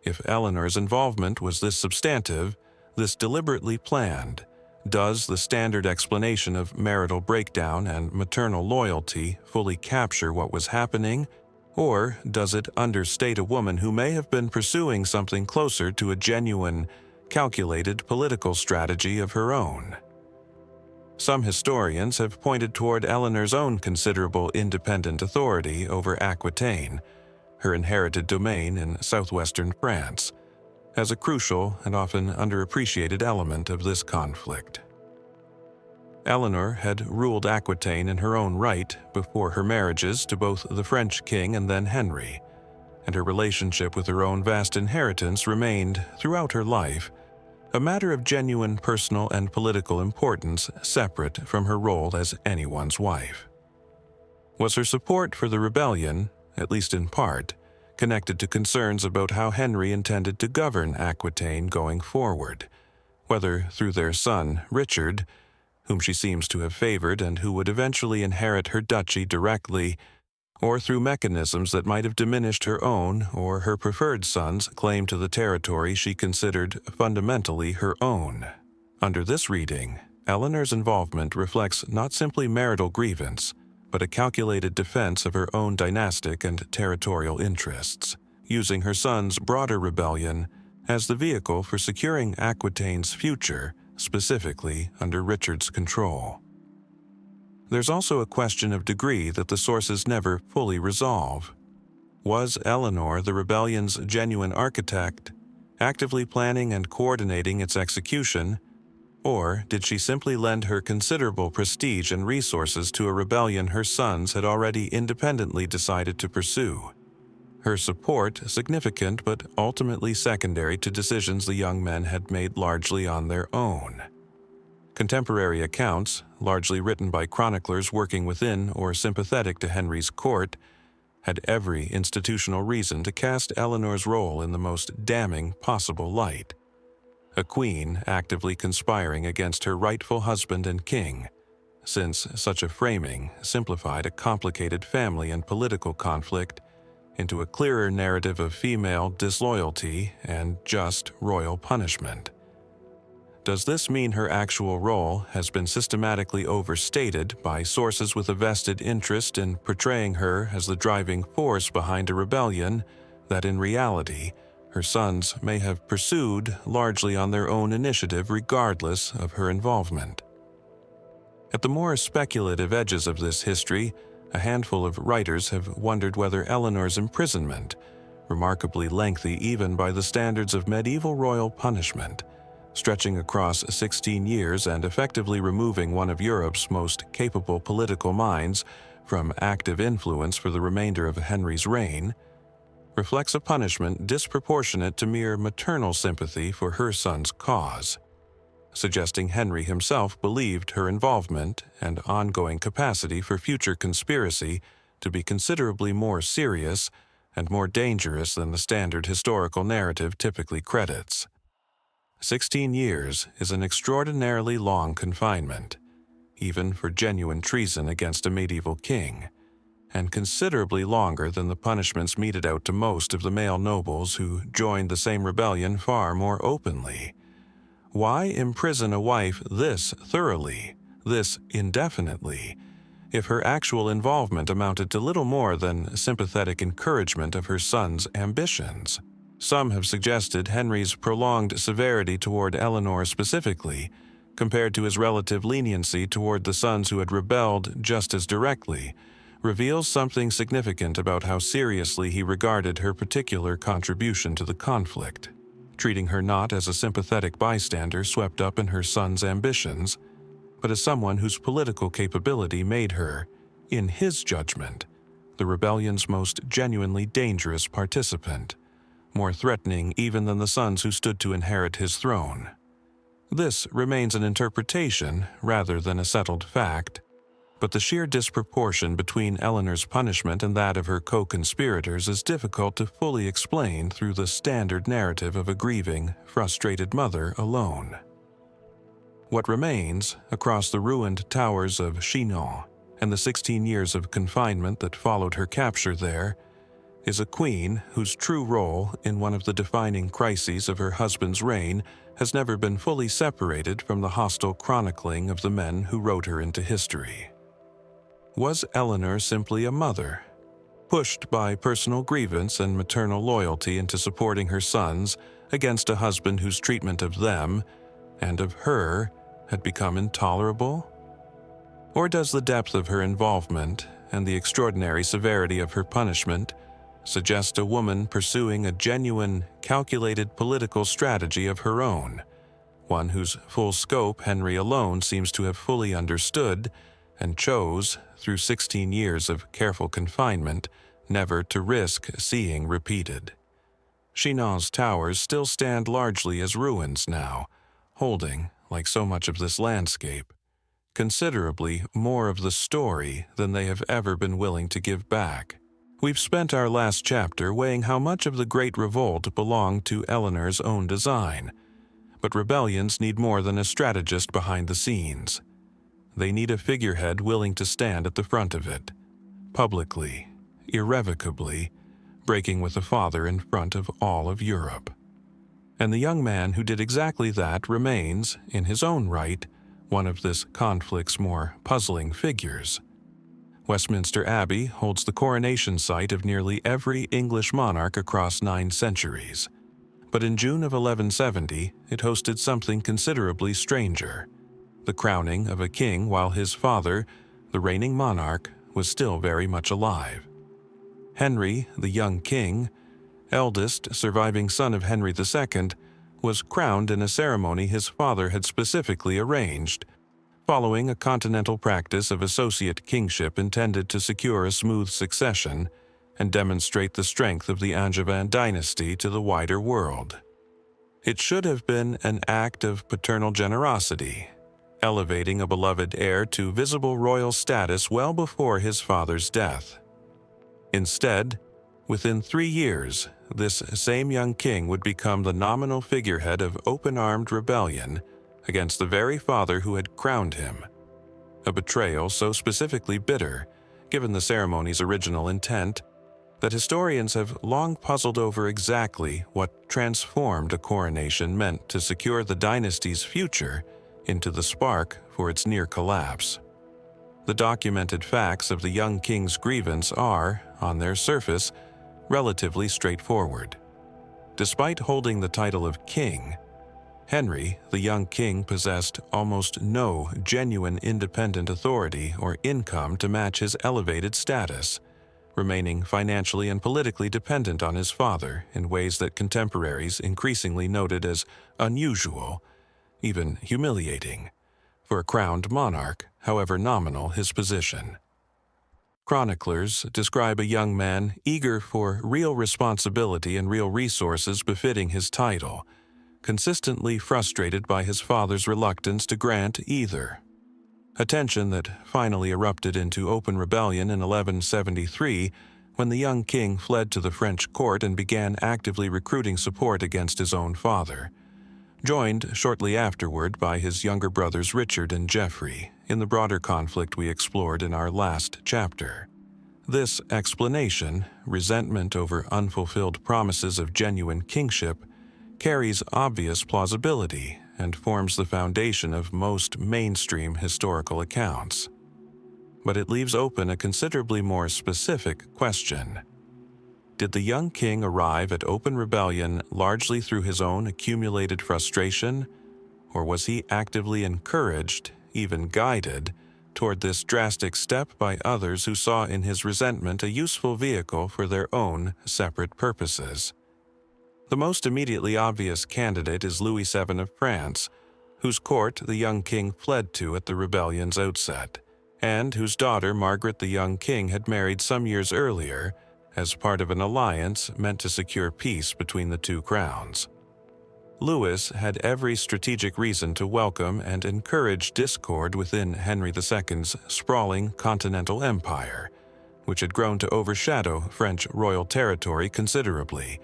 If Eleanor's involvement was this substantive, this deliberately planned, does the standard explanation of marital breakdown and maternal loyalty fully capture what was happening, or does it understate a woman who may have been pursuing something closer to a genuine, calculated political strategy of her own? Some historians have pointed toward Eleanor's own considerable independent authority over Aquitaine, her inherited domain in southwestern France, as a crucial and often underappreciated element of this conflict. Eleanor had ruled Aquitaine in her own right before her marriages to both the French king and then Henry, and her relationship with her own vast inheritance remained, throughout her life, a matter of genuine personal and political importance separate from her role as anyone's wife. Was her support for the rebellion, at least in part, connected to concerns about how Henry intended to govern Aquitaine going forward, whether through their son, Richard, whom she seems to have favored and who would eventually inherit her duchy directly, or through mechanisms that might have diminished her own or her preferred son's claim to the territory she considered fundamentally her own. Under this reading, Eleanor's involvement reflects not simply marital grievance, but a calculated defense of her own dynastic and territorial interests, using her son's broader rebellion as the vehicle for securing Aquitaine's future specifically under Richard's control. There's also a question of degree that the sources never fully resolve. Was Eleanor the rebellion's genuine architect, actively planning and coordinating its execution, or did she simply lend her considerable prestige and resources to a rebellion her sons had already independently decided to pursue? Her support significant but ultimately secondary to decisions the young men had made largely on their own. Contemporary accounts, largely written by chroniclers working within or sympathetic to Henry's court, had every institutional reason to cast Eleanor's role in the most damning possible light. A queen actively conspiring against her rightful husband and king, since such a framing simplified a complicated family and political conflict into a clearer narrative of female disloyalty and just royal punishment. Does this mean her actual role has been systematically overstated by sources with a vested interest in portraying her as the driving force behind a rebellion that in reality her sons may have pursued largely on their own initiative regardless of her involvement? At the more speculative edges of this history, a handful of writers have wondered whether Eleanor's imprisonment, remarkably lengthy even by the standards of medieval royal punishment, stretching across 16 years and effectively removing one of Europe's most capable political minds from active influence for the remainder of Henry's reign, reflects a punishment disproportionate to mere maternal sympathy for her son's cause, suggesting Henry himself believed her involvement and ongoing capacity for future conspiracy to be considerably more serious and more dangerous than the standard historical narrative typically credits. 16 years is an extraordinarily long confinement, even for genuine treason against a medieval king, and considerably longer than the punishments meted out to most of the male nobles who joined the same rebellion far more openly. Why imprison a wife this thoroughly, this indefinitely, if her actual involvement amounted to little more than sympathetic encouragement of her son's ambitions? Some have suggested Henry's prolonged severity toward Eleanor specifically, compared to his relative leniency toward the sons who had rebelled just as directly, reveals something significant about how seriously he regarded her particular contribution to the conflict, treating her not as a sympathetic bystander swept up in her son's ambitions, but as someone whose political capability made her, in his judgment, the rebellion's most genuinely dangerous participant, more threatening even than the sons who stood to inherit his throne. This remains an interpretation rather than a settled fact, but the sheer disproportion between Eleanor's punishment and that of her co-conspirators is difficult to fully explain through the standard narrative of a grieving, frustrated mother alone. What remains, across the ruined towers of Chinon and the 16 years of confinement that followed her capture there, is a queen whose true role in one of the defining crises of her husband's reign has never been fully separated from the hostile chronicling of the men who wrote her into history. Was Eleanor simply a mother, pushed by personal grievance and maternal loyalty into supporting her sons against a husband whose treatment of them, and of her, had become intolerable? Or does the depth of her involvement and the extraordinary severity of her punishment suggest a woman pursuing a genuine, calculated political strategy of her own, one whose full scope Henry alone seems to have fully understood and chose, through 16 years of careful confinement, never to risk seeing repeated? Chinon's towers still stand largely as ruins now, holding, like so much of this landscape, considerably more of the story than they have ever been willing to give back. We've spent our last chapter weighing how much of the Great Revolt belonged to Eleanor's own design, but rebellions need more than a strategist behind the scenes. They need a figurehead willing to stand at the front of it, publicly, irrevocably, breaking with the father in front of all of Europe. And the young man who did exactly that remains, in his own right, one of this conflict's more puzzling figures. Westminster Abbey holds the coronation site of nearly every English monarch across 9 centuries, But in June of 1170, it hosted something considerably stranger: the crowning of a king while his father, the reigning monarch, was still very much alive. Henry, the young king, eldest surviving son of Henry II, was crowned in a ceremony his father had specifically arranged, following a continental practice of associate kingship intended to secure a smooth succession and demonstrate the strength of the Angevin dynasty to the wider world. It should have been an act of paternal generosity, elevating a beloved heir to visible royal status well before his father's death. Instead, within 3 years, this same young king would become the nominal figurehead of open-armed rebellion against the very father who had crowned him. A betrayal so specifically bitter, given the ceremony's original intent, that historians have long puzzled over exactly what transformed a coronation meant to secure the dynasty's future into the spark for its near collapse. The documented facts of the young king's grievance are, on their surface, relatively straightforward. Despite holding the title of king, Henry, the young king, possessed almost no genuine independent authority or income to match his elevated status, remaining financially and politically dependent on his father in ways that contemporaries increasingly noted as unusual, even humiliating, for a crowned monarch, however nominal his position. Chroniclers describe a young man eager for real responsibility and real resources befitting his title, consistently frustrated by his father's reluctance to grant either. A tension that finally erupted into open rebellion in 1173 when the young king fled to the French court and began actively recruiting support against his own father, joined shortly afterward by his younger brothers Richard and Geoffrey in the broader conflict we explored in our last chapter. This explanation, resentment over unfulfilled promises of genuine kingship, carries obvious plausibility and forms the foundation of most mainstream historical accounts. But it leaves open a considerably more specific question. Did the young king arrive at open rebellion largely through his own accumulated frustration, or was he actively encouraged, even guided, toward this drastic step by others who saw in his resentment a useful vehicle for their own separate purposes? The most immediately obvious candidate is Louis VII of France, whose court the young king fled to at the rebellion's outset, and whose daughter Margaret the young king had married some years earlier as part of an alliance meant to secure peace between the two crowns. Louis had every strategic reason to welcome and encourage discord within Henry II's sprawling continental empire, which had grown to overshadow French royal territory considerably,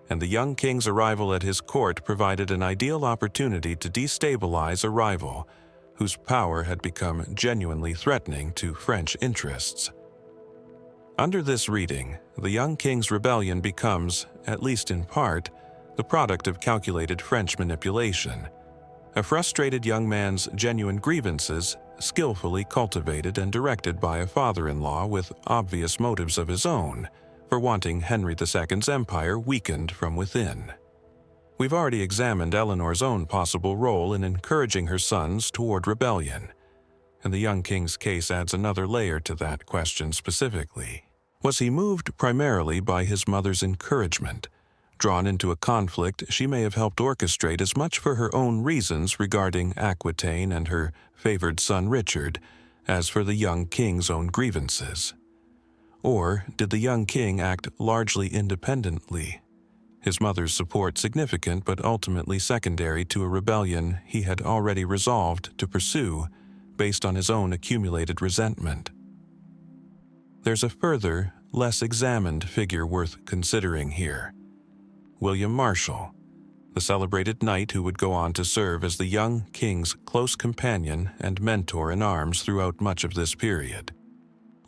and the young king's arrival at his court provided an ideal opportunity to destabilize a rival whose power had become genuinely threatening to French interests. Under this reading, the young king's rebellion becomes, at least in part, the product of calculated French manipulation, a frustrated young man's genuine grievances skillfully cultivated and directed by a father-in-law with obvious motives of his own for wanting Henry II's empire weakened from within. We've already examined Eleanor's own possible role in encouraging her sons toward rebellion, and the young king's case adds another layer to that question specifically. Was he moved primarily by his mother's encouragement, drawn into a conflict she may have helped orchestrate as much for her own reasons regarding Aquitaine and her favored son Richard, as for the young king's own grievances? Or did the young king act largely independently, his mother's support significant but ultimately secondary to a rebellion he had already resolved to pursue based on his own accumulated resentment? There's a further, less examined figure worth considering here: William Marshal, the celebrated knight who would go on to serve as the young king's close companion and mentor in arms throughout much of this period,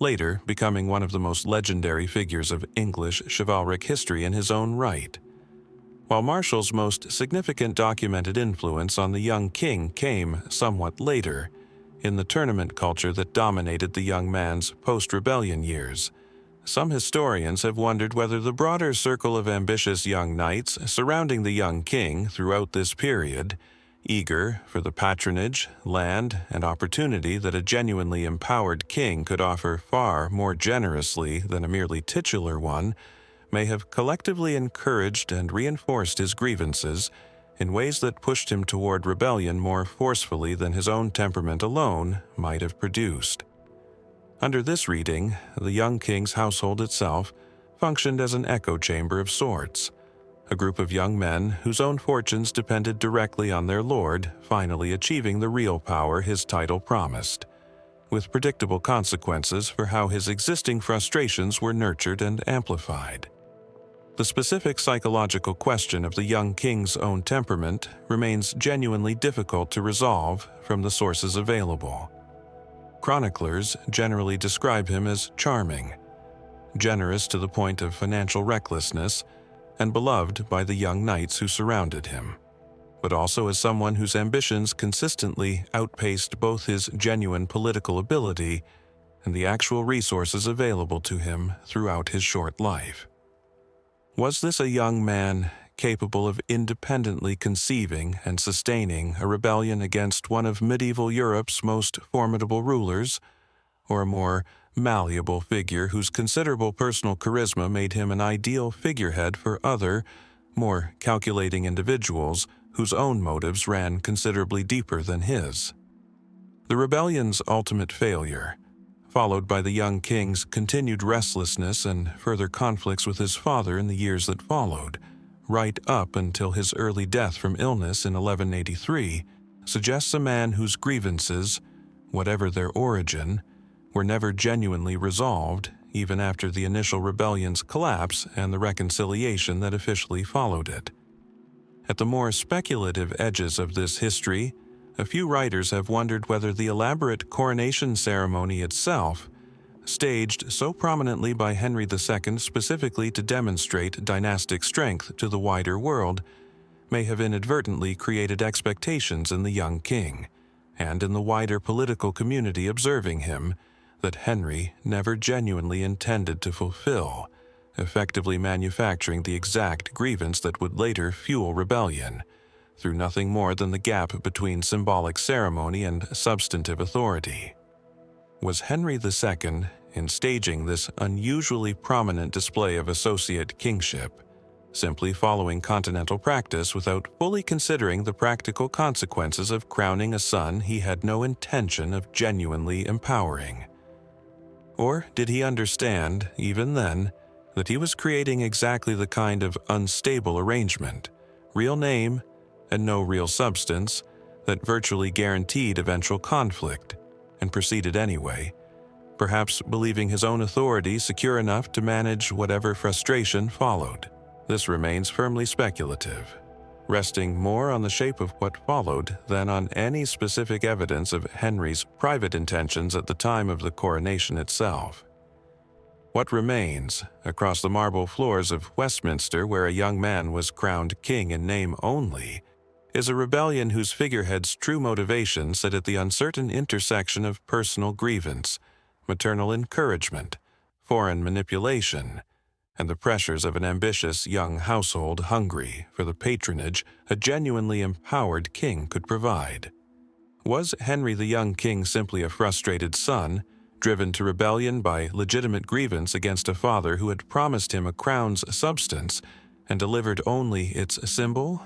later becoming one of the most legendary figures of English chivalric history in his own right. While Marshal's most significant documented influence on the young king came somewhat later, in the tournament culture that dominated the young man's post-rebellion years, some historians have wondered whether the broader circle of ambitious young knights surrounding the young king throughout this period, eager for the patronage, land, and opportunity that a genuinely empowered king could offer far more generously than a merely titular one, may have collectively encouraged and reinforced his grievances in ways that pushed him toward rebellion more forcefully than his own temperament alone might have produced. Under this reading, the young king's household itself functioned as an echo chamber of sorts, a group of young men whose own fortunes depended directly on their lord finally achieving the real power his title promised, with predictable consequences for how his existing frustrations were nurtured and amplified. The specific psychological question of the young king's own temperament remains genuinely difficult to resolve from the sources available. Chroniclers generally describe him as charming, generous to the point of financial recklessness, and beloved by the young knights who surrounded him, but also as someone whose ambitions consistently outpaced both his genuine political ability and the actual resources available to him throughout his short life. Was this a young man capable of independently conceiving and sustaining a rebellion against one of medieval Europe's most formidable rulers, or a more malleable figure whose considerable personal charisma made him an ideal figurehead for other, more calculating individuals whose own motives ran considerably deeper than his? The rebellion's ultimate failure, followed by the young king's continued restlessness and further conflicts with his father in the years that followed, right up until his early death from illness in 1183, suggests a man whose grievances, whatever their origin, were never genuinely resolved even after the initial rebellion's collapse and the reconciliation that officially followed it. At the more speculative edges of this history, a few writers have wondered whether the elaborate coronation ceremony itself, staged so prominently by Henry II specifically to demonstrate dynastic strength to the wider world, may have inadvertently created expectations in the young king, and in the wider political community observing him, that Henry never genuinely intended to fulfill, effectively manufacturing the exact grievance that would later fuel rebellion, through nothing more than the gap between symbolic ceremony and substantive authority. Was Henry II, in staging this unusually prominent display of associate kingship, simply following continental practice without fully considering the practical consequences of crowning a son he had no intention of genuinely empowering? Or did he understand, even then, that he was creating exactly the kind of unstable arrangement, real name and no real substance, that virtually guaranteed eventual conflict, and proceeded anyway, perhaps believing his own authority secure enough to manage whatever frustration followed? This remains firmly speculative, resting more on the shape of what followed than on any specific evidence of Henry's private intentions at the time of the coronation itself. What remains, across the marble floors of Westminster where a young man was crowned king in name only, is a rebellion whose figurehead's true motivation sit at the uncertain intersection of personal grievance, maternal encouragement, foreign manipulation, and the pressures of an ambitious young household hungry for the patronage a genuinely empowered king could provide. Was Henry the young king simply a frustrated son, driven to rebellion by legitimate grievance against a father who had promised him a crown's substance and delivered only its symbol?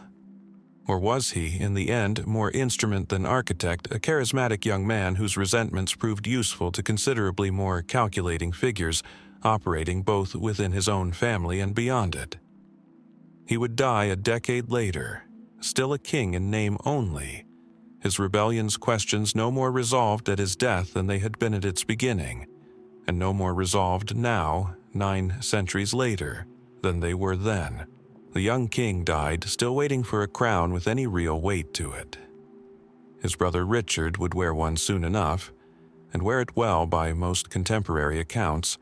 Or was he, in the end, more instrument than architect, a charismatic young man whose resentments proved useful to considerably more calculating figures operating both within his own family and beyond it? He would die a decade later, still a king in name only, his rebellion's questions no more resolved at his death than they had been at its beginning, and no more resolved now, 9 centuries later, than they were then. The young king died still waiting for a crown with any real weight to it. His brother Richard would wear one soon enough, and wear it well by most contemporary accounts,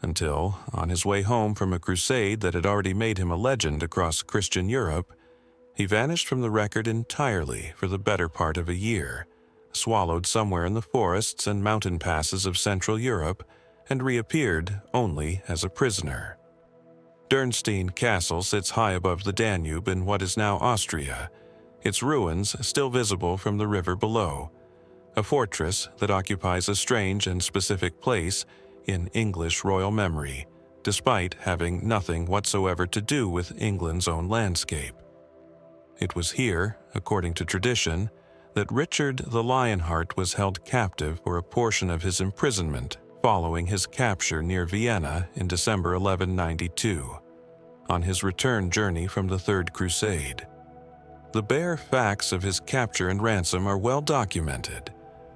until, on his way home from a crusade that had already made him a legend across Christian Europe, he vanished from the record entirely for the better part of a year, swallowed somewhere in the forests and mountain passes of Central Europe, and reappeared only as a prisoner. Dürnstein Castle sits high above the Danube in what is now Austria, its ruins still visible from the river below, a fortress that occupies a strange and specific place in English royal memory, despite having nothing whatsoever to do with England's own landscape. It was here, according to tradition, that Richard the Lionheart was held captive for a portion of his imprisonment following his capture near Vienna in December 1192, on his return journey from the Third Crusade. The bare facts of his capture and ransom are well documented,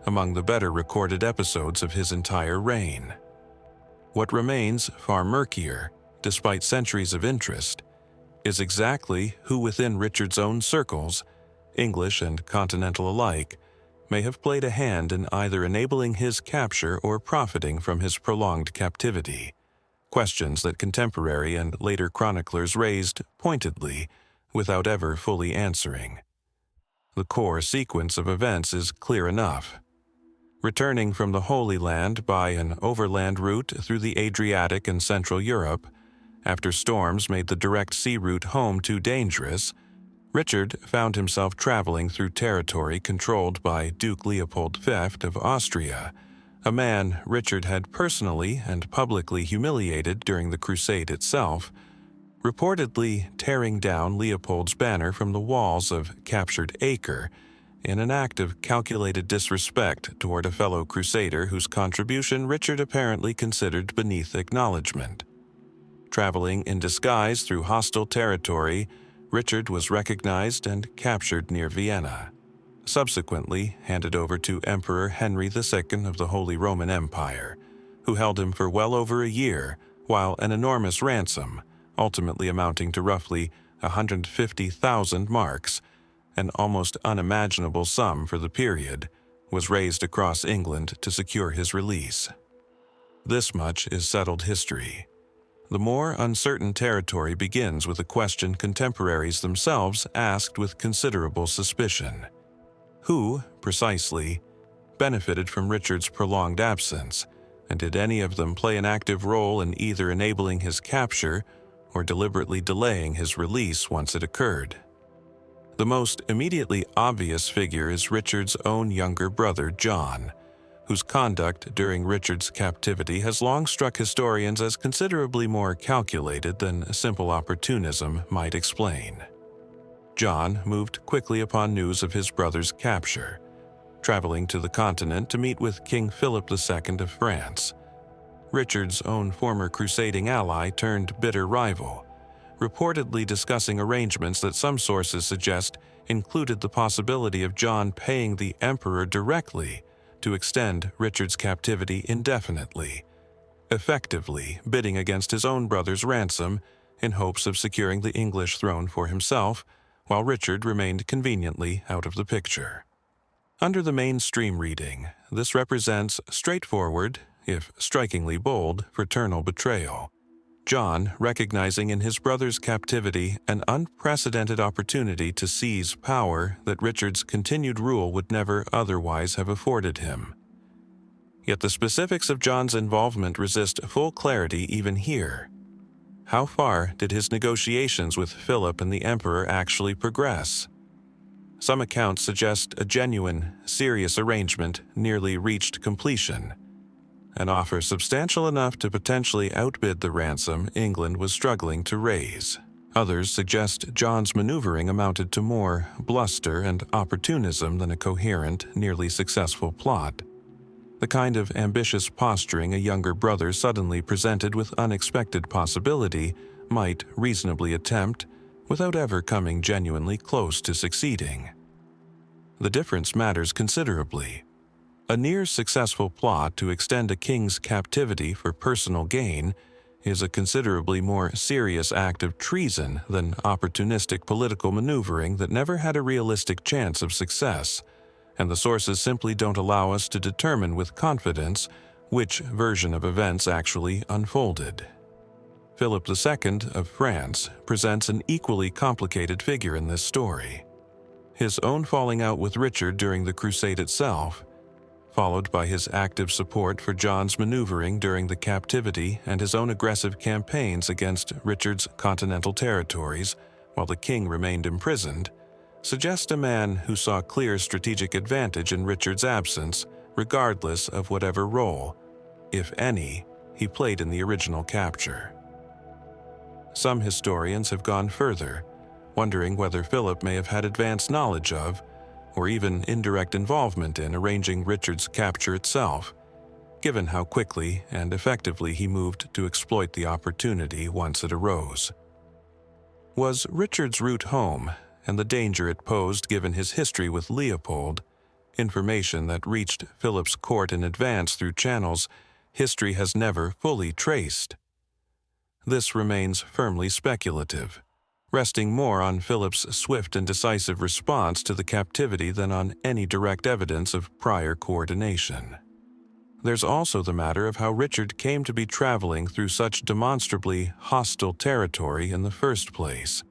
among the better recorded episodes of his entire reign. What remains far murkier, despite centuries of interest, is exactly who within Richard's own circles, English and continental alike, may have played a hand in either enabling his capture or profiting from his prolonged captivity, questions that contemporary and later chroniclers raised pointedly without ever fully answering. The core sequence of events is clear enough. Returning from the Holy Land by an overland route through the Adriatic and Central Europe, after storms made the direct sea route home too dangerous, Richard found himself traveling through territory controlled by Duke Leopold V of Austria, a man Richard had personally and publicly humiliated during the crusade itself, reportedly tearing down Leopold's banner from the walls of captured Acre in an act of calculated disrespect toward a fellow crusader whose contribution Richard apparently considered beneath acknowledgement. Traveling in disguise through hostile territory, Richard was recognized and captured near Vienna, subsequently handed over to Emperor Henry II of the Holy Roman Empire, who held him for well over a year, while an enormous ransom, ultimately amounting to roughly 150,000 marks, an almost unimaginable sum for the period, was raised across England to secure his release. This much is settled history. The more uncertain territory begins with a question contemporaries themselves asked with considerable suspicion. Who, precisely, benefited from Richard's prolonged absence, and did any of them play an active role in either enabling his capture or deliberately delaying his release once it occurred? The most immediately obvious figure is Richard's own younger brother, John, whose conduct during Richard's captivity has long struck historians as considerably more calculated than simple opportunism might explain. John moved quickly upon news of his brother's capture, traveling to the continent to meet with King Philip II of France, Richard's own former crusading ally turned bitter rival, reportedly discussing arrangements that some sources suggest included the possibility of John paying the emperor directly to extend Richard's captivity indefinitely, effectively bidding against his own brother's ransom in hopes of securing the English throne for himself, while Richard remained conveniently out of the picture. Under the mainstream reading, this represents straightforward, if strikingly bold, fraternal betrayal. John, recognizing in his brother's captivity an unprecedented opportunity to seize power that Richard's continued rule would never otherwise have afforded him. Yet the specifics of John's involvement resist full clarity even here. How far did his negotiations with Philip and the Emperor actually progress? Some accounts suggest a genuine, serious arrangement nearly reached completion, an offer substantial enough to potentially outbid the ransom England was struggling to raise. Others suggest John's maneuvering amounted to more bluster and opportunism than a coherent, nearly successful plot. The kind of ambitious posturing a younger brother suddenly presented with unexpected possibility might reasonably attempt without ever coming genuinely close to succeeding. The difference matters considerably. A near-successful plot to extend a king's captivity for personal gain is a considerably more serious act of treason than opportunistic political maneuvering that never had a realistic chance of success, and the sources simply don't allow us to determine with confidence which version of events actually unfolded. Philip II of France presents an equally complicated figure in this story. His own falling out with Richard during the crusade itself, followed by his active support for John's maneuvering during the Captivity and his own aggressive campaigns against Richard's continental territories while the king remained imprisoned, suggest a man who saw clear strategic advantage in Richard's absence, regardless of whatever role, if any, he played in the original capture. Some historians have gone further, wondering whether Philip may have had advanced knowledge of, or even indirect involvement in arranging Richard's capture itself, given how quickly and effectively he moved to exploit the opportunity once it arose. Was Richard's route home, and the danger it posed given his history with Leopold, information that reached Philip's court in advance through channels history has never fully traced? This remains firmly speculative, resting more on Philip's swift and decisive response to the Captivity than on any direct evidence of prior coordination. There's also the matter of how Richard came to be traveling through such demonstrably hostile territory in the first place,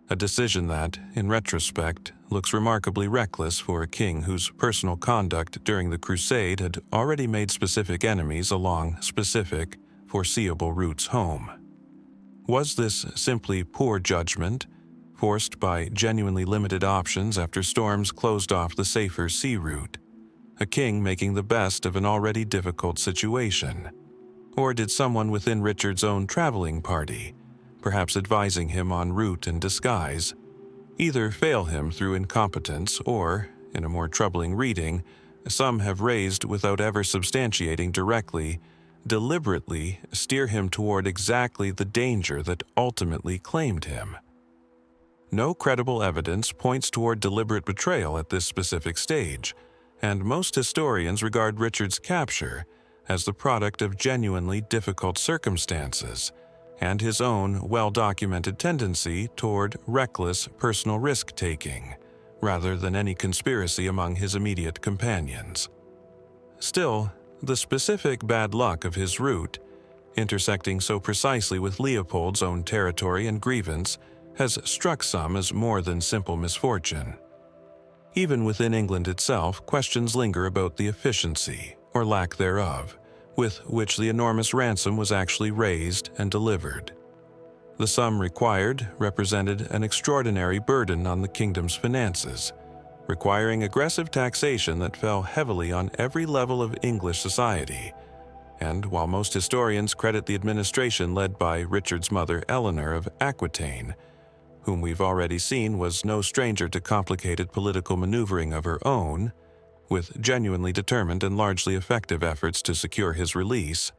a decision that, in retrospect, looks remarkably reckless for a king whose personal conduct during the Crusade had already made specific enemies along specific, foreseeable routes home. Was this simply poor judgment, forced by genuinely limited options after storms closed off the safer sea route, a king making the best of an already difficult situation? Or did someone within Richard's own traveling party, perhaps advising him on route and disguise, either fail him through incompetence or, in a more troubling reading, some have raised without ever substantiating directly, deliberately steer him toward exactly the danger that ultimately claimed him? No credible evidence points toward deliberate betrayal at this specific stage, and most historians regard Richard's capture as the product of genuinely difficult circumstances and his own well-documented tendency toward reckless personal risk-taking, rather than any conspiracy among his immediate companions. Still, the specific bad luck of his route, intersecting so precisely with Leopold's own territory and grievance, has struck some as more than simple misfortune. Even within England itself, questions linger about the efficiency, or lack thereof, with which the enormous ransom was actually raised and delivered. The sum required represented an extraordinary burden on the kingdom's finances, requiring aggressive taxation that fell heavily on every level of English society. And while most historians credit the administration led by Richard's mother Eleanor of Aquitaine, whom we've already seen was no stranger to complicated political maneuvering of her own, with genuinely determined and largely effective efforts to secure his release,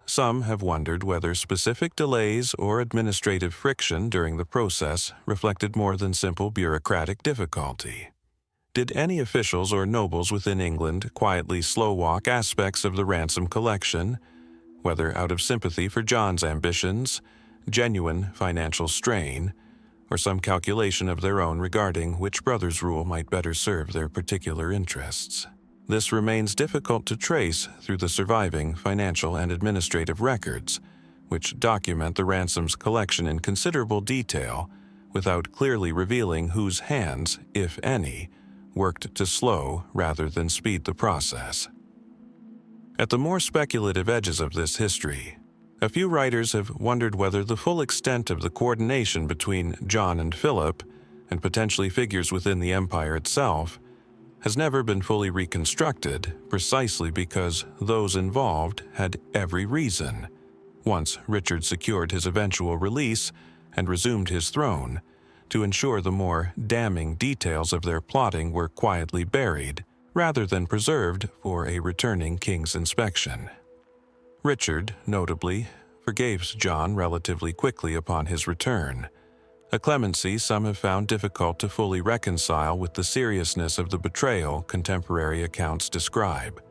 some have wondered whether specific delays or administrative friction during the process reflected more than simple bureaucratic difficulty. Did any officials or nobles within England quietly slow-walk aspects of the ransom collection, whether out of sympathy for John's ambitions, genuine financial strain, or some calculation of their own regarding which brother's rule might better serve their particular interests? This remains difficult to trace through the surviving financial and administrative records, which document the ransom's collection in considerable detail, without clearly revealing whose hands, if any, worked to slow rather than speed the process. At the more speculative edges of this history, a few writers have wondered whether the full extent of the coordination between John and Philip, and potentially figures within the empire itself, has never been fully reconstructed precisely because those involved had every reason, once Richard secured his eventual release and resumed his throne, to ensure the more damning details of their plotting were quietly buried, rather than preserved for a returning king's inspection. Richard, notably, forgave John relatively quickly upon his return, a clemency some have found difficult to fully reconcile with the seriousness of the betrayal contemporary accounts describe,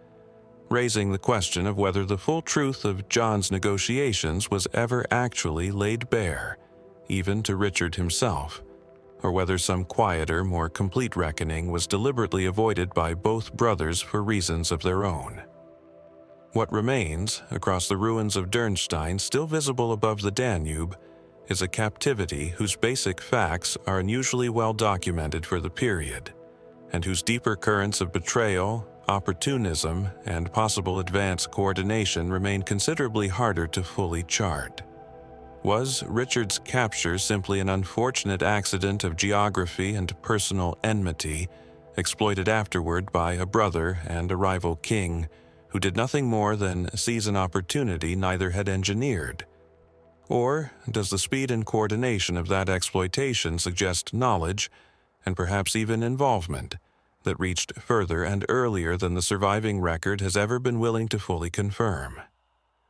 raising the question of whether the full truth of John's negotiations was ever actually laid bare, even to Richard himself, or whether some quieter, more complete reckoning was deliberately avoided by both brothers for reasons of their own. What remains, across the ruins of Dürnstein still visible above the Danube, is a captivity whose basic facts are unusually well documented for the period, and whose deeper currents of betrayal, opportunism and possible advance coordination remain considerably harder to fully chart. Was Richard's capture simply an unfortunate accident of geography and personal enmity, exploited afterward by a brother and a rival king who did nothing more than seize an opportunity neither had engineered? Or does the speed and coordination of that exploitation suggest knowledge, and perhaps even involvement, that reached further and earlier than the surviving record has ever been willing to fully confirm?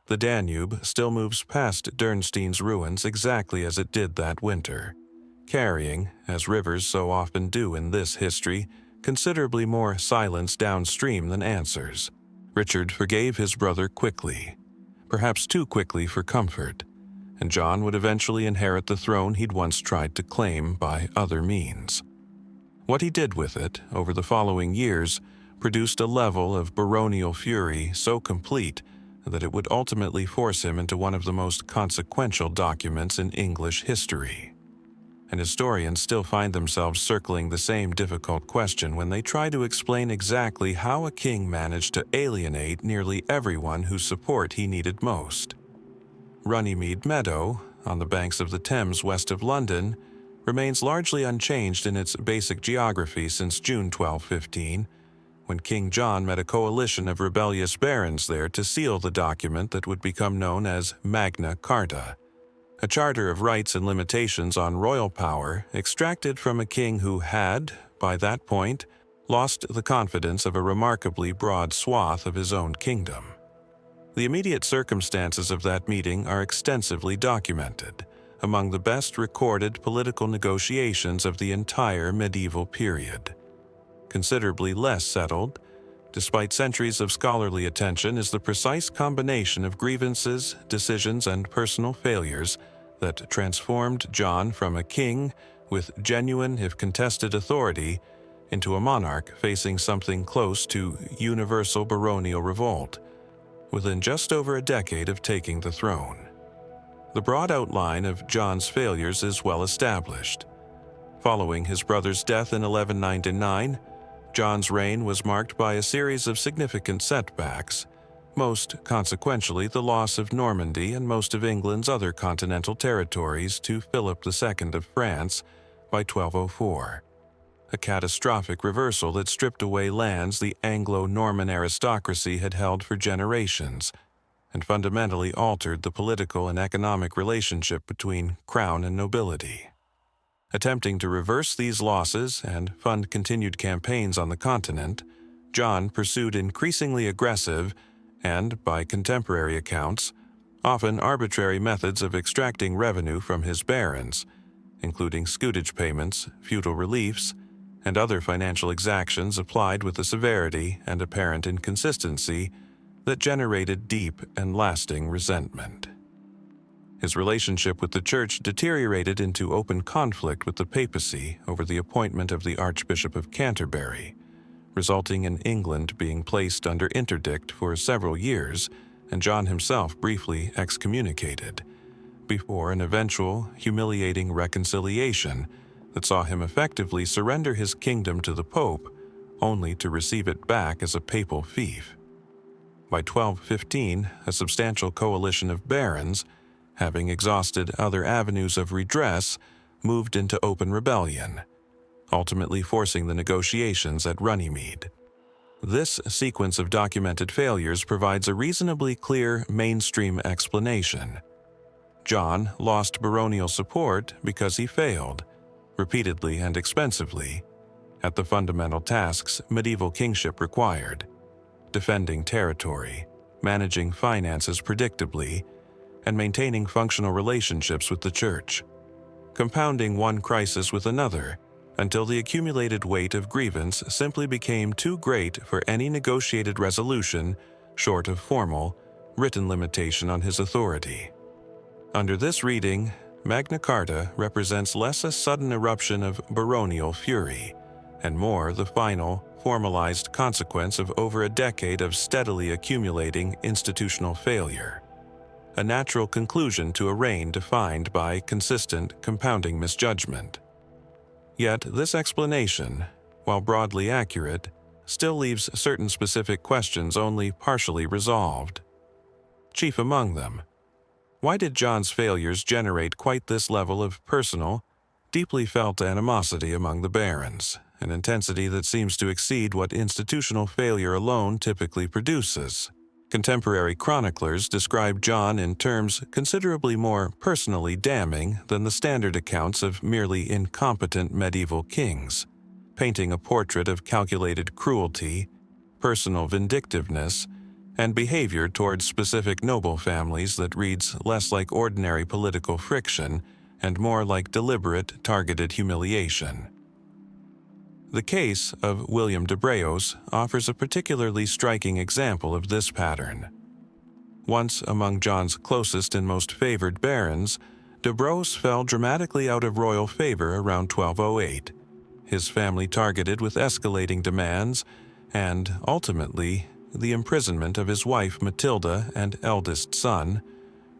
The Danube still moves past Dürnstein's ruins exactly as it did that winter, carrying, as rivers so often do in this history, considerably more silence downstream than answers. Richard forgave his brother quickly, perhaps too quickly for comfort, and John would eventually inherit the throne he'd once tried to claim by other means. What he did with it over the following years produced a level of baronial fury so complete that it would ultimately force him into one of the most consequential documents in English history. And historians still find themselves circling the same difficult question when they try to explain exactly how a king managed to alienate nearly everyone whose support he needed most. Runnymede Meadow, on the banks of the Thames west of London, remains largely unchanged in its basic geography since June 1215, when King John met a coalition of rebellious barons there to seal the document that would become known as Magna Carta, a charter of rights and limitations on royal power extracted from a king who had, by that point, lost the confidence of a remarkably broad swath of his own kingdom. The immediate circumstances of that meeting are extensively documented, among the best recorded political negotiations of the entire medieval period. Considerably less settled, despite centuries of scholarly attention, is the precise combination of grievances, decisions, and personal failures that transformed John from a king with genuine, if contested, authority into a monarch facing something close to universal baronial revolt, within just over a decade of taking the throne. The broad outline of John's failures is well established. Following his brother's death in 1199, John's reign was marked by a series of significant setbacks, most consequentially the loss of Normandy and most of England's other continental territories to Philip II of France by 1204, a catastrophic reversal that stripped away lands the Anglo-Norman aristocracy had held for generations and fundamentally altered the political and economic relationship between crown and nobility. Attempting to reverse these losses and fund continued campaigns on the continent, John pursued increasingly aggressive and, by contemporary accounts, often arbitrary methods of extracting revenue from his barons, including scutage payments, feudal reliefs, and other financial exactions applied with a severity and apparent inconsistency that generated deep and lasting resentment. His relationship with the Church deteriorated into open conflict with the papacy over the appointment of the Archbishop of Canterbury, resulting in England being placed under interdict for several years and John himself briefly excommunicated, before an eventual, humiliating reconciliation that saw him effectively surrender his kingdom to the Pope, only to receive it back as a papal fief. By 1215, a substantial coalition of barons, having exhausted other avenues of redress, moved into open rebellion, ultimately forcing the negotiations at Runnymede. This sequence of documented failures provides a reasonably clear mainstream explanation. John lost baronial support because he failed, repeatedly and expensively, at the fundamental tasks medieval kingship required: defending territory, managing finances predictably, and maintaining functional relationships with the Church, compounding one crisis with another until the accumulated weight of grievance simply became too great for any negotiated resolution short of formal, written limitation on his authority. Under this reading, Magna Carta represents less a sudden eruption of baronial fury, and more the final, formalized consequence of over a decade of steadily accumulating institutional failure, a natural conclusion to a reign defined by consistent, compounding misjudgment. Yet this explanation, while broadly accurate, still leaves certain specific questions only partially resolved. Chief among them, why did John's failures generate quite this level of personal, deeply felt animosity among the barons, an intensity that seems to exceed what institutional failure alone typically produces? Contemporary chroniclers describe John in terms considerably more personally damning than the standard accounts of merely incompetent medieval kings, painting a portrait of calculated cruelty, personal vindictiveness, and behavior towards specific noble families that reads less like ordinary political friction and more like deliberate, targeted humiliation. The case of William de Breos offers a particularly striking example of this pattern. Once among John's closest and most favored barons, de Breos fell dramatically out of royal favor around 1208, his family targeted with escalating demands, and, ultimately, the imprisonment of his wife Matilda and eldest son,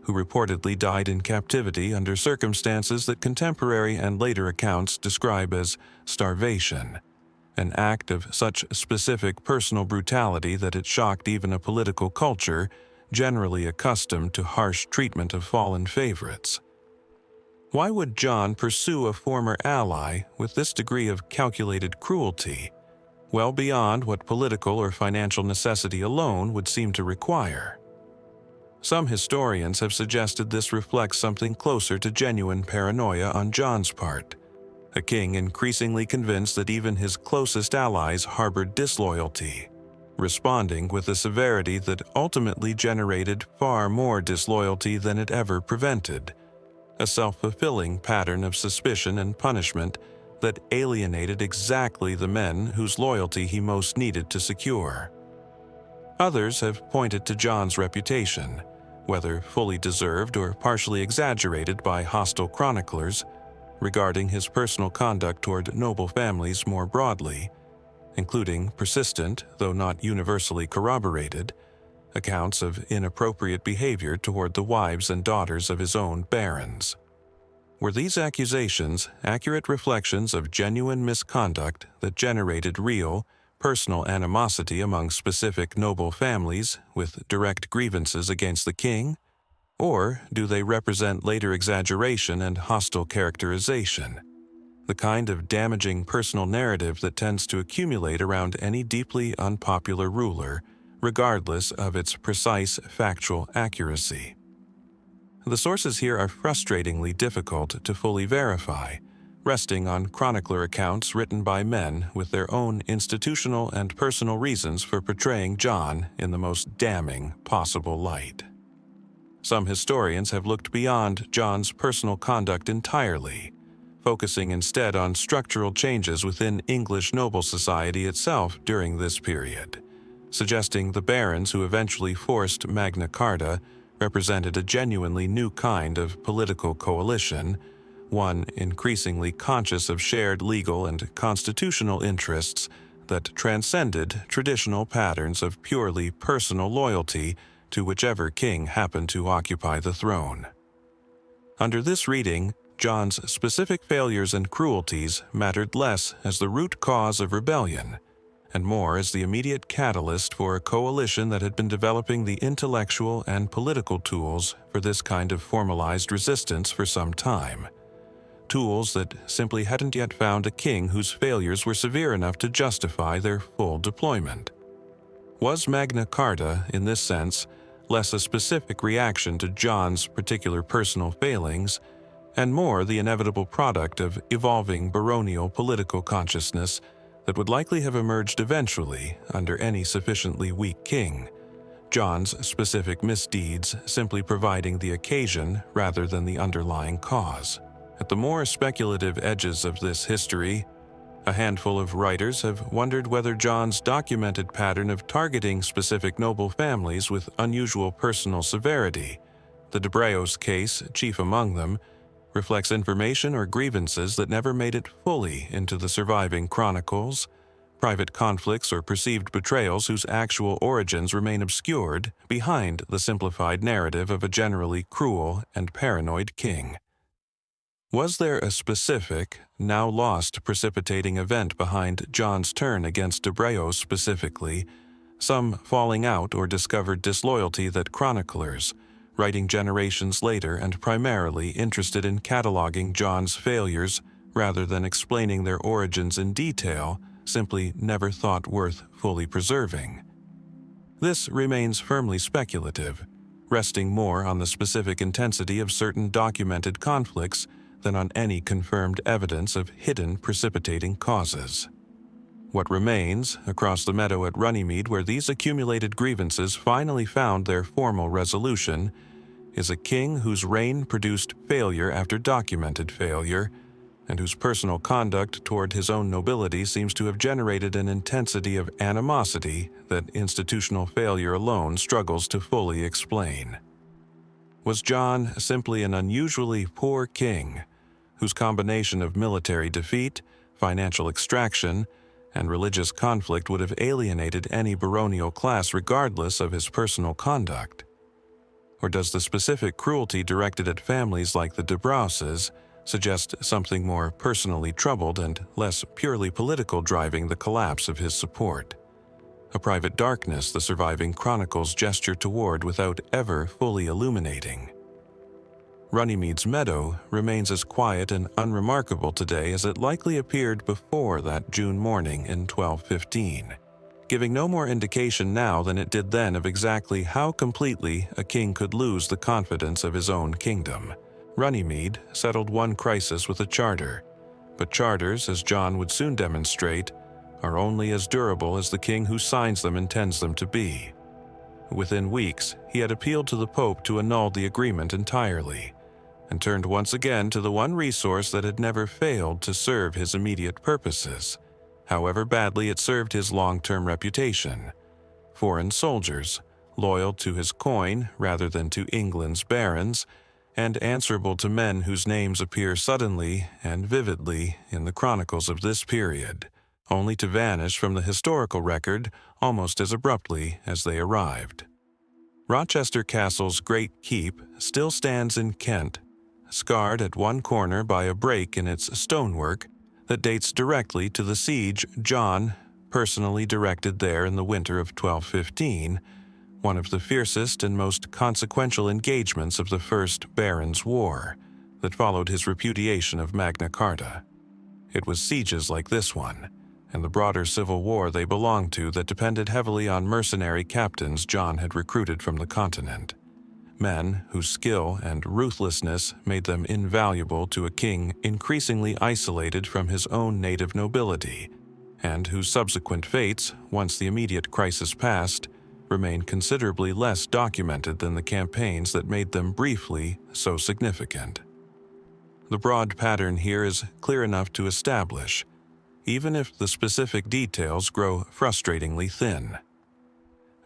who reportedly died in captivity under circumstances that contemporary and later accounts describe as starvation, an act of such specific personal brutality that it shocked even a political culture generally accustomed to harsh treatment of fallen favorites. Why would John pursue a former ally with this degree of calculated cruelty, well beyond what political or financial necessity alone would seem to require? Some historians have suggested this reflects something closer to genuine paranoia on John's part, a king increasingly convinced that even his closest allies harbored disloyalty, responding with a severity that ultimately generated far more disloyalty than it ever prevented, a self-fulfilling pattern of suspicion and punishment that alienated exactly the men whose loyalty he most needed to secure. Others have pointed to John's reputation, whether fully deserved or partially exaggerated by hostile chroniclers, regarding his personal conduct toward noble families more broadly, including persistent, though not universally corroborated, accounts of inappropriate behavior toward the wives and daughters of his own barons. Were these accusations accurate reflections of genuine misconduct that generated real, personal animosity among specific noble families with direct grievances against the king? Or do they represent later exaggeration and hostile characterization, the kind of damaging personal narrative that tends to accumulate around any deeply unpopular ruler, regardless of its precise factual accuracy? The sources here are frustratingly difficult to fully verify, resting on chronicler accounts written by men with their own institutional and personal reasons for portraying John in the most damning possible light. Some historians have looked beyond John's personal conduct entirely, focusing instead on structural changes within English noble society itself during this period, suggesting the barons who eventually forced Magna Carta represented a genuinely new kind of political coalition, one increasingly conscious of shared legal and constitutional interests that transcended traditional patterns of purely personal loyalty to whichever king happened to occupy the throne. Under this reading, John's specific failures and cruelties mattered less as the root cause of rebellion, and more as the immediate catalyst for a coalition that had been developing the intellectual and political tools for this kind of formalized resistance for some time. Tools that simply hadn't yet found a king whose failures were severe enough to justify their full deployment. Was Magna Carta, in this sense, less a specific reaction to John's particular personal failings, and more the inevitable product of evolving baronial political consciousness that would likely have emerged eventually under any sufficiently weak king, John's specific misdeeds simply providing the occasion rather than the underlying cause? At the more speculative edges of this history, a handful of writers have wondered whether John's documented pattern of targeting specific noble families with unusual personal severity, the de Breos case chief among them, reflects information or grievances that never made it fully into the surviving chronicles, private conflicts or perceived betrayals whose actual origins remain obscured behind the simplified narrative of a generally cruel and paranoid king. Was there a specific, now lost precipitating event behind John's turn against de Breaux specifically, some falling out or discovered disloyalty that chroniclers, writing generations later and primarily interested in cataloging John's failures rather than explaining their origins in detail, simply never thought worth fully preserving? This remains firmly speculative, resting more on the specific intensity of certain documented conflicts than on any confirmed evidence of hidden precipitating causes. What remains, across the meadow at Runnymede where these accumulated grievances finally found their formal resolution, is a king whose reign produced failure after documented failure, and whose personal conduct toward his own nobility seems to have generated an intensity of animosity that institutional failure alone struggles to fully explain. Was John simply an unusually poor king, whose combination of military defeat, financial extraction, and religious conflict would have alienated any baronial class regardless of his personal conduct? Or does the specific cruelty directed at families like the de Brosses suggest something more personally troubled and less purely political driving the collapse of his support? A private darkness the surviving chronicles gesture toward without ever fully illuminating. Runnymede's meadow remains as quiet and unremarkable today as it likely appeared before that June morning in 1215, giving no more indication now than it did then of exactly how completely a king could lose the confidence of his own kingdom. Runnymede settled one crisis with a charter, but charters, as John would soon demonstrate, are only as durable as the king who signs them intends them to be. Within weeks, he had appealed to the Pope to annul the agreement entirely, and turned once again to the one resource that had never failed to serve his immediate purposes, however badly it served his long-term reputation: foreign soldiers, loyal to his coin rather than to England's barons, and answerable to men whose names appear suddenly and vividly in the chronicles of this period, only to vanish from the historical record almost as abruptly as they arrived. Rochester Castle's great keep still stands in Kent, scarred at one corner by a break in its stonework that dates directly to the siege John personally directed there in the winter of 1215, one of the fiercest and most consequential engagements of the First Barons' War that followed his repudiation of Magna Carta. It was sieges like this one, and the broader civil war they belonged to, that depended heavily on mercenary captains John had recruited from the continent. Men whose skill and ruthlessness made them invaluable to a king increasingly isolated from his own native nobility, and whose subsequent fates, once the immediate crisis passed, remain considerably less documented than the campaigns that made them briefly so significant. The broad pattern here is clear enough to establish, even if the specific details grow frustratingly thin.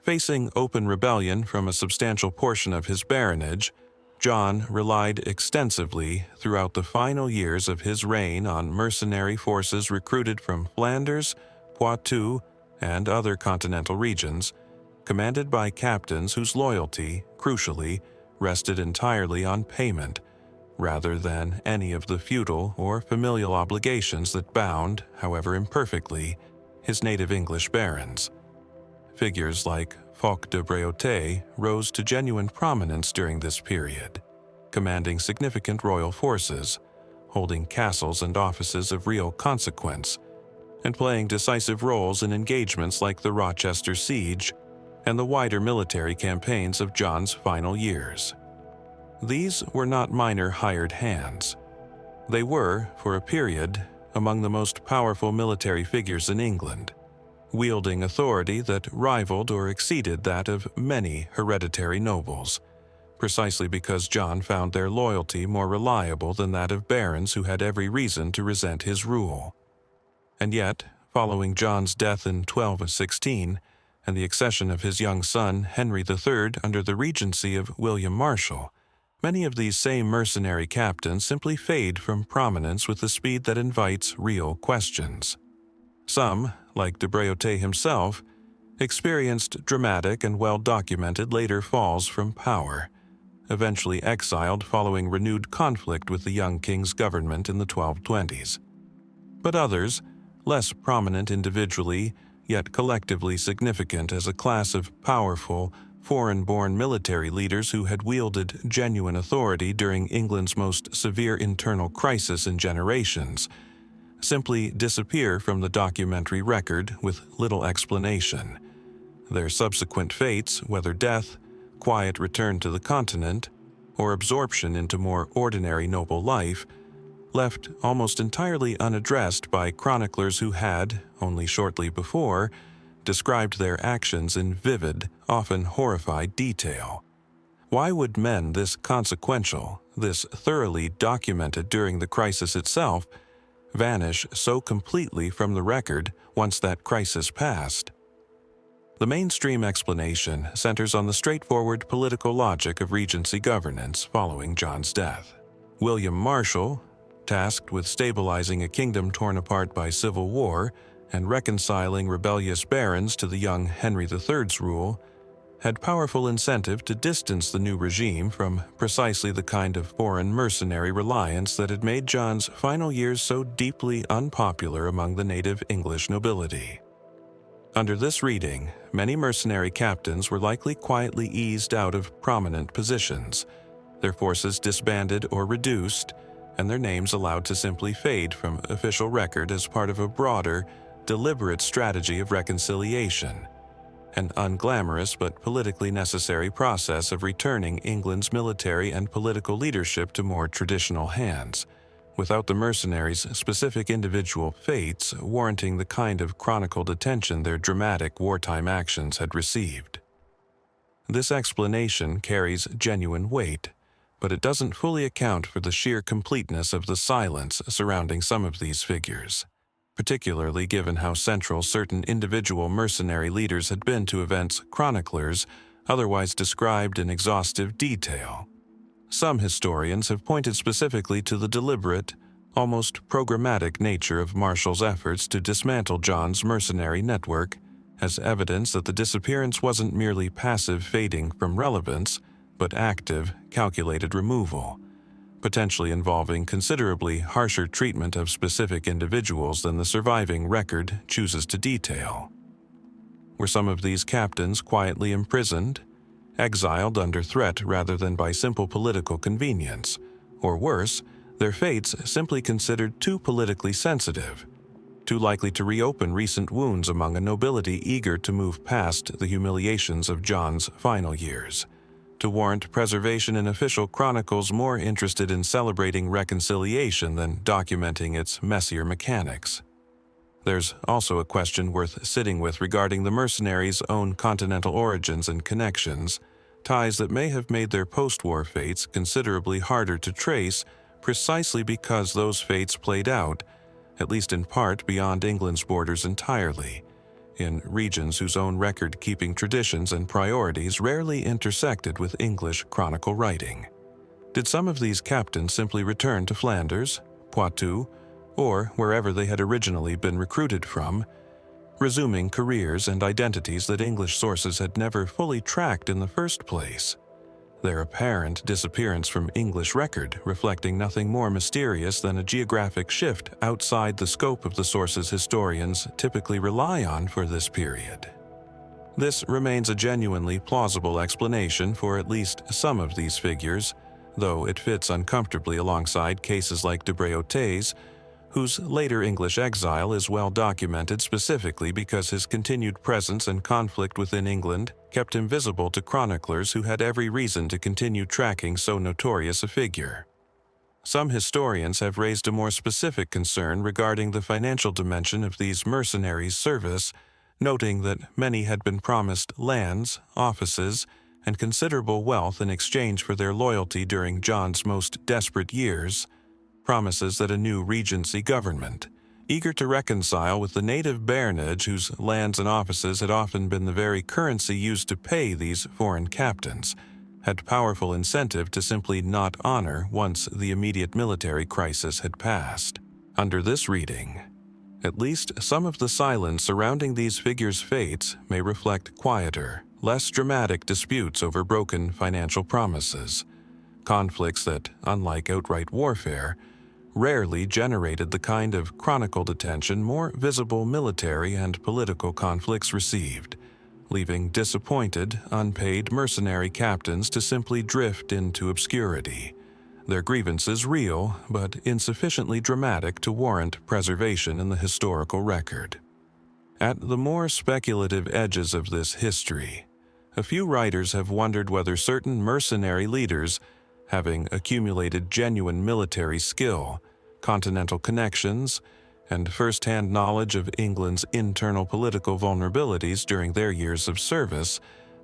Facing open rebellion from a substantial portion of his baronage, John relied extensively throughout the final years of his reign on mercenary forces recruited from Flanders, Poitou, and other continental regions, commanded by captains whose loyalty, crucially, rested entirely on payment, rather than any of the feudal or familial obligations that bound, however imperfectly, his native English barons. Figures like Fouque de Bréauté rose to genuine prominence during this period, commanding significant royal forces, holding castles and offices of real consequence, and playing decisive roles in engagements like the Rochester siege and the wider military campaigns of John's final years. These were not minor hired hands. They were, for a period, among the most powerful military figures in England, wielding authority that rivaled or exceeded that of many hereditary nobles, precisely because John found their loyalty more reliable than that of barons who had every reason to resent his rule. And yet, following John's death in 1216, and the accession of his young son Henry III under the regency of William Marshal, many of these same mercenary captains simply fade from prominence with the speed that invites real questions. Some, like de Bréauté himself, experienced dramatic and well-documented later falls from power, eventually exiled following renewed conflict with the young king's government in the 1220s. But others, less prominent individually, yet collectively significant as a class of powerful, foreign-born military leaders who had wielded genuine authority during England's most severe internal crisis in generations, simply disappear from the documentary record with little explanation. Their subsequent fates, whether death, quiet return to the continent, or absorption into more ordinary noble life, left almost entirely unaddressed by chroniclers who had, only shortly before, described their actions in vivid, often horrified detail. Why would men this consequential, this thoroughly documented during the crisis itself, vanish so completely from the record once that crisis passed? The mainstream explanation centers on the straightforward political logic of Regency governance following John's death. William Marshal, tasked with stabilizing a kingdom torn apart by civil war and reconciling rebellious barons to the young Henry III's rule, had powerful incentive to distance the new regime from precisely the kind of foreign mercenary reliance that had made John's final years so deeply unpopular among the native English nobility. Under this reading, many mercenary captains were likely quietly eased out of prominent positions, their forces disbanded or reduced, and their names allowed to simply fade from official record as part of a broader, deliberate strategy of reconciliation, an unglamorous but politically necessary process of returning England's military and political leadership to more traditional hands, without the mercenaries' specific individual fates warranting the kind of chronicled attention their dramatic wartime actions had received. This explanation carries genuine weight, but it doesn't fully account for the sheer completeness of the silence surrounding some of these figures, particularly given how central certain individual mercenary leaders had been to events chroniclers otherwise described in exhaustive detail. Some historians have pointed specifically to the deliberate, almost programmatic nature of Marshal's efforts to dismantle John's mercenary network as evidence that the disappearance wasn't merely passive fading from relevance, but active, calculated removal, potentially involving considerably harsher treatment of specific individuals than the surviving record chooses to detail. Were some of these captains quietly imprisoned, exiled under threat rather than by simple political convenience, or worse, their fates simply considered too politically sensitive, too likely to reopen recent wounds among a nobility eager to move past the humiliations of John's final years, to warrant preservation in official chronicles more interested in celebrating reconciliation than documenting its messier mechanics? There's also a question worth sitting with regarding the mercenaries' own continental origins and connections, ties that may have made their post-war fates considerably harder to trace precisely because those fates played out, at least in part, beyond England's borders entirely, in regions whose own record-keeping traditions and priorities rarely intersected with English chronicle writing. Did some of these captains simply return to Flanders, Poitou, or wherever they had originally been recruited from, resuming careers and identities that English sources had never fully tracked in the first place? Their apparent disappearance from English record reflecting nothing more mysterious than a geographic shift outside the scope of the sources historians typically rely on for this period. This remains a genuinely plausible explanation for at least some of these figures, though it fits uncomfortably alongside cases like de Bréauté's, whose later English exile is well documented specifically because his continued presence and conflict within England kept him visible to chroniclers who had every reason to continue tracking so notorious a figure. Some historians have raised a more specific concern regarding the financial dimension of these mercenaries' service, noting that many had been promised lands, offices, and considerable wealth in exchange for their loyalty during John's most desperate years, promises that a new Regency government, eager to reconcile with the native baronage whose lands and offices had often been the very currency used to pay these foreign captains, had powerful incentive to simply not honor once the immediate military crisis had passed. Under this reading, at least some of the silence surrounding these figures' fates may reflect quieter, less dramatic disputes over broken financial promises, conflicts that, unlike outright warfare, rarely generated the kind of chronicled attention more visible military and political conflicts received, leaving disappointed, unpaid mercenary captains to simply drift into obscurity, their grievances real but insufficiently dramatic to warrant preservation in the historical record. At the more speculative edges of this history, a few writers have wondered whether certain mercenary leaders, having accumulated genuine military skill, continental connections, and first-hand knowledge of England's internal political vulnerabilities during their years of service,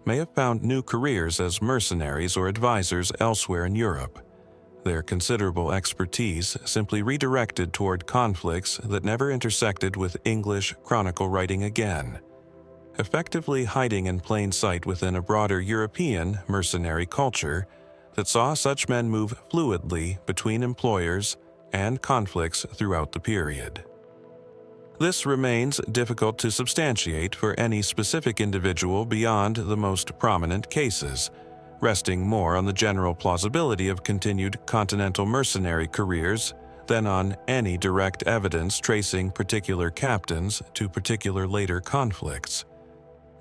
may have found new careers as mercenaries or advisors elsewhere in Europe, their considerable expertise simply redirected toward conflicts that never intersected with English chronicle writing again, effectively hiding in plain sight within a broader European mercenary culture that saw such men move fluidly between employers and conflicts throughout the period. This remains difficult to substantiate for any specific individual beyond the most prominent cases, resting more on the general plausibility of continued continental mercenary careers than on any direct evidence tracing particular captains to particular later conflicts.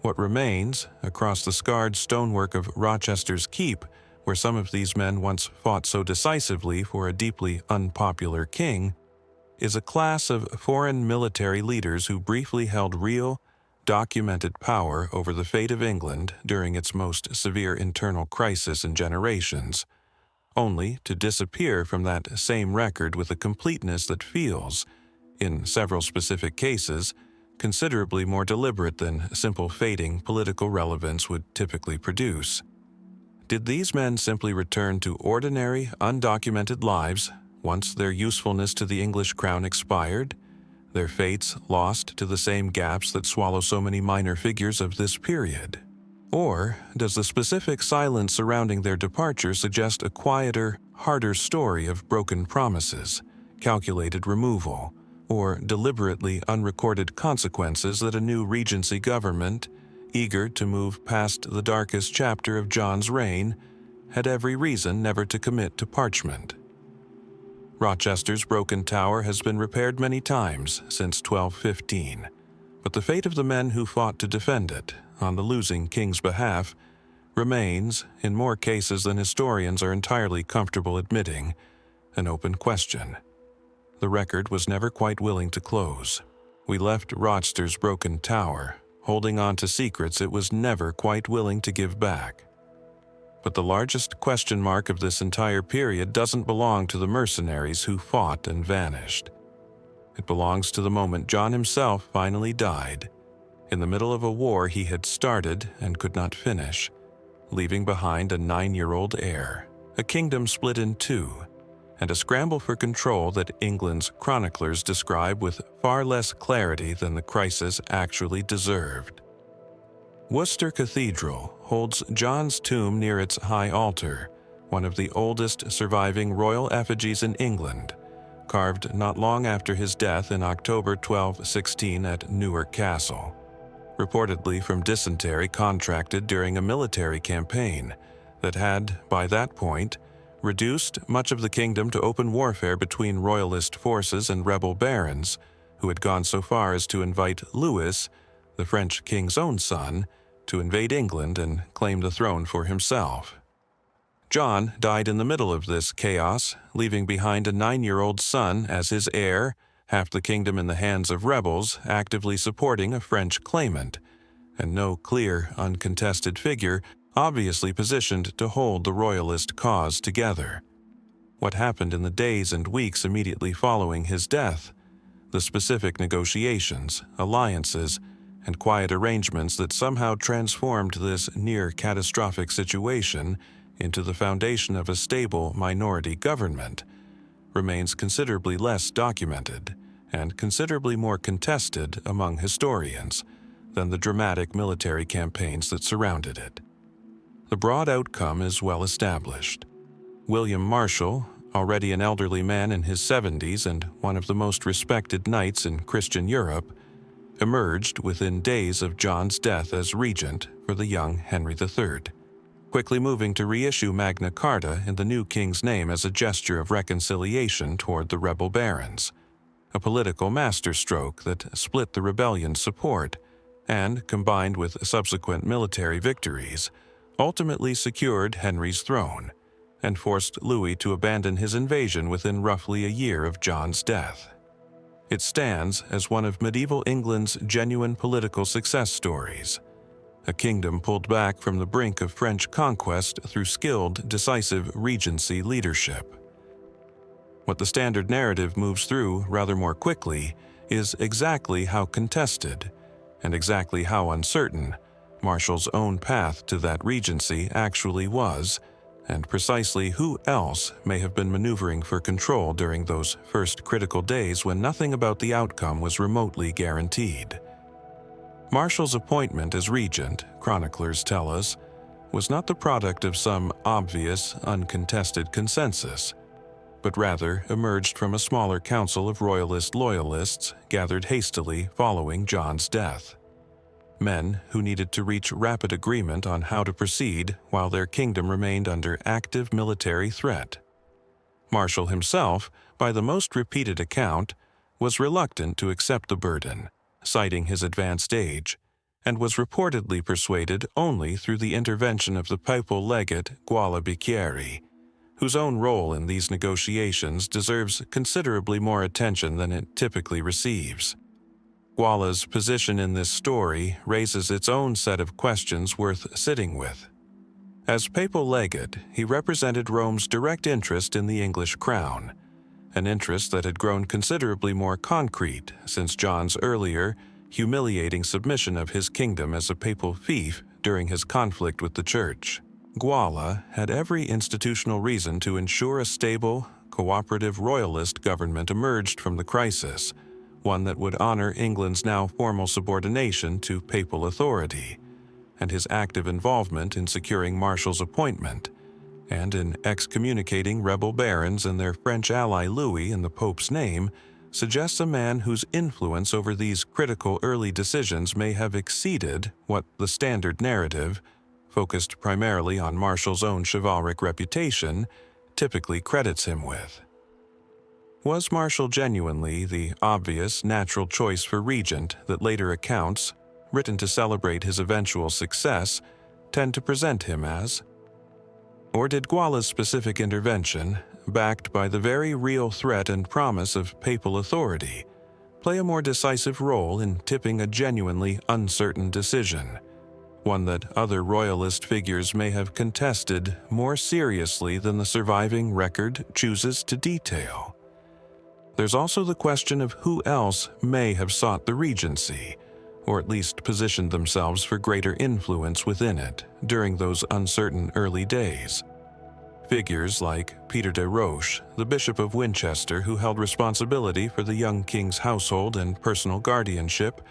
What remains, across the scarred stonework of Rochester's Keep, where some of these men once fought so decisively for a deeply unpopular king, is a class of foreign military leaders who briefly held real, documented power over the fate of England during its most severe internal crisis in generations, only to disappear from that same record with a completeness that feels, in several specific cases, considerably more deliberate than simple fading political relevance would typically produce. Did these men simply return to ordinary, undocumented lives once their usefulness to the English crown expired, their fates lost to the same gaps that swallow so many minor figures of this period? Or does the specific silence surrounding their departure suggest a quieter, harder story of broken promises, calculated removal, or deliberately unrecorded consequences that a new Regency government, eager to move past the darkest chapter of John's reign, had every reason never to commit to parchment? Rochester's broken tower has been repaired many times since 1215, but the fate of the men who fought to defend it, on the losing king's behalf, remains, in more cases than historians are entirely comfortable admitting, an open question. The record was never quite willing to close. We left Rochester's broken tower, holding on to secrets it was never quite willing to give back. But the largest question mark of this entire period doesn't belong to the mercenaries who fought and vanished. It belongs to the moment John himself finally died, in the middle of a war he had started and could not finish, leaving behind a 9-year-old heir, a kingdom split in two, and a scramble for control that England's chroniclers describe with far less clarity than the crisis actually deserved. Worcester Cathedral holds John's tomb near its high altar, one of the oldest surviving royal effigies in England, carved not long after his death in October 1216 at Newark Castle, reportedly from dysentery contracted during a military campaign that had, by that point, reduced much of the kingdom to open warfare between royalist forces and rebel barons, who had gone so far as to invite Louis, the French king's own son, to invade England and claim the throne for himself. John died in the middle of this chaos, leaving behind a 9-year-old son as his heir, half the kingdom in the hands of rebels actively supporting a French claimant, and no clear, uncontested figure obviously positioned to hold the royalist cause together. What happened in the days and weeks immediately following his death? The specific negotiations, alliances, and quiet arrangements that somehow transformed this near-catastrophic situation into the foundation of a stable minority government, remains considerably less documented and considerably more contested among historians than the dramatic military campaigns that surrounded it. The broad outcome is well established. William Marshal, already an elderly man in his 70s and one of the most respected knights in Christian Europe, emerged within days of John's death as regent for the young Henry III, quickly moving to reissue Magna Carta in the new king's name as a gesture of reconciliation toward the rebel barons, a political masterstroke that split the rebellion's support and, combined with subsequent military victories, ultimately secured Henry's throne and forced Louis to abandon his invasion within roughly a year of John's death. It stands as one of medieval England's genuine political success stories, a kingdom pulled back from the brink of French conquest through skilled, decisive regency leadership. What the standard narrative moves through rather more quickly is exactly how contested and exactly how uncertain Marshall's own path to that regency actually was, and precisely who else may have been maneuvering for control during those first critical days when nothing about the outcome was remotely guaranteed. Marshall's appointment as regent, chroniclers tell us, was not the product of some obvious, uncontested consensus, but rather emerged from a smaller council of royalist loyalists gathered hastily following John's death. Men who needed to reach rapid agreement on how to proceed while their kingdom remained under active military threat. Marshall himself, by the most repeated account, was reluctant to accept the burden, citing his advanced age, and was reportedly persuaded only through the intervention of the papal legate Guala Bicchieri, whose own role in these negotiations deserves considerably more attention than it typically receives. Guala's position in this story raises its own set of questions worth sitting with. As papal legate, he represented Rome's direct interest in the English crown, an interest that had grown considerably more concrete since John's earlier, humiliating submission of his kingdom as a papal fief during his conflict with the Church. Guala had every institutional reason to ensure a stable, cooperative royalist government emerged from the crisis, one that would honor England's now formal subordination to papal authority, and his active involvement in securing Marshall's appointment, and in excommunicating rebel barons and their French ally Louis in the Pope's name, suggests a man whose influence over these critical early decisions may have exceeded what the standard narrative, focused primarily on Marshall's own chivalric reputation, typically credits him with. Was Marshall genuinely the obvious, natural choice for regent that later accounts, written to celebrate his eventual success, tend to present him as? Or did Guala's specific intervention, backed by the very real threat and promise of papal authority, play a more decisive role in tipping a genuinely uncertain decision, one that other royalist figures may have contested more seriously than the surviving record chooses to detail? There's also the question of who else may have sought the regency, or at least positioned themselves for greater influence within it during those uncertain early days. Figures like Peter de Roche, the Bishop of Winchester who held responsibility for the young king's household and personal guardianship,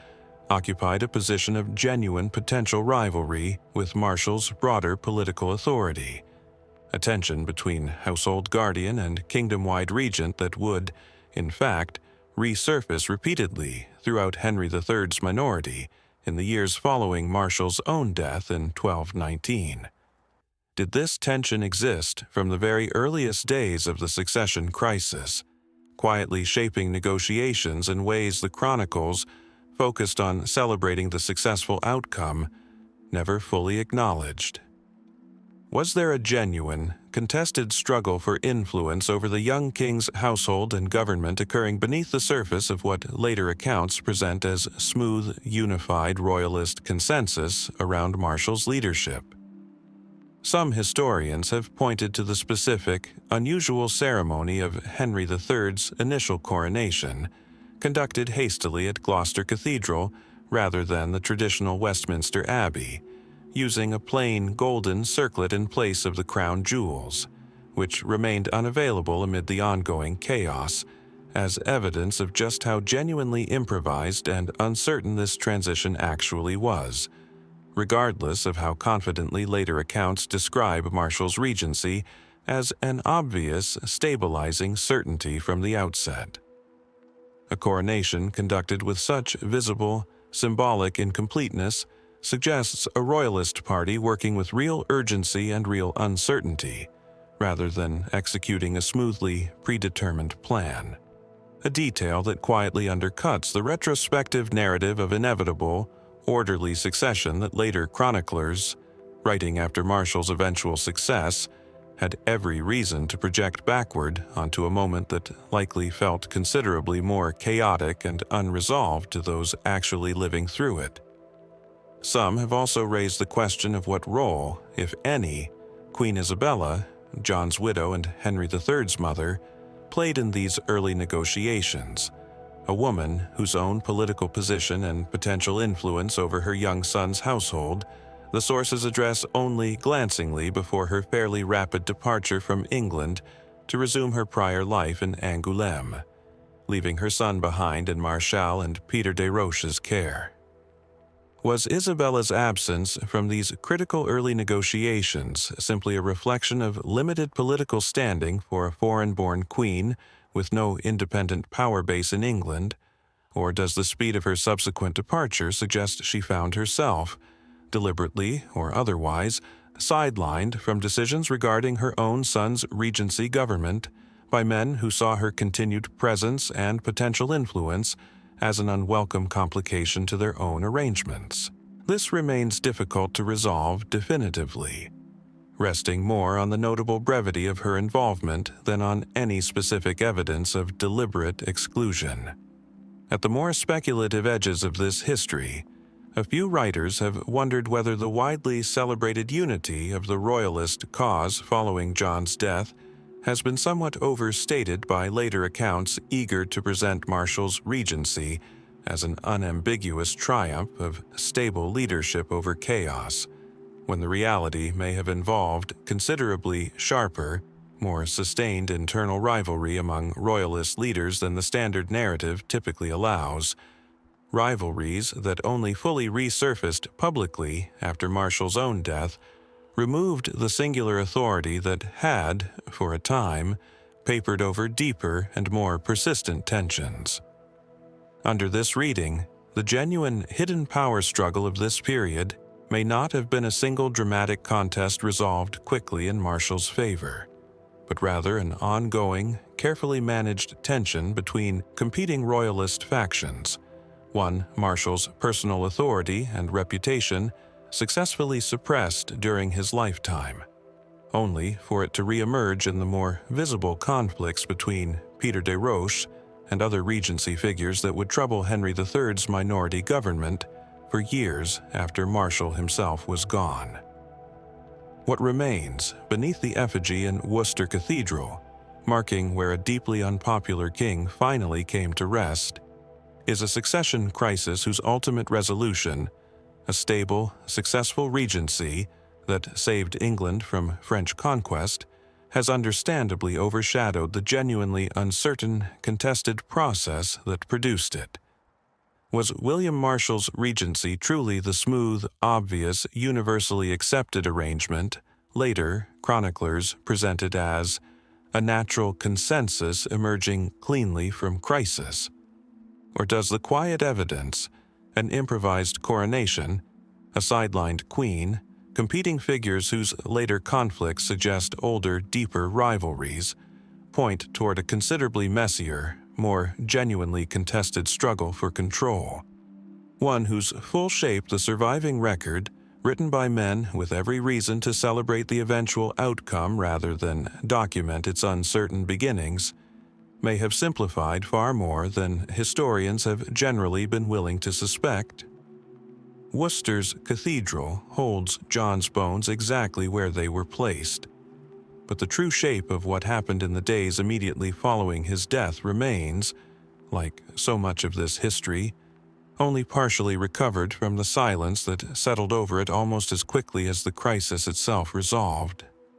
occupied a position of genuine potential rivalry with Marshall's broader political authority, a tension between household guardian and kingdom-wide regent that would, in fact, resurface repeatedly throughout Henry III's minority in the years following Marshall's own death in 1219. Did this tension exist from the very earliest days of the succession crisis, quietly shaping negotiations in ways the chronicles, focused on celebrating the successful outcome, never fully acknowledged? Was there a genuine, contested struggle for influence over the young king's household and government occurring beneath the surface of what later accounts present as smooth, unified royalist consensus around Marshall's leadership? Some historians have pointed to the specific, unusual ceremony of Henry III's initial coronation, conducted hastily at Gloucester Cathedral rather than the traditional Westminster Abbey, using a plain golden circlet in place of the crown jewels, which remained unavailable amid the ongoing chaos, as evidence of just how genuinely improvised and uncertain this transition actually was, regardless of how confidently later accounts describe Marshall's regency as an obvious, stabilizing certainty from the outset. A coronation conducted with such visible, symbolic incompleteness suggests a royalist party working with real urgency and real uncertainty, rather than executing a smoothly predetermined plan. A detail that quietly undercuts the retrospective narrative of inevitable, orderly succession that later chroniclers, writing after Marshall's eventual success, had every reason to project backward onto a moment that likely felt considerably more chaotic and unresolved to those actually living through it. Some have also raised the question of what role, if any, Queen Isabella, John's widow and Henry III's mother, played in these early negotiations, a woman whose own political position and potential influence over her young son's household the sources address only glancingly before her fairly rapid departure from England to resume her prior life in Angoulême, leaving her son behind in Marshal and Peter de Roche's care. Was Isabella's absence from these critical early negotiations simply a reflection of limited political standing for a foreign-born queen with no independent power base in England, or does the speed of her subsequent departure suggest she found herself, deliberately or otherwise, sidelined from decisions regarding her own son's regency government by men who saw her continued presence and potential influence as an unwelcome complication to their own arrangements? This remains difficult to resolve definitively, resting more on the notable brevity of her involvement than on any specific evidence of deliberate exclusion. At the more speculative edges of this history, a few writers have wondered whether the widely celebrated unity of the royalist cause following John's death has been somewhat overstated by later accounts eager to present Marshall's regency as an unambiguous triumph of stable leadership over chaos, when the reality may have involved considerably sharper, more sustained internal rivalry among royalist leaders than the standard narrative typically allows. Rivalries that only fully resurfaced publicly after Marshall's own death removed the singular authority that had, for a time, papered over deeper and more persistent tensions. Under this reading, the genuine hidden power struggle of this period may not have been a single dramatic contest resolved quickly in Marshall's favor, but rather an ongoing, carefully managed tension between competing royalist factions, one Marshall's personal authority and reputation successfully suppressed during his lifetime, only for it to re-emerge in the more visible conflicts between Peter de Roche and other regency figures that would trouble Henry III's minority government for years after Marshall himself was gone. What remains beneath the effigy in Worcester Cathedral, marking where a deeply unpopular king finally came to rest, is a succession crisis whose ultimate resolution, a stable, successful regency that saved England from French conquest, has understandably overshadowed the genuinely uncertain, contested process that produced it. Was William Marshall's regency truly the smooth, obvious, universally accepted arrangement later chroniclers presented as a natural consensus emerging cleanly from crisis? Or does the quiet evidence, an improvised coronation, a sidelined queen, competing figures whose later conflicts suggest older, deeper rivalries, point toward a considerably messier, more genuinely contested struggle for control? One whose full shape the surviving record, written by men with every reason to celebrate the eventual outcome rather than document its uncertain beginnings, may have simplified far more than historians have generally been willing to suspect. Worcester's cathedral holds John's bones exactly where they were placed, but the true shape of what happened in the days immediately following his death remains, like so much of this history, only partially recovered from the silence that settled over it almost as quickly as the crisis itself resolved.